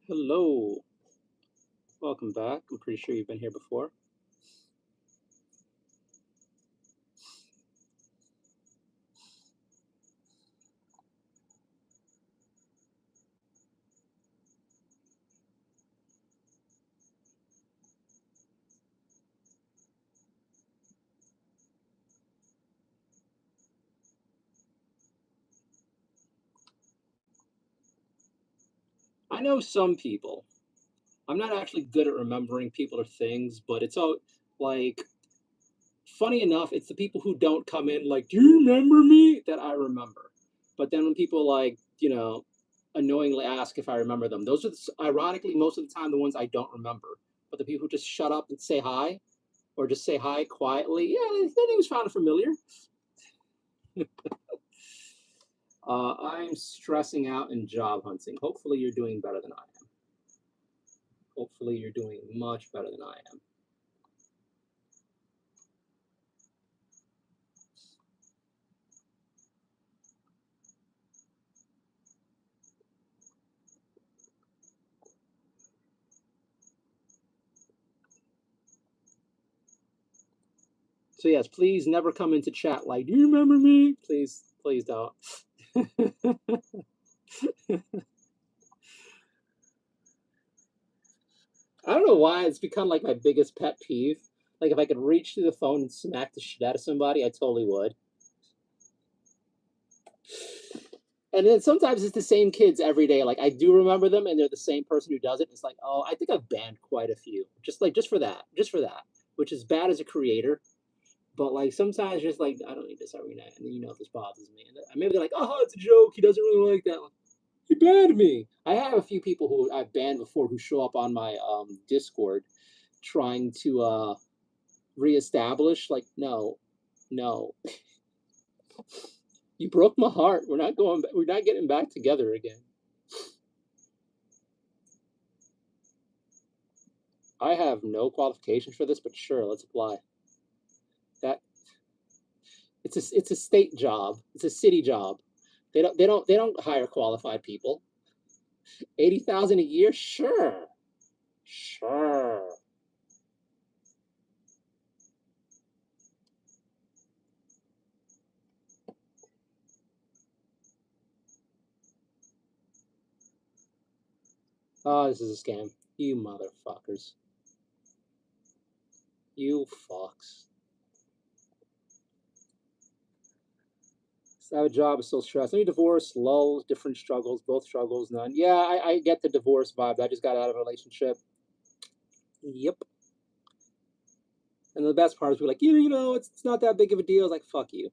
Hello. Welcome back. I'm pretty sure you've been here before. I know some people. I'm not actually good at remembering people or things, but it's all like funny enough, it's the people who don't come in like, "Do you remember me?" that I remember. But then when people like, annoyingly ask if I remember them, those are ironically most of the time the ones I don't remember. But the people who just shut up and say hi, or just say hi quietly, yeah, their name's found familiar. I'm stressing out in job hunting. Hopefully, you're doing better than I am. Hopefully, you're doing much better than I am. So yes, please never come into chat like, "Do you remember me?" Please, please don't. I don't know why it's become like my biggest pet peeve. Like if I could reach through the phone and smack the shit out of somebody, I totally would. And then sometimes it's the same kids every day. Like I do remember them, and they're the same person who does it. It's like, oh, I think I've banned quite a few, just for that, which is bad as a creator. But like sometimes just like I don't need this every night, and then if this bothers me, and maybe they're like, oh, it's a joke. He doesn't really like that one. He banned me. I have a few people who I've banned before who show up on my Discord trying to reestablish. Like, no, you broke my heart. We're not going. We're not getting back together again. I have no qualifications for this, but sure, let's apply. That it's a state job. It's a city job. They don't hire qualified people. 80,000 a year, sure, sure. Oh, this is a scam. You motherfuckers. You fucks. I have a job, is still stressed. Any divorce, lulls, different struggles, both struggles, none. Yeah, I get the divorce vibe. I just got out of a relationship. Yep. And the best part is we're like, it's not that big of a deal. It's like, fuck you.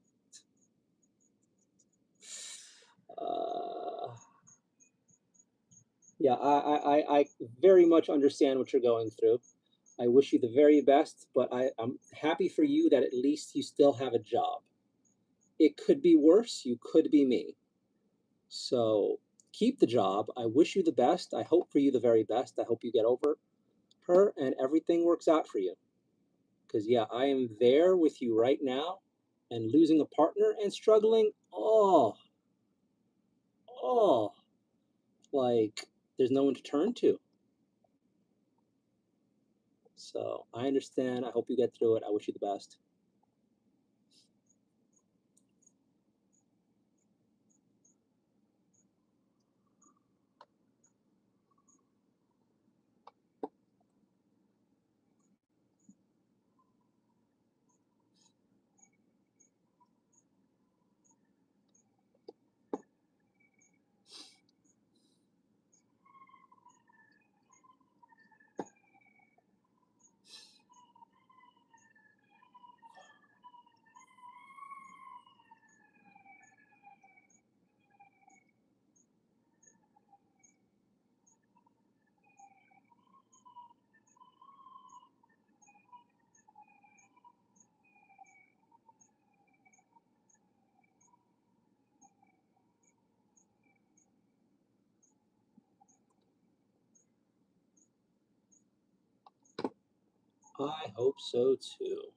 Yeah, I very much understand what you're going through. I wish you the very best, but I'm happy for you that at least you still have a job. It could be worse. You could be me. So keep the job. I wish you the best. I hope for you the very best. I hope you get over her and everything works out for you. Because, yeah, I am there with you right now, and losing a partner and struggling, like there's no one to turn to. So I understand. I hope you get through it. I wish you the best. I hope so too.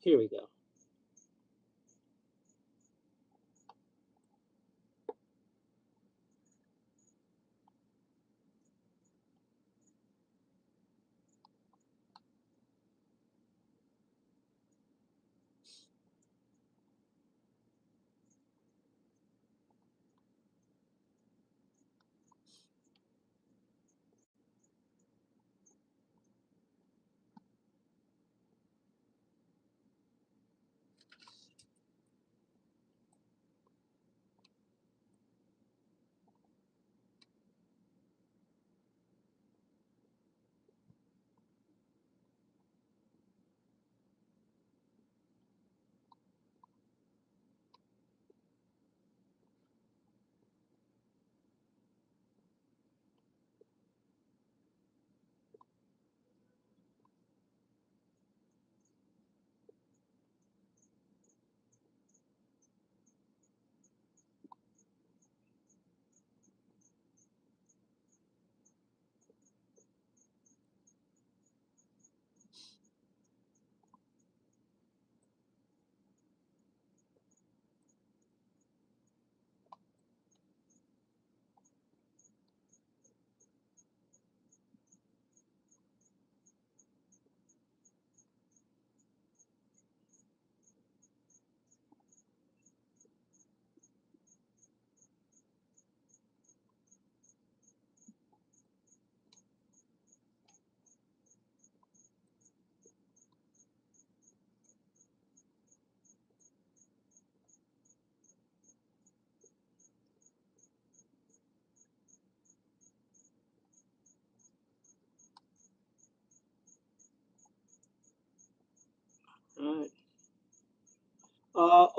Here we go.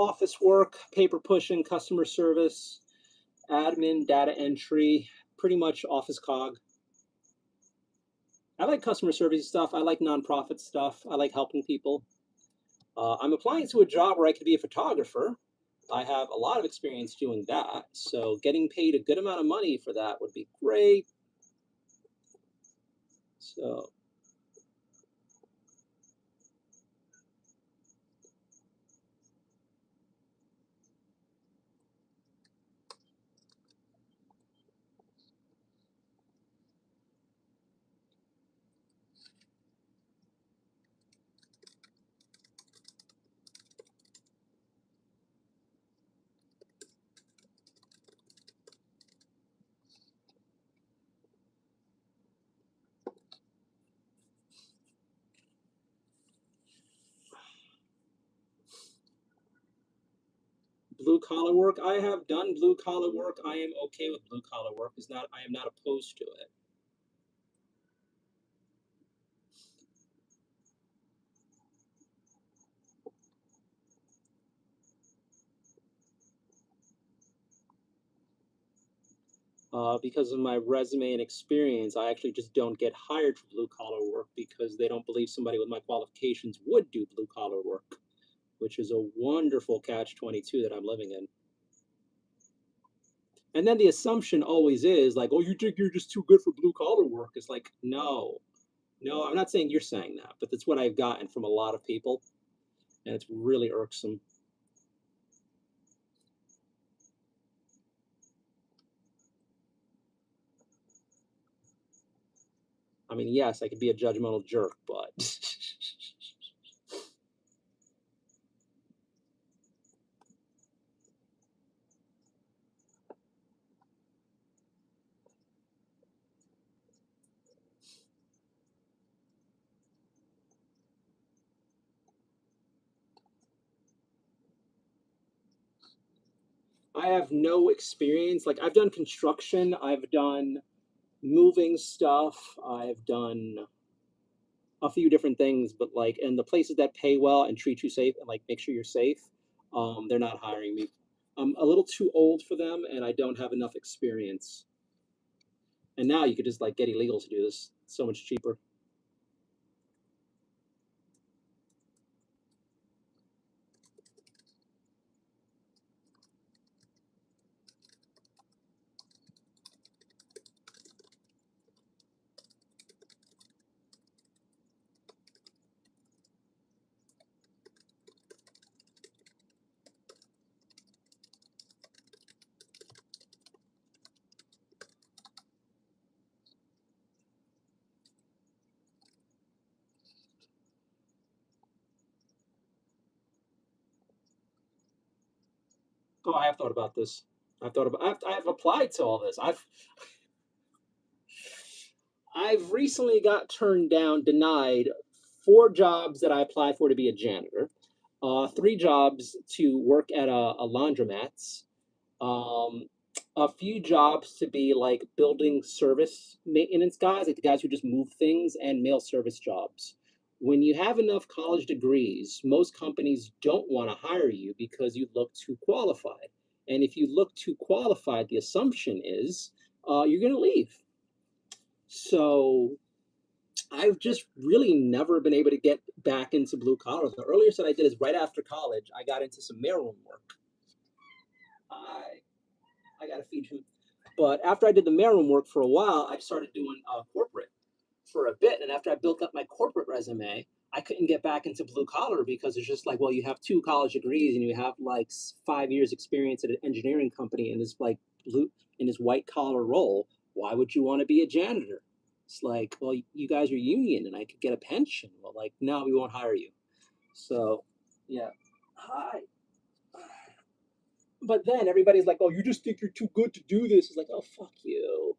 office work, paper pushing, customer service, admin, data entry, pretty much office cog. I like customer service stuff. I like nonprofit stuff. I like helping people. I'm applying to a job where I could be a photographer. I have a lot of experience doing that. So getting paid a good amount of money for that would be great. So blue collar work, I have done blue collar work. I am okay with blue collar work. I am not opposed to it. Because of my resume and experience, I actually just don't get hired for blue collar work because they don't believe somebody with my qualifications would do blue collar work, which is a wonderful catch-22 that I'm living in. And then the assumption always is like, oh, you think you're just too good for blue collar work. It's like, no, I'm not saying you're saying that, but that's what I've gotten from a lot of people. And it's really irksome. I mean, yes, I could be a judgmental jerk, but I have no experience. Like, I've done construction, I've done moving stuff, I've done a few different things, but like, and the places that pay well and treat you safe and like make sure you're safe, they're not hiring me. I'm a little too old for them, and I don't have enough experience. And now you could just like get illegal to do this. It's so much cheaper. Oh, I have thought about this. I've applied to all this. I've recently got turned down, denied 4 jobs that I applied for to be a janitor, 3 jobs to work at a laundromat, um, a few jobs to be like building service maintenance guys, like the guys who just move things, and mail service jobs. When you have enough college degrees, most companies don't want to hire you because you look too qualified. And if you look too qualified, the assumption is you're going to leave. So I've just really never been able to get back into blue collar. The earliest that I did is right after college. I got into some mailroom work. I I got to feed him. But after I did the mailroom work for a while, I started doing corporate for a bit. And after I built up my corporate resume, I couldn't get back into blue collar because it's just like, well, you have 2 college degrees and you have like 5 years experience at an engineering company in this like blue in this white collar role. Why would you want to be a janitor? It's like, well, you guys are union and I could get a pension. Well, like, no, we won't hire you. So, yeah. Hi. But then everybody's like, oh, you just think you're too good to do this. It's like, oh, fuck you.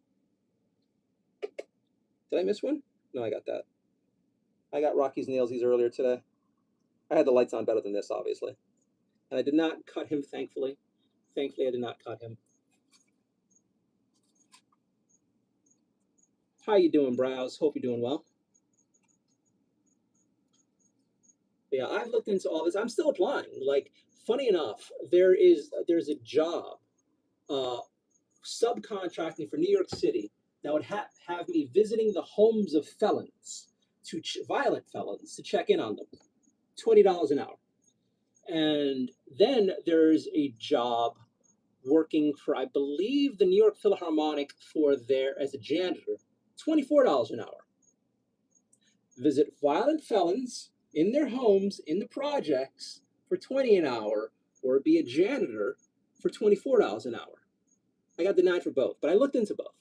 Did I miss one? No, I got that. I got Rocky's Nailsies earlier today. I had the lights on better than this, obviously. And I did not cut him, thankfully. Thankfully, I did not cut him. How you doing, Browse? Hope you're doing well. Yeah, I've looked into all this. I'm still applying. Like, funny enough, there's a job uh, subcontracting for New York City that would have me visiting the homes of felons, violent felons, to check in on them. $20 an hour. And then there's a job working for, I believe, the New York Philharmonic for their as a janitor, $24 an hour. Visit violent felons in their homes in the projects for 20 an hour, or be a janitor for $24 an hour. I got denied for both, but I looked into both.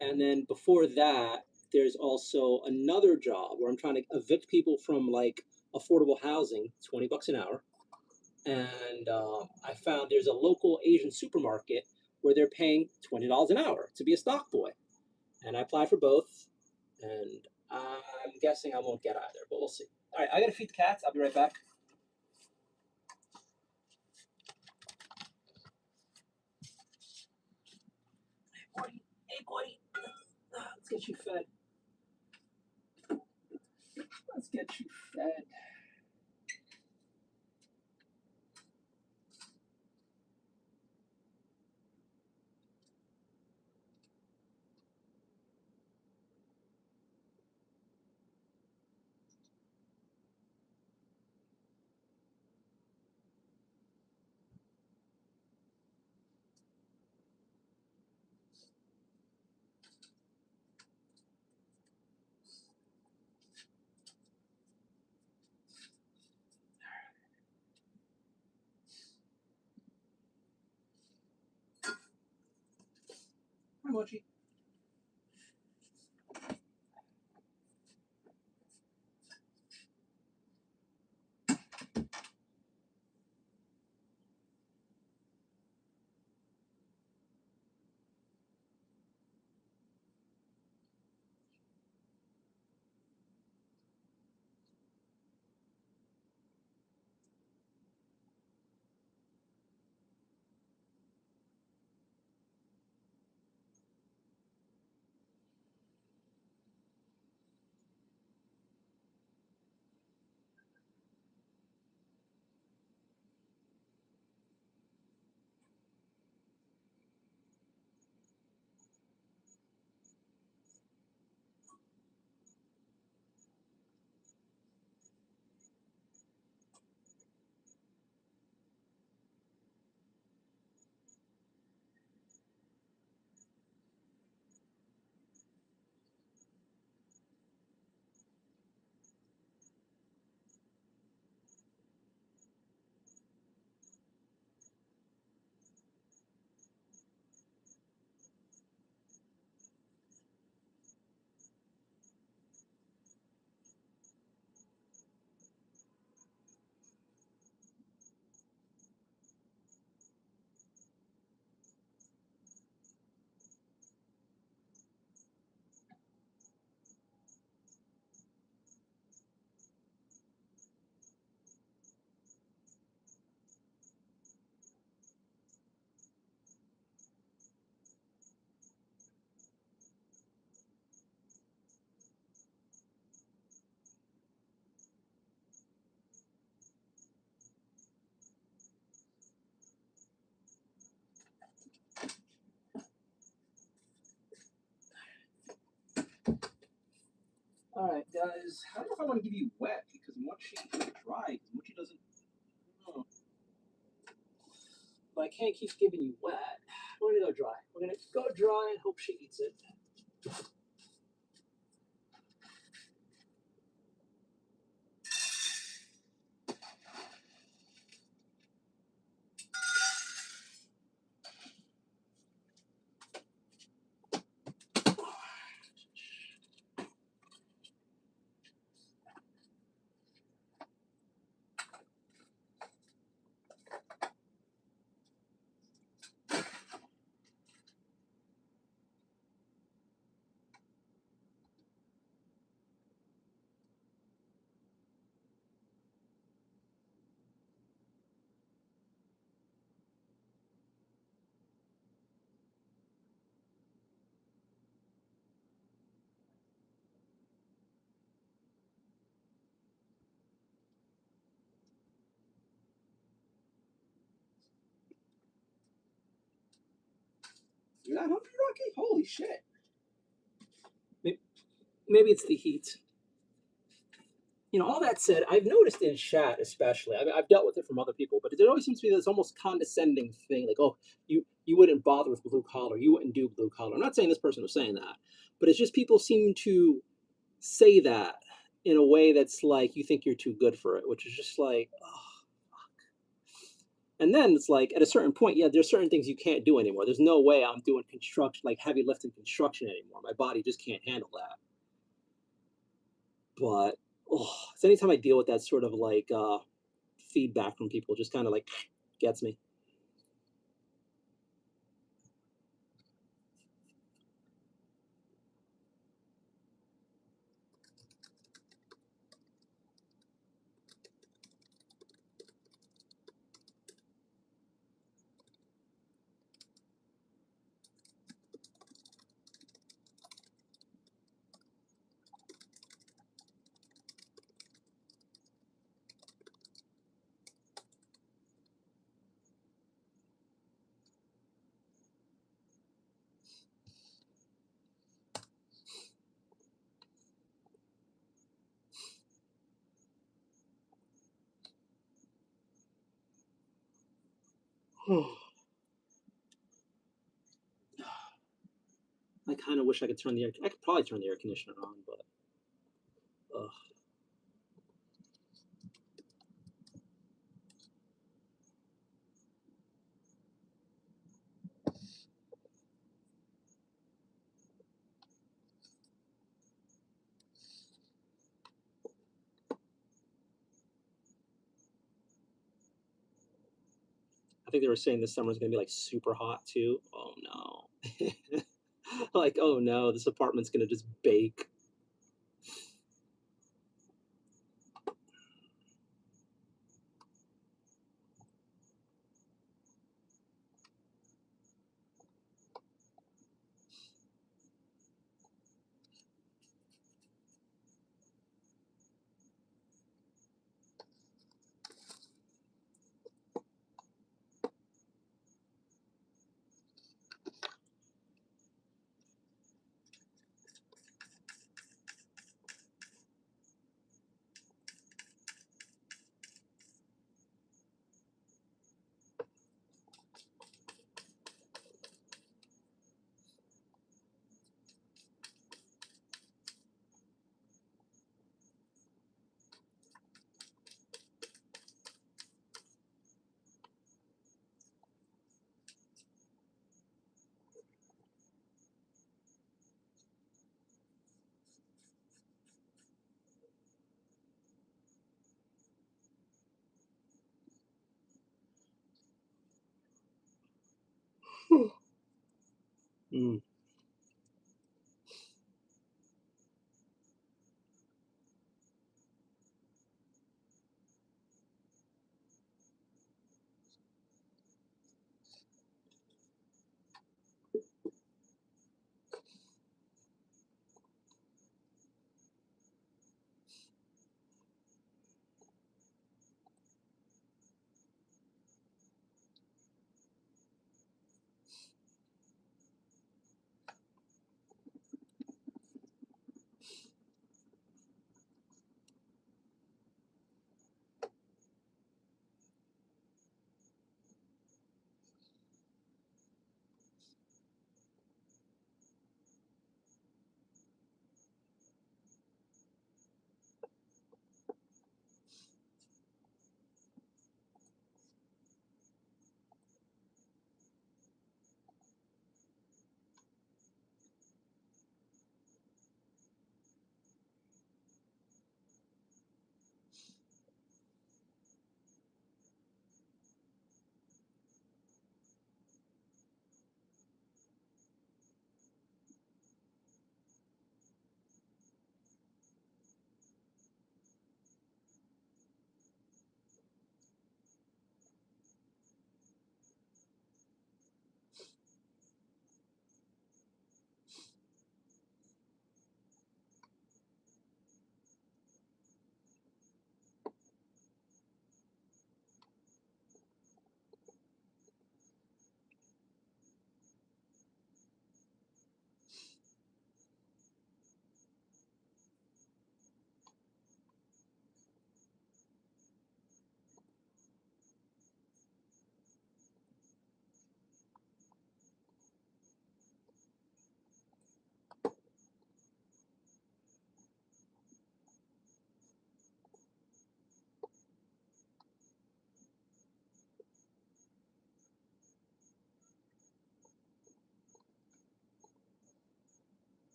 And then before that, there's also another job where I'm trying to evict people from like affordable housing, $20 an hour. And I found there's a local Asian supermarket where they're paying $20 an hour to be a stock boy. And I applied for both, and I'm guessing I won't get either, but we'll see. All right, I gotta feed the cats. I'll be right back. Hey, buddy. Let's get you fed. Let's get you fed. Hi, Mochi. All right, guys. I don't know if I want to give you wet because Mochi is dry. Because Mochi doesn't. Oh. But I can't keep giving you wet. We're gonna go dry. We're gonna go dry and hope she eats it. 900, Rocky? Holy shit. Maybe it's the heat. You know, all that said, I've noticed in chat, especially, I've dealt with it from other people, but there always seems to be this almost condescending thing, like, oh, you wouldn't bother with blue collar, you wouldn't do blue collar. I'm not saying this person was saying that, but it's just people seem to say that in a way that's like you think you're too good for it, which is just like, oh. And then it's like at a certain point, yeah, there's certain things you can't do anymore. There's no way I'm doing construction, like heavy lifting construction anymore. My body just can't handle that. But oh, it's anytime I deal with that sort of like feedback from people, just kind of like gets me. I kind of wish I could turn the air. I could probably turn the air conditioner on, but ugh. I think they were saying this summer is going to be like super hot too. Oh no. Like, oh no, this apartment's going to just bake. Mm.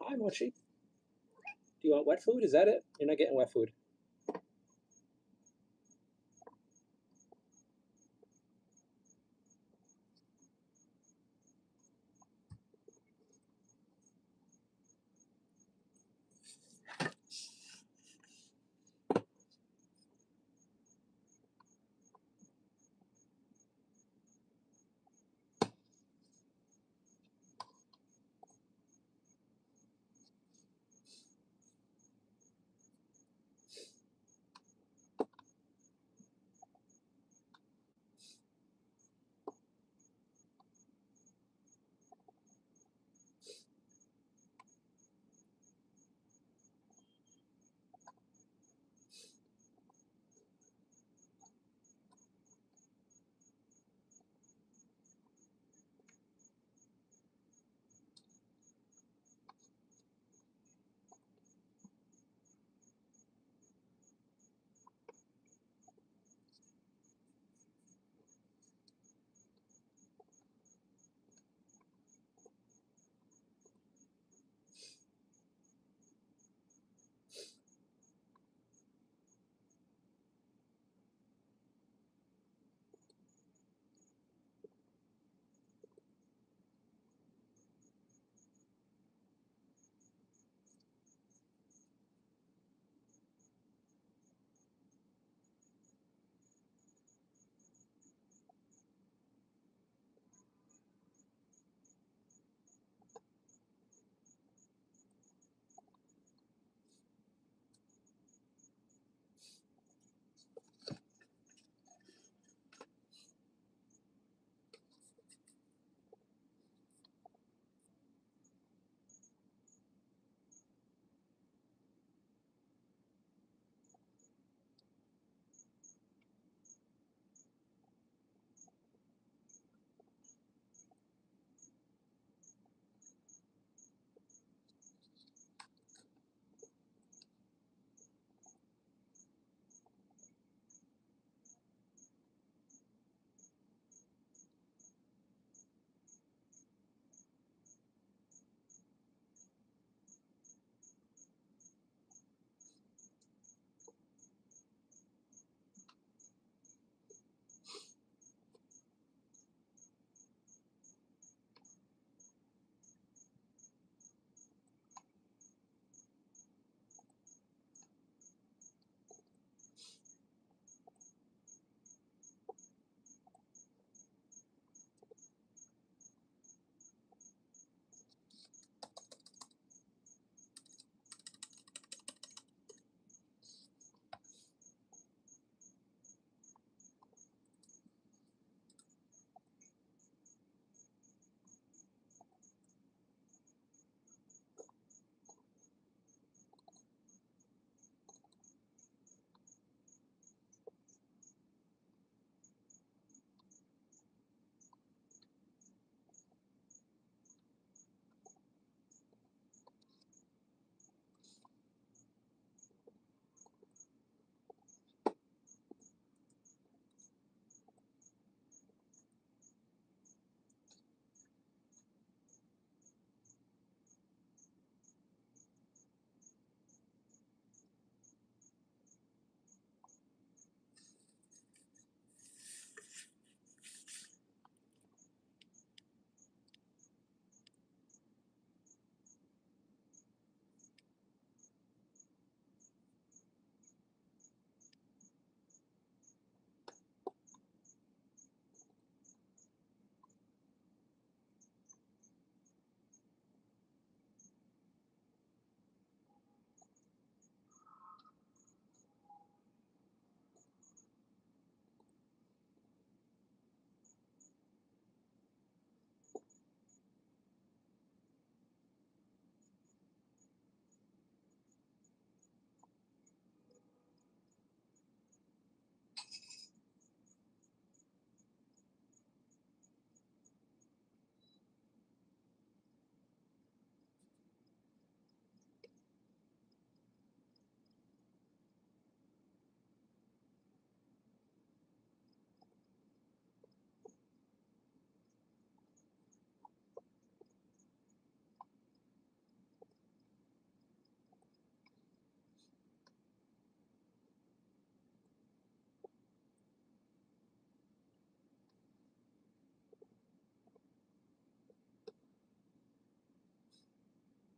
Hi, Mochi. Do you want wet food? Is that it? You're not getting wet food.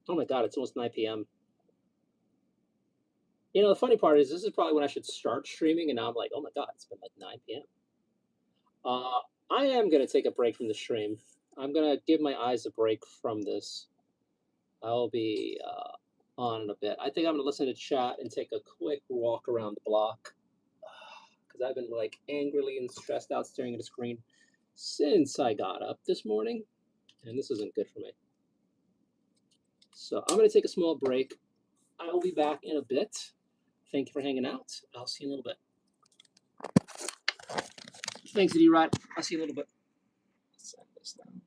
Oh my God, it's almost 9 p.m. You know, the funny part is this is probably when I should start streaming, and now I'm like, oh my God, it's been like 9 p.m. I am going to take a break from the stream. I'm going to give my eyes a break from this. I'll be on in a bit. I think I'm going to listen to chat and take a quick walk around the block because I've been like angrily and stressed out staring at a screen since I got up this morning, and this isn't good for me. So I'm going to take a small break. I'll be back in a bit. Thank you for hanging out. I'll see you in a little bit. Thanks, D-Rod. I'll see you in a little bit. Let's send this down.